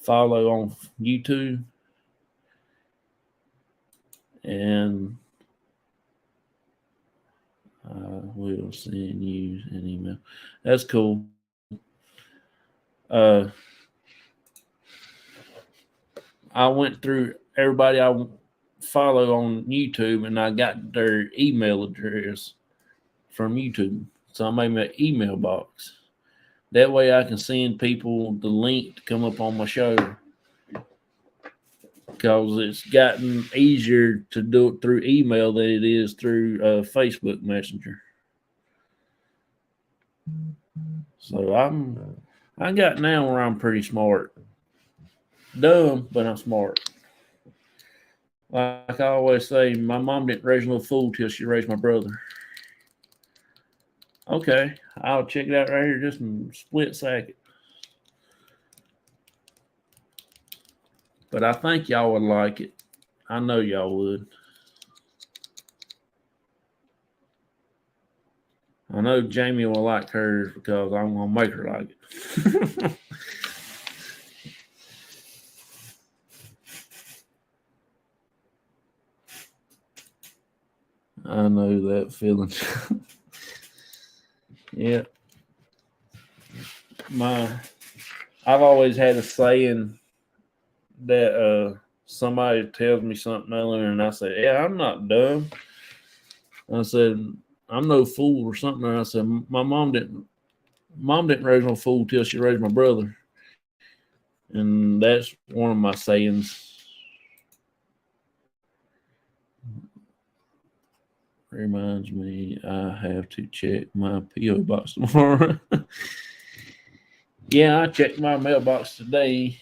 follow on YouTube. And I will send you an email. That's cool. I went through everybody I follow on YouTube, and I got their email address from YouTube. So I made my email box. That way I can send people the link to come up on my show. Because it's gotten easier to do it through email than it is through Facebook Messenger. So I got now where I'm pretty smart. Dumb, but I'm smart. Like I always say, my mom didn't raise no fool till she raised my brother. Okay, I'll check it out right here, just in split second. But I think y'all would like it. I know y'all would. I know Jamie will like hers because I'm gonna make her like it. I know that feeling. Yeah. I've always had a saying that somebody tells me something other, and I say, "Yeah, I'm not dumb." I said, "I'm no fool" or something. And I said, "My mom didn't raise no fool till she raised my brother," and that's one of my sayings. Reminds me, I have to check my PO box tomorrow. Yeah, I checked my mailbox today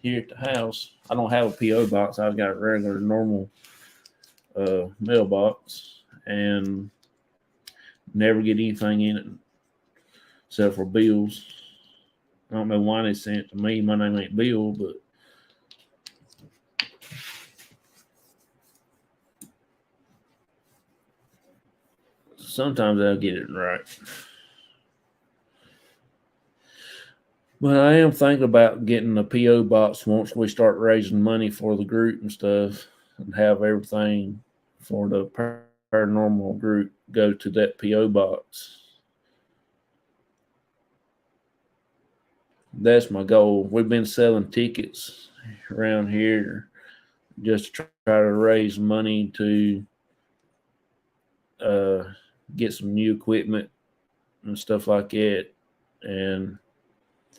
here at the house. I don't have a PO box. I've got a regular normal mailbox, and never get anything in it except for bills. I don't know why they sent it to me. My name ain't Bill, but sometimes I'll get it right. But I am thinking about getting a PO box once we start raising money for the group and stuff, and have everything for the paranormal group go to that PO box. That's my goal. We've been selling tickets around here just to try to raise money to get some new equipment and stuff like that. And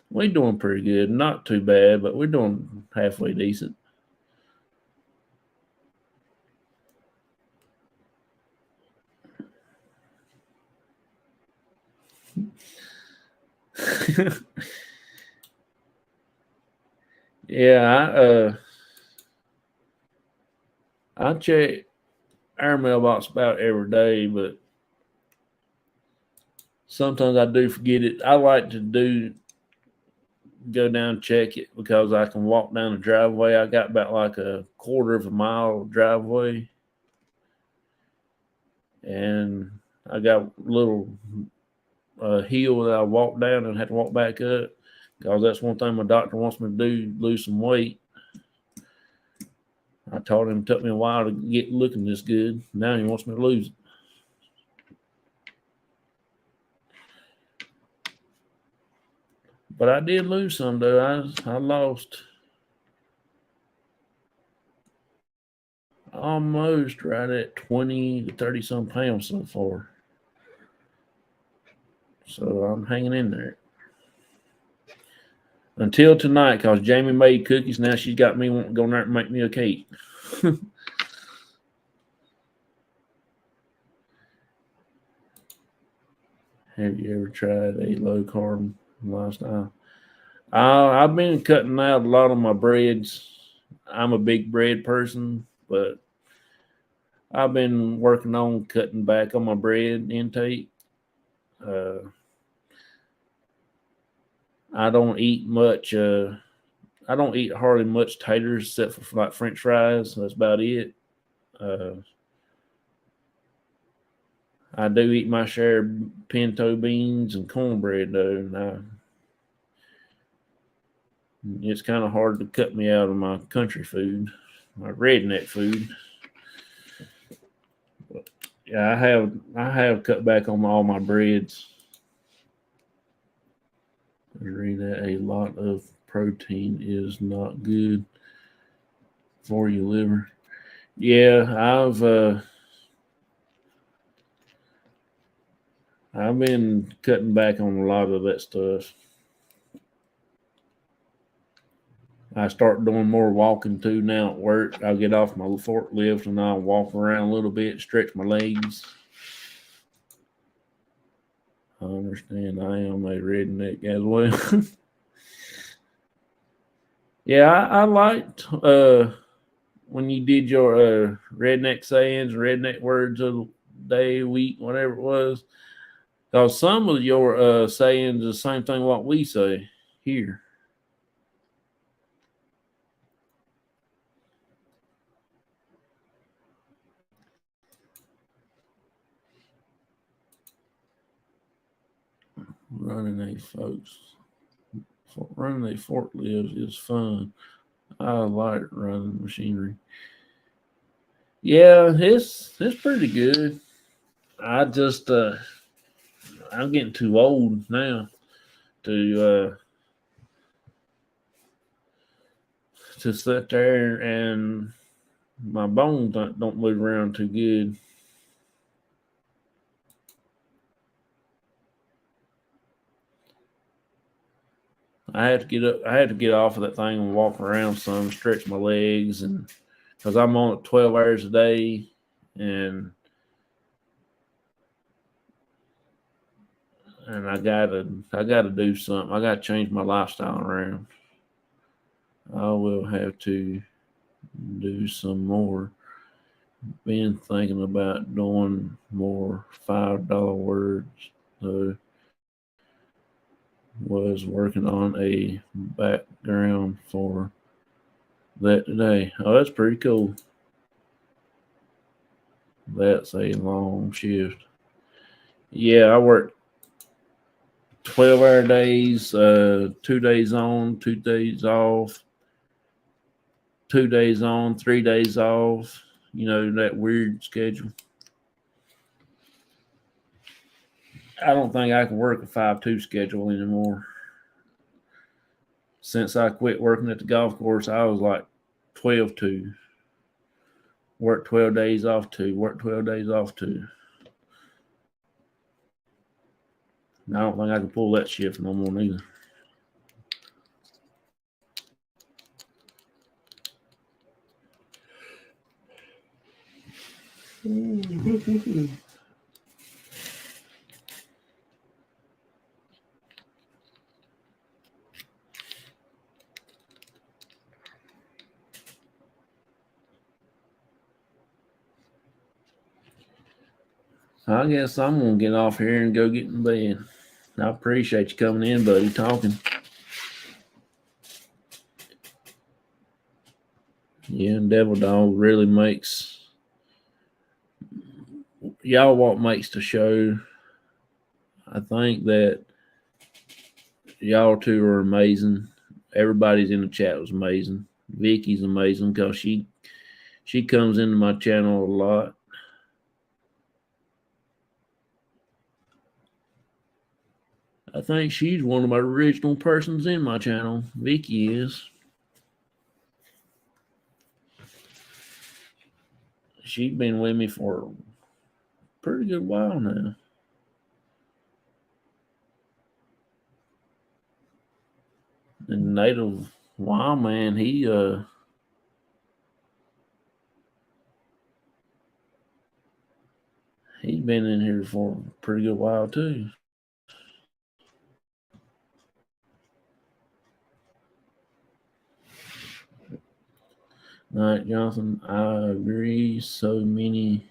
we're doing pretty good. Not too bad, but we're doing halfway decent. Yeah, I check our mailbox about every day, but sometimes I do forget it. I like to go down and check it because I can walk down the driveway. I got about like a quarter of a mile driveway, and I got a little hill that I walk down and have to walk back up because that's one thing my doctor wants me to do: lose some weight. I told him it took me a while to get looking this good. Now he wants me to lose it. But I did lose some though. I lost almost right at 20 to 30 some pounds so far. So I'm hanging in there. Until tonight, because Jamie made cookies. Now she's got me wanting to go in there and make me a cake. Have you ever tried a low carb lifestyle? I've been cutting out a lot of my breads. I'm a big bread person, but I've been working on cutting back on my bread intake. I don't eat much. I don't eat hardly much taters except for like French fries. That's about it. Uh, I do eat my share of pinto beans and cornbread though. It's kind of hard to cut me out of my country food, my redneck food. Yeah, I have cut back on all my breads. I read that a lot of protein is not good for your liver. Yeah, I've been cutting back on a lot of that stuff. I start doing more walking too now at work. I'll get off my forklift and I'll walk around a little bit, stretch my legs. I understand I am a redneck as well. Yeah, I liked when you did your redneck sayings, redneck words of the day, week, whatever it was. Because some of your sayings are the same thing what we say here. Running a forklift is fun. I like running machinery. Yeah, it's pretty good. I just I'm getting too old now to sit there and my bones don't move around too good. I had to get up. I had to get off of that thing and walk around some, stretch my legs, and because I'm on it 12 hours a day, and I gotta do something. I gotta change my lifestyle around. I will have to do some more. Been thinking about doing more $5 words. So was working on a background for that today. Oh, that's pretty cool. That's a long shift. Yeah, I work 12-hour days, 2 days on, 2 days off, 2 days on, 3 days off. You know, that weird schedule. I don't think I can work a 5-2 schedule anymore. Since I quit working at the golf course, I was like 12-2. Work 12 days off 2, work 12 days off 2. And I don't think I can pull that shift no more neither. I guess I'm gonna get off here and go get in bed. I appreciate you coming in, buddy, talking. Yeah, and Devil Dog really makes y'all what makes the show. I think that y'all two are amazing. Everybody's in the chat was amazing. Vicky's amazing because she comes into my channel a lot. I think she's one of my original persons in my channel. Vicky is. She's been with me for a pretty good while now. And Native Wild Man, he's been in here for a pretty good while too. Night Johnson, I agree. So many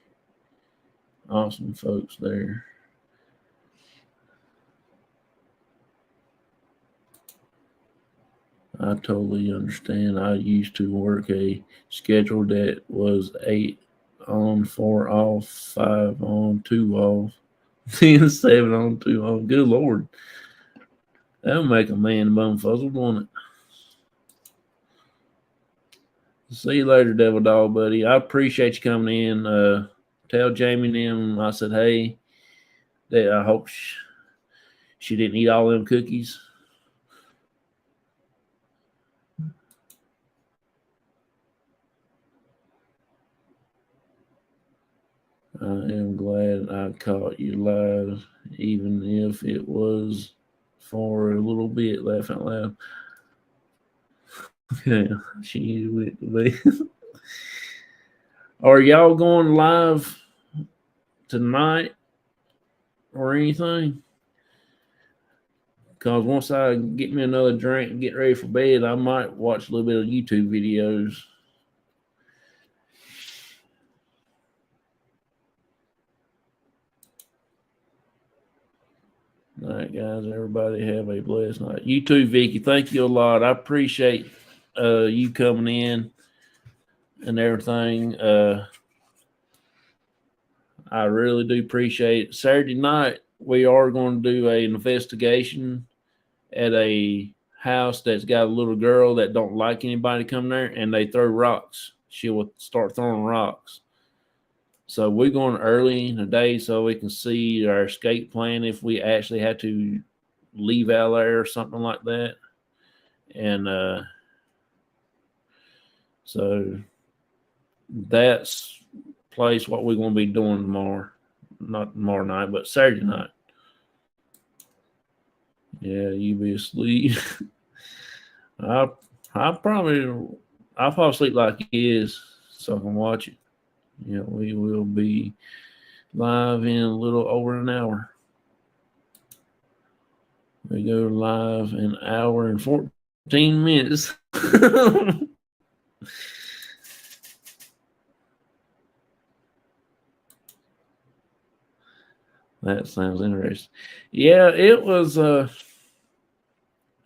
awesome folks there. I totally understand. I used to work a schedule that was 8 on, 4 off, 5 on, 2 off, 10, 7 on, 2 off. Good Lord. That'll make a man bumfuzzled, won't it? See you later, Devil Dog, buddy. I appreciate you coming in, tell Jamie and them, I said, hey, that I hope she didn't eat all them cookies. I am glad I caught you live, even if it was for a little bit. Laugh out loud. Yeah, she went to bed. Are y'all going live tonight or anything? Because once I get me another drink and get ready for bed, I might watch a little bit of YouTube videos. All right, guys. Everybody have a blessed night. You too, Vicky. Thank you a lot. I appreciate you coming in and everything. I really do appreciate it. Saturday night, we are going to do an investigation at a house that's got a little girl that don't like anybody coming there, and they throw rocks. She will start throwing rocks. So we're going early in the day so we can see our escape plan if we actually had to leave out there or something like that. And so that's place what we're going to be doing tomorrow. Not tomorrow night, but Saturday night. Yeah, you be asleep. I'll probably sleep like he is so I can watch it. Yeah, we will be live in a little over an hour. We go live an hour and 14 minutes. That sounds interesting. Yeah, it was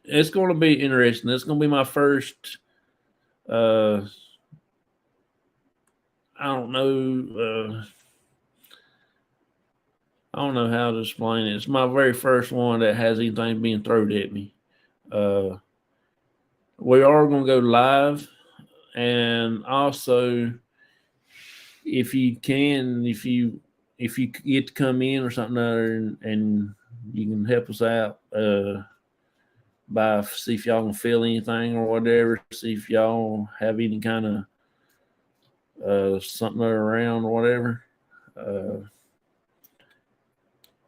it's going to be interesting. It's going to be my first I don't know I don't know how to explain it. It's my very first one that has anything being thrown at me. We are going to go live, and also, if you get to come in or something and you can help us out by see if y'all can feel anything or whatever. See if y'all have any kind of something around or whatever.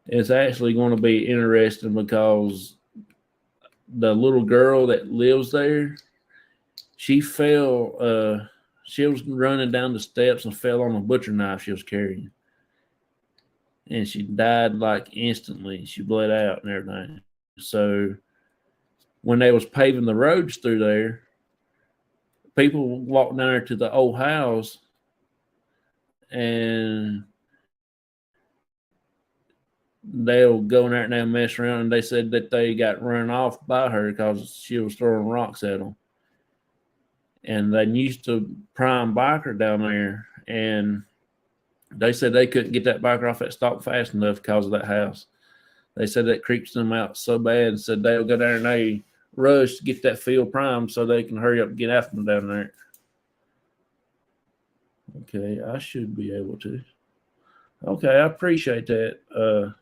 It's actually going to be interesting because the little girl that lives there, she fell. She was running down the steps and fell on a butcher knife she was carrying, and she died like instantly. She bled out and everything. So when they was paving the roads through there, people walked down there to the old house, and they'll go in there and they'll mess around, and they said that they got run off by her because she was throwing rocks at them. And they used to prime biker down there, and they said they couldn't get that biker off that stop fast enough because of that house. They said that creeps them out so bad, and said they'll go down there and they rush to get that field primed so they can hurry up and get after them down there. Okay, I should be able to. Okay, I appreciate that.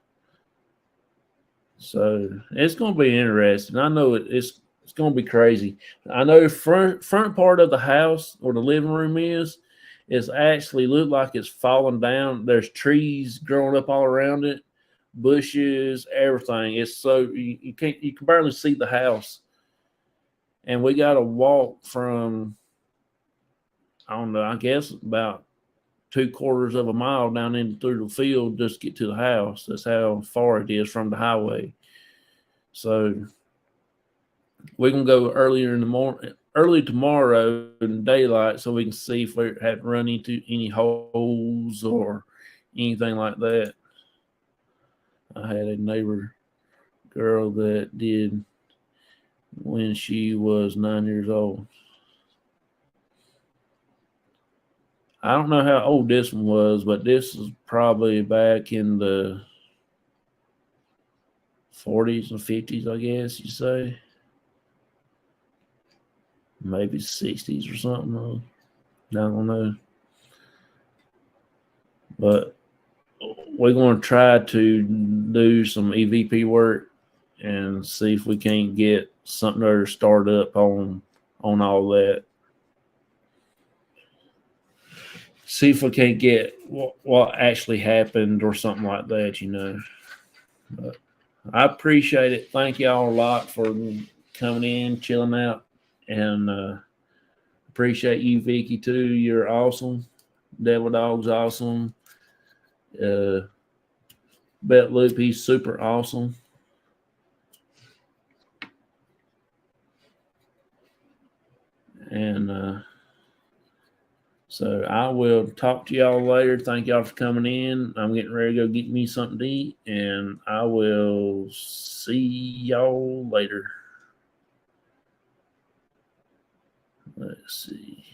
So it's going to be interesting. I know it's going to be crazy. I know front part of the house or the living room is actually look like it's falling down. There's trees growing up all around it, bushes, everything. It's so you can barely see the house, and we got to walk from, I don't know, I guess about 3/4 of a mile down in through the field just to get to the house. That's how far it is from the highway. So we're gonna go early tomorrow in daylight, so we can see if we have run into any holes or anything like that. I had a neighbor girl that did when she was 9 years old. I don't know how old this one was, but this is probably back in the 40s and 50s, I guess you say. Maybe 60s or something. I don't know. But we're going to try to do some EVP work and see if we can't get something to start up on all that. See if we can't get what actually happened or something like that, you know. But I appreciate it. Thank y'all a lot for coming in, chilling out, and appreciate you, Vicky, too. You're awesome. Devil Dog's awesome. Bet Loop, he's super awesome. And so I will talk to y'all later. Thank y'all for coming in. I'm getting ready to go get me something to eat, and I will see y'all later. Let's see.